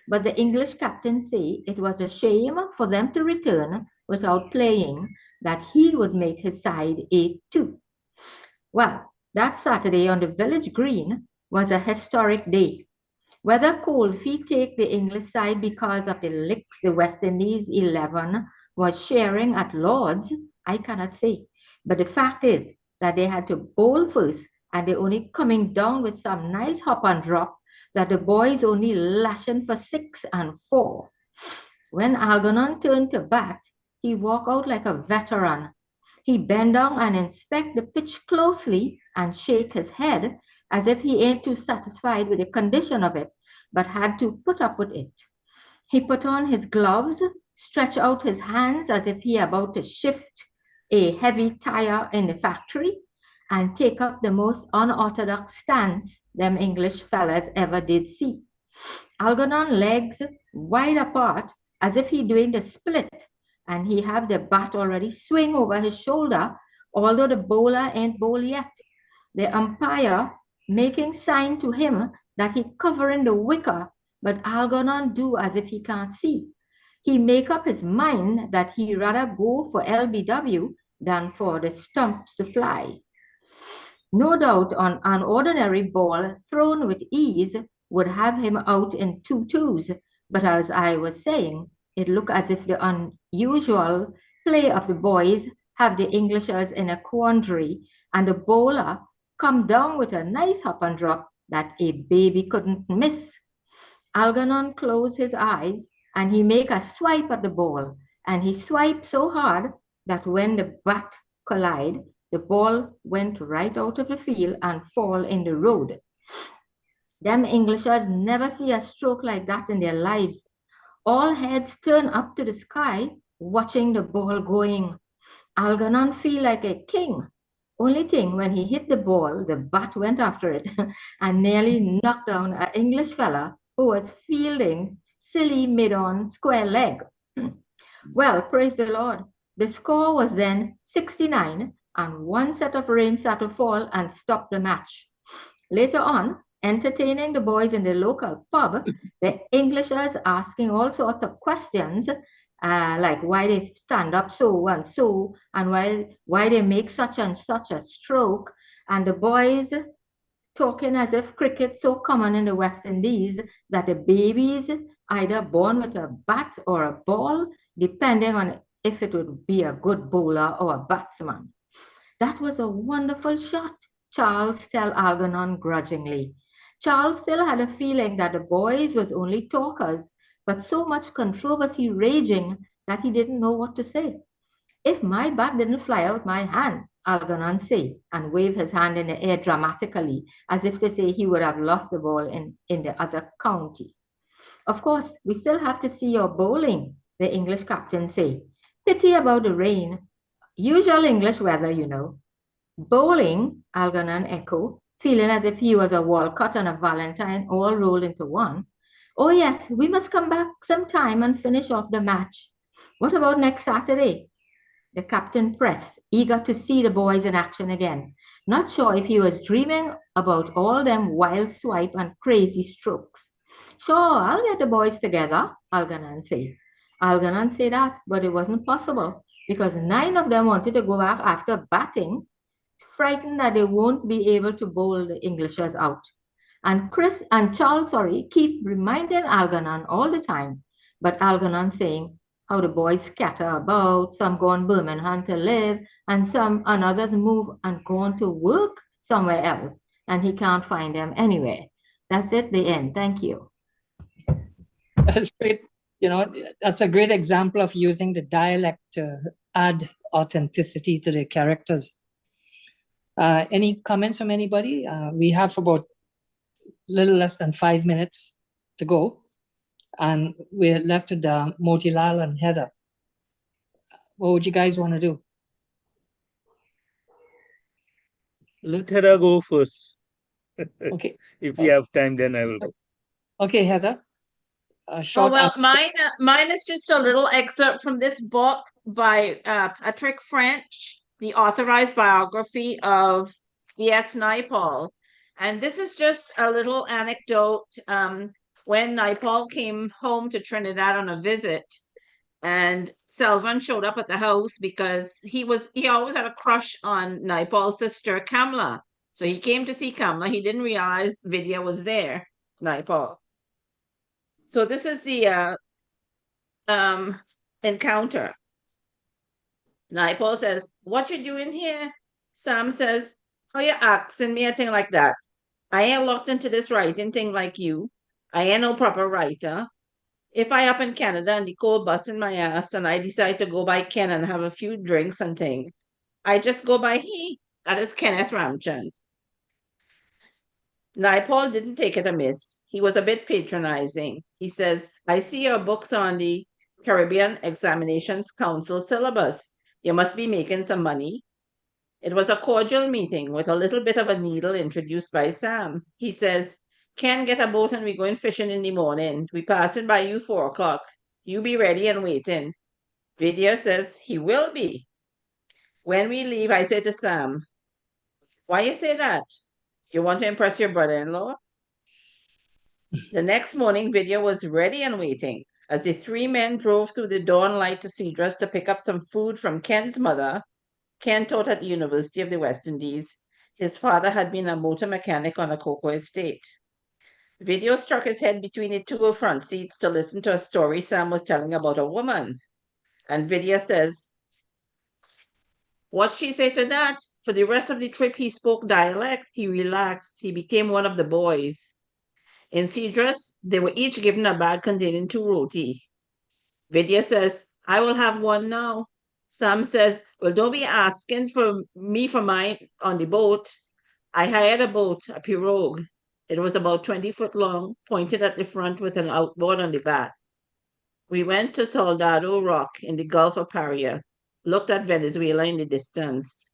But the English captain said it was a shame for them to return without playing, that he would make his side 8 too. Well, that Saturday on the village green was a historic day. Whether Cold Feet take the English side because of the licks the West Indies 11 was sharing at Lord's, I cannot say. But the fact is that they had to bowl first, and they only coming down with some nice hop and drop that the boys only lashing for 6 and 4. When Algernon turned to bat, he walked out like a veteran. He bent down and inspect the pitch closely and shake his head as if he ain't too satisfied with the condition of it, but had to put up with it. He put on his gloves, stretched out his hands as if he about to shift a heavy tire in the factory, and take up the most unorthodox stance them English fellas ever did see. Algernon legs wide apart as if he doing the split, and he have the bat already swing over his shoulder, although the bowler ain't bowl yet. The umpire making sign to him that he covering the wicker, but Algernon do as if he can't see. He make up his mind that he rather go for LBW than for the stumps to fly. No doubt on an ordinary ball thrown with ease would have him out in 2-2s, but as I was saying, it looked as if the unusual play of the boys have the Englishers in a quandary, and the bowler come down with a nice hop and drop that a baby couldn't miss. Algernon closed his eyes and he make a swipe at the ball, and he swiped so hard that when the bat collide, the ball went right out of the field and fall in the road. Them Englishers never see a stroke like that in their lives. All heads turn up to the sky, watching the ball going. Algernon feel like a king. Only thing, when he hit the ball, the bat went after it and nearly knocked down an English fella who was fielding silly mid-on square leg. Well, praise the Lord. The score was then 69, and one set of rain started to fall and stopped the match. Later on, entertaining the boys in the local pub, the Englishers asking all sorts of questions, like why they stand up so and so, and why they make such and such a stroke, and the boys talking as if cricket's so common in the West Indies that the babies either born with a bat or a ball, depending on if it would be a good bowler or a batsman. That was a wonderful shot, Charles tell Algernon grudgingly. Charles still had a feeling that the boys was only talkers, but so much controversy raging that he didn't know what to say. If my bat didn't fly out my hand, Algernon say, and wave his hand in the air dramatically, as if to say he would have lost the ball in the other county. Of course, we still have to see your bowling, the English captain say. Pity about the rain. Usual English weather, you know. Bowling, Algernon echoed, feeling as if he was a Walcott and a Valentine all rolled into one. Oh yes, we must come back sometime and finish off the match. What about next Saturday? The captain pressed, eager to see the boys in action again, not sure if he was dreaming about all them wild swipe and crazy strokes. Sure, I'll get the boys together, Algernon said. Algernon said that, but it wasn't possible because 9 of them wanted to go back after batting, frightened that they won't be able to bowl the Englishers out. And Charles, keep reminding Algernon all the time, but Algernon saying how the boys scatter about, some go on Birmingham to live, and others move and go on to work somewhere else, and he can't find them anywhere. That's it, the end. Thank you. That's great. That's a great example of using the dialect to add authenticity to the characters. Any comments from anybody? We have about a little less than 5 minutes to go, and we're left with Motilal and Heather. What would you guys want to do? Let Heather go first. Okay. If we have time, then I will go. Okay, Heather. Short Mine is just a little excerpt from this book by Patrick French, the authorized biography of V.S. Naipaul. And this is just a little anecdote. When Naipaul came home to Trinidad on a visit, and Selvan showed up at the house because he always had a crush on Naipaul's sister, Kamla. So he came to see Kamla. He didn't realize Vidya was there, Naipaul. So this is the encounter. Naipaul says, "What you doing here?" Sam says, "How you asking me a thing like that? I ain't locked into this writing thing like you. I ain't no proper writer. If I up in Canada and the cold busting my ass and I decide to go by Ken and have a few drinks and thing, I just go by he. That is Kenneth Ramchand." Naipaul didn't take it amiss. He was a bit patronizing. He says, "I see your books on the Caribbean Examinations Council syllabus. You must be making some money." It was a cordial meeting with a little bit of a needle introduced by Sam. He says, "Ken, get a boat and we going fishing in the morning. We passing by you 4 o'clock. You be ready and waiting." Vidya says he will be. When we leave, I say to Sam, "Why you say that? You want to impress your brother-in-law?" The next morning, Vidya was ready and waiting. As the 3 men drove through the dawn light to Cedros to pick up some food from Ken's mother, Ken taught at the University of the West Indies. His father had been a motor mechanic on a cocoa estate. Vidya struck his head between the 2 front seats to listen to a story Sam was telling about a woman. And Vidya says, What she said to that? For the rest of the trip, he spoke dialect. He relaxed. He became one of the boys. In Cedrus, they were each given a bag containing 2 roti. Vidya says, I will have one now. Sam says, well, don't be asking for me for mine on the boat. I hired a boat, a pirogue. It was about 20 foot long, pointed at the front with an outboard on the back. We went to Soldado Rock in the Gulf of Paria, looked at Venezuela in the distance.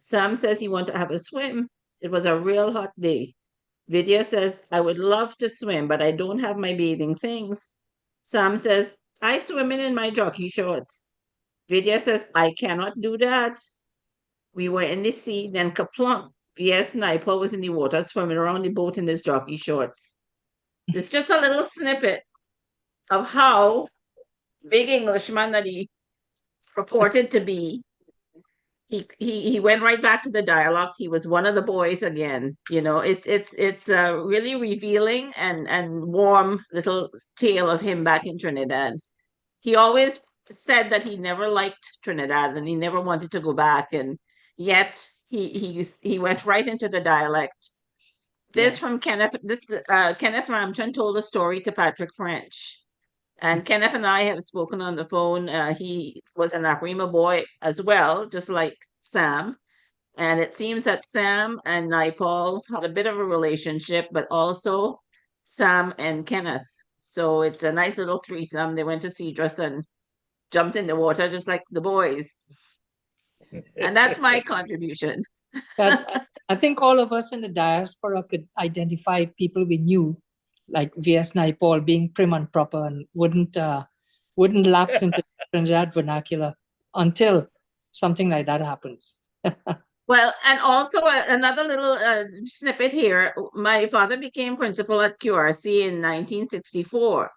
Sam says he wanted to have a swim. It was a real hot day. Vidya says, I would love to swim, but I don't have my bathing things. Sam says, I swim in my jockey shorts. Vidya says, I cannot do that. We were in the sea, then kaplunk. V.S. Naipaul was in the water swimming around the boat in his jockey shorts. It's just a little snippet of how big Englishman that he purported to be. He went right back to the dialogue. He was one of the boys again. You know, it's a really revealing and warm little tale of him back in Trinidad. He always said that he never liked Trinidad and he never wanted to go back, and yet he went right into the dialect. This from Kenneth. Kenneth Ramchan told a story to Patrick French. And Kenneth and I have spoken on the phone. He was an Aprima boy as well, just like Sam. And it seems that Sam and Naipaul had a bit of a relationship, but also Sam and Kenneth. So it's a nice little threesome. They went to Cedrus and jumped in the water just like the boys. And that's my contribution. But I think all of us in the diaspora could identify people we knew, like V.S. Naipaul, being prim and proper and wouldn't lapse into Trinidad vernacular until something like that happens. Well, and also another little snippet here. My father became principal at QRC in 1964.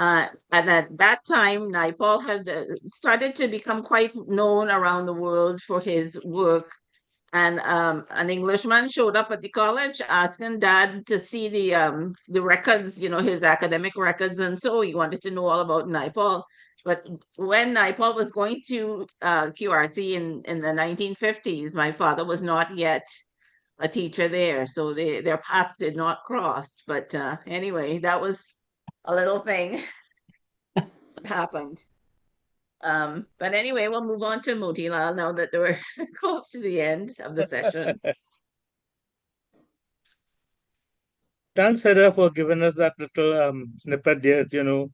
And at that time, Naipaul had started to become quite known around the world for his work. And an Englishman showed up at the college asking Dad to see the records, you know, his academic records, and so he wanted to know all about Naipaul. But when Naipaul was going to QRC in the 1950s, my father was not yet a teacher there, so their paths did not cross. But anyway, that was a little thing that happened. But anyway, we'll move on to Motilal now that we're close to the end of the session. Thanks, Sarah, for giving us that little snippet there, you know,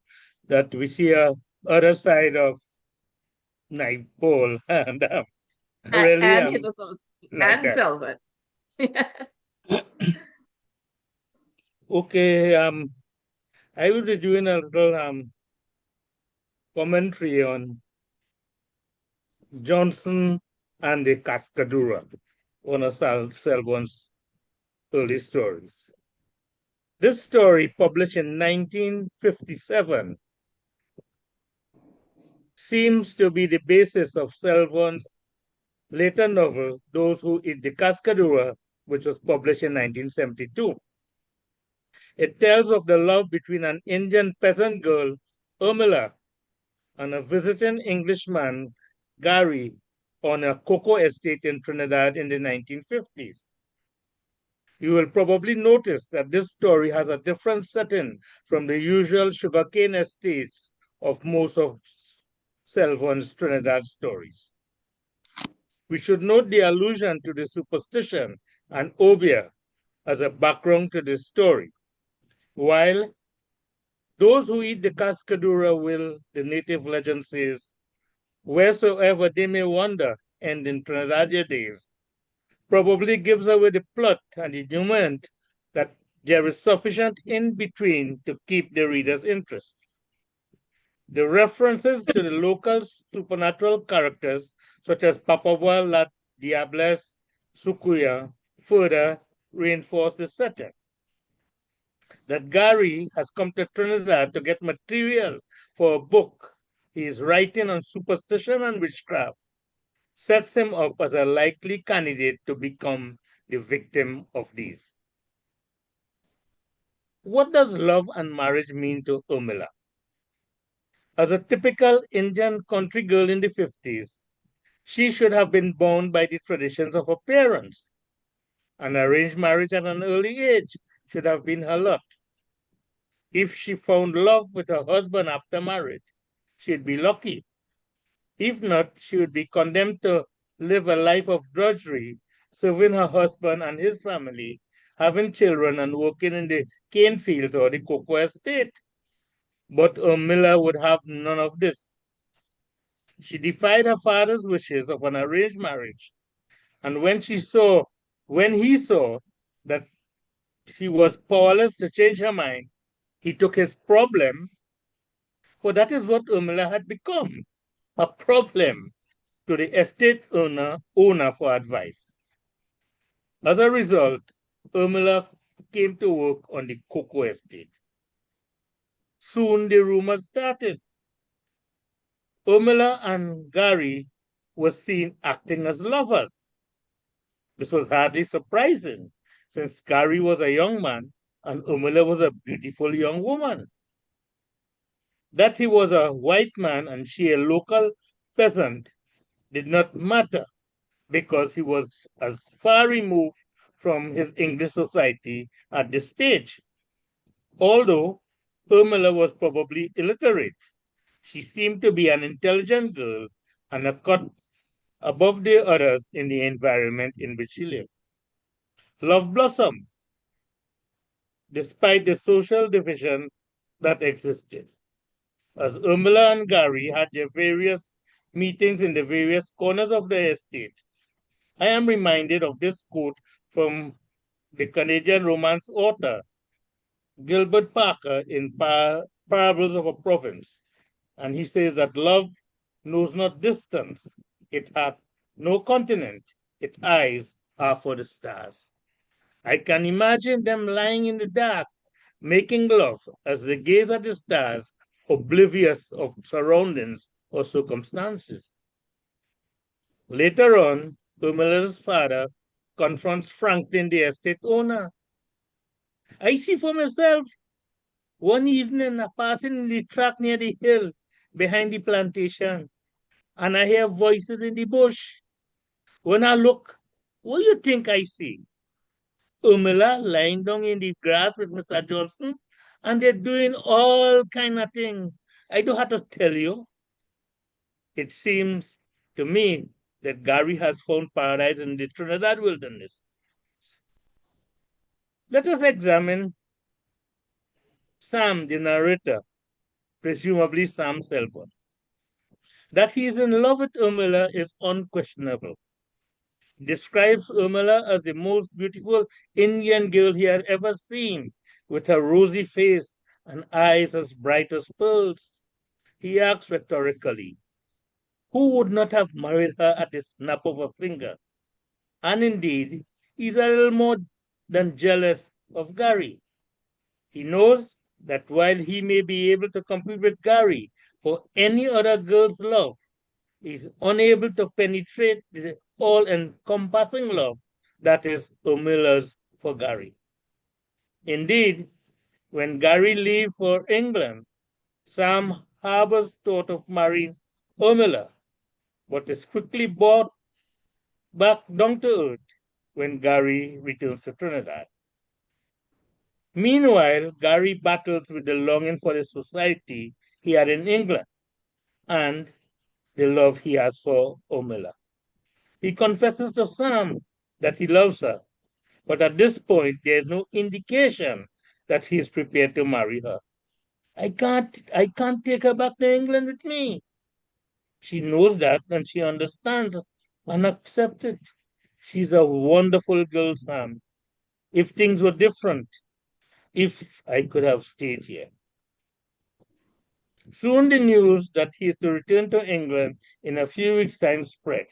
that we see a other side of Naipaul and really and his associate like and that. Selvin. Okay, I will be doing a little commentary on Johnson and the Cascadura, one of Selvon's early stories. This story, published in 1957, seems to be the basis of Selvon's later novel, Those Who Eat the Cascadura, which was published in 1972. It tells of the love between an Indian peasant girl, Urmila, and a visiting Englishman, Gary, on a cocoa estate in Trinidad in the 1950s. You will probably notice that this story has a different setting from the usual sugarcane estates of most of Selvon's Trinidad stories. We should note the allusion to the superstition and obia as a background to this story. While those who eat the cascadura will, the native legend says, wheresoever they may wander, and in Trinidadian days, probably gives away the plot and the denouement that there is sufficient in between to keep the reader's interest. The references to the local supernatural characters, such as Papua La Diables, Sukuya, further reinforce the setting. That Gary has come to Trinidad to get material for a book he is writing on superstition and witchcraft sets him up as a likely candidate to become the victim of these. What does love and marriage mean to Urmila? As a typical Indian country girl in the 50s, She should have been bound by the traditions of her parents. An arranged marriage at an early age should have been her lot. If she found love with her husband after marriage, she'd be lucky. If not, she would be condemned to live a life of drudgery, serving her husband and his family, having children, and working in the cane fields or the cocoa estate. But Miller would have none of this. She defied her father's wishes of an arranged marriage, and when he saw that she was powerless to change her mind, he took his problem, for that is what Urmila had become, a problem to the estate owner for advice. As a result, Urmila came to work on the cocoa estate. Soon the rumors started. Urmila and Gary were seen acting as lovers. This was hardly surprising, since Gary was a young man and Urmila was a beautiful young woman. That he was a white man and she a local peasant did not matter, because he was as far removed from his English society at this stage. Although Urmila was probably illiterate, she seemed to be an intelligent girl and a cut above the others in the environment in which she lived. Love blossoms, despite the social division that existed. As Urmila and Gary had their various meetings in the various corners of the estate, I am reminded of this quote from the Canadian Romance author Gilbert Parker in Parables of a Province. And he says that love knows not distance, it hath no continent, its eyes are for the stars. I can imagine them lying in the dark, making love as they gaze at the stars, oblivious of surroundings or circumstances. Later on, Urmila's father confronts Franklin, the estate owner. I see for myself. One evening, I passing in the track near the hill behind the plantation, and I hear voices in the bush. When I look, what do you think I see? Urmila lying down in the grass with Mr. Johnson, and they're doing all kind of things. I don't have to tell you. It seems to me that Gary has found paradise in the Trinidad wilderness. Let us examine Sam, the narrator, presumably Sam Selvan. That he is in love with Urmila is unquestionable. He describes Urmila as the most beautiful Indian girl he had ever seen, with her rosy face and eyes as bright as pearls. He asks rhetorically, who would not have married her at the snap of a finger? And indeed, he's a little more than jealous of Gary. He knows that while he may be able to compete with Gary for any other girl's love, he is unable to penetrate the all-encompassing love that is Urmila's for Gary. Indeed, when Gary leaves for England, Sam harbors thought of marrying Urmila, but is quickly brought back down to earth when Gary returns to Trinidad. Meanwhile, Gary battles with the longing for the society he had in England and the love he has for Urmila. He confesses to Sam that he loves her, but at this point, there is no indication that he is prepared to marry her. I can't take her back to England with me. She knows that and she understands and accepts it. She's a wonderful girl, Sam. If things were different, if I could have stayed here. Soon the news that he is to return to England in a few weeks' time spread.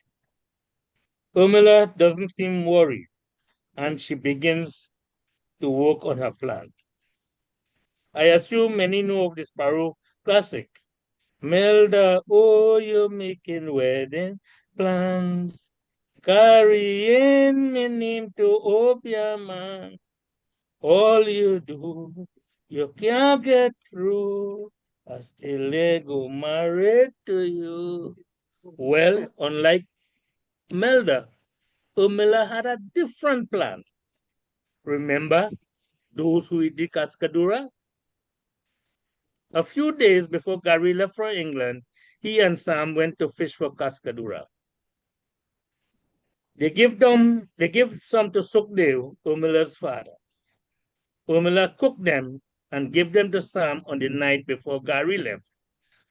Urmila doesn't seem worried, and she begins to work on her plan. I assume many know of the Sparrow classic. Melda, oh, you're making wedding plans, carrying my name to Obiaman. All you do, you can't get through. I still go married to you. Well, unlike Melda, Urmila had a different plan. Remember those who eat the cascadura? A few days before Gary left for England, he and Sam went to fish for cascadura. They give some to Sukdev, Urmila's father. Urmila cooked them and gave them to Sam on the night before Gary left,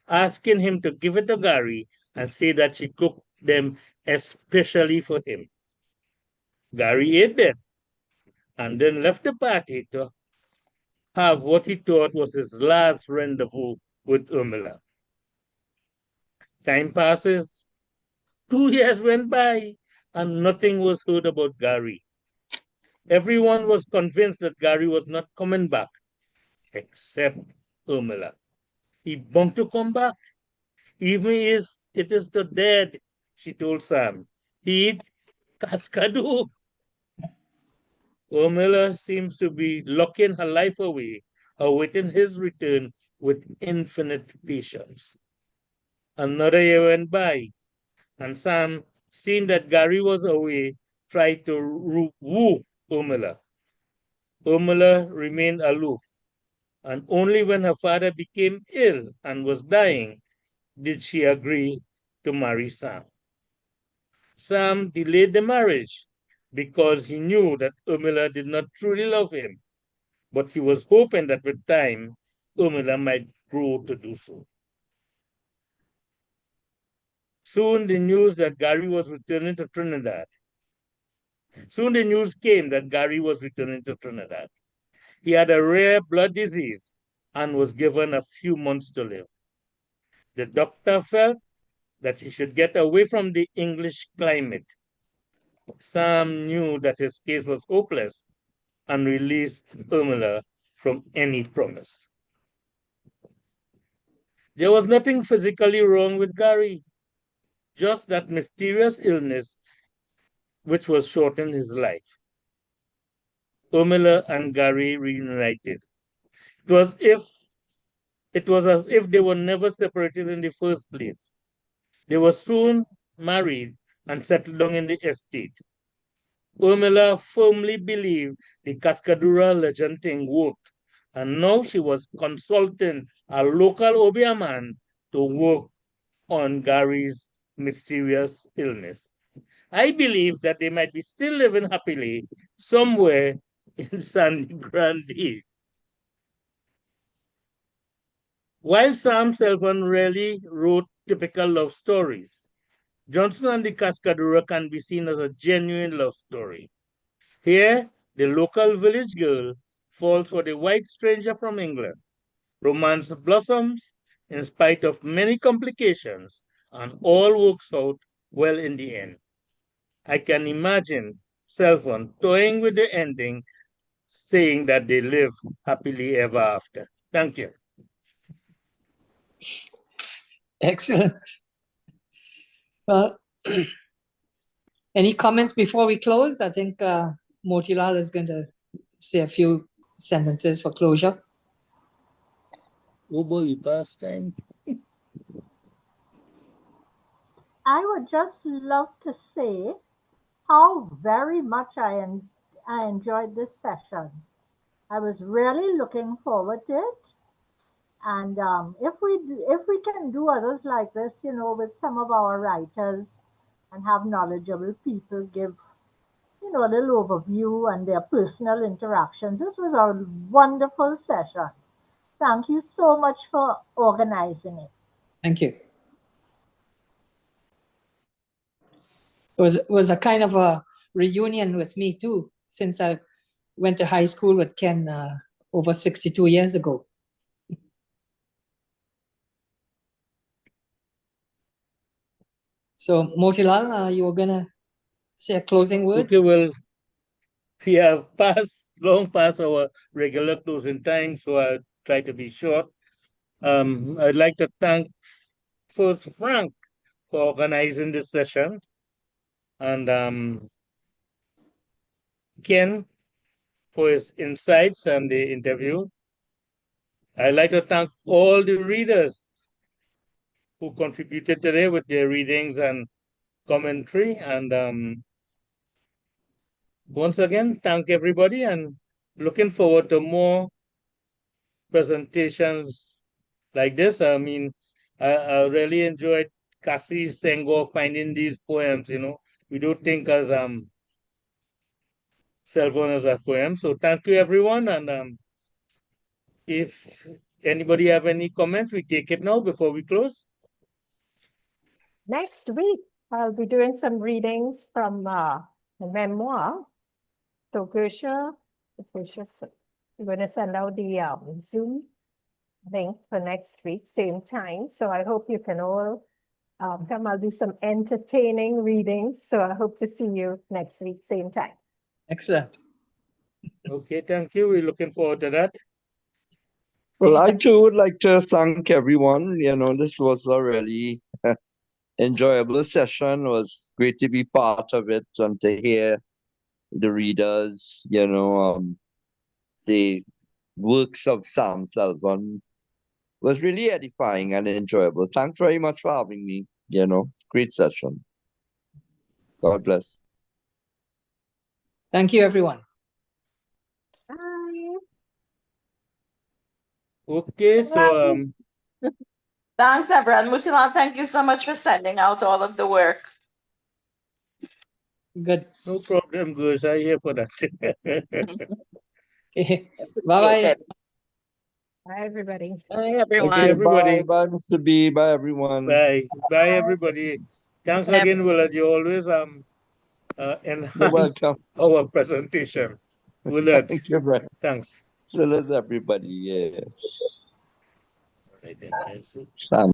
asking him to give it to Gary and say that she cooked them especially for him. Gary ate them and then left the party to have what he thought was his last rendezvous with Urmila. Time passes. 2 years went by and nothing was heard about Gary. Everyone was convinced that Gary was not coming back, except Urmila. He bound to come back, even if it is the dead, she told Sam. He'd Cascadu. Urmila seems to be locking her life away, awaiting his return with infinite patience. Another year went by, and Sam, seeing that Gary was away, tried to woo Urmila. Urmila remained aloof, and only when her father became ill and was dying did she agree to marry Sam. Sam delayed the marriage because he knew that Urmila did not truly love him, but he was hoping that with time, Urmila might grow to do so. Soon the news that Gary was returning to Trinidad. Soon the news came that Gary was returning to Trinidad. He had a rare blood disease and was given a few months to live. The doctor felt that he should get away from the English climate. Sam knew that his case was hopeless and released Urmila from any promise. There was nothing physically wrong with Gary, just that mysterious illness which was shortening his life. Urmila and Gary reunited. It was as if they were never separated in the first place. They were soon married and settled down in the estate. Urmila firmly believed the Cascadura legend thing worked, and now she was consulting a local Obia man to work on Gary's mysterious illness. I believe that they might be still living happily somewhere in San Grande. While Sam Selvon rarely wrote typical love stories, Johnson and the Cascadura can be seen as a genuine love story. Here, the local village girl falls for the white stranger from England. Romance blossoms in spite of many complications, and all works out well in the end. I can imagine Selvon toying with the ending, saying that they live happily ever after. Thank you. Excellent. Well, any comments before we close? I think Motilal is going to say a few sentences for closure. Oh boy, you passed time. I would just love to say how very much I enjoyed this session. I was really looking forward to it. And if we can do others like this, with some of our writers and have knowledgeable people give, a little overview and their personal interactions, this was a wonderful session. Thank you so much for organizing it. Thank you. It was a kind of a reunion with me too, since I went to high school with Ken over 62 years ago. So Motilal, you were gonna say a closing word? Okay, well, we have long past our regular closing time, so I'll try to be short. I'd like to thank first Frank for organizing this session, and Ken for his insights and the interview. I'd like to thank all the readers who contributed today with their readings and commentary. And once again, thank everybody and looking forward to more presentations like this. I mean, I really enjoyed Cassie Senghor finding these poems, We do think as Selvon as a poem. So thank you everyone. And if anybody have any comments, we take it now before we close. Next week, I'll be doing some readings from the memoir. So Gersha, we're going to send out the Zoom link for next week, same time. So I hope you can all come. I'll do some entertaining readings. So I hope to see you next week, same time. Excellent. Okay, thank you. We're looking forward to that. Well, I too would like to thank everyone. This was a really enjoyable session. It was great to be part of it and to hear the readers, the works of Sam Selvon was really edifying and enjoyable. Thanks very much for having me. Great session. God bless. Thank you, everyone. Bye. Okay, so Thanks, everyone. Mutilan, thank you so much for sending out all of the work. Good. no problem, Gus. I'm here for that. Okay. Bye-bye. Bye, everybody. Bye, everyone. Okay, everybody. Bye, Mr. B. Bye, everyone. Bye. Bye, everybody. Thanks again, Willard. You always enhance welcome. our presentation. Willard, Thank you, Brett. thanks. So does everybody, yes. All right, then. Sam.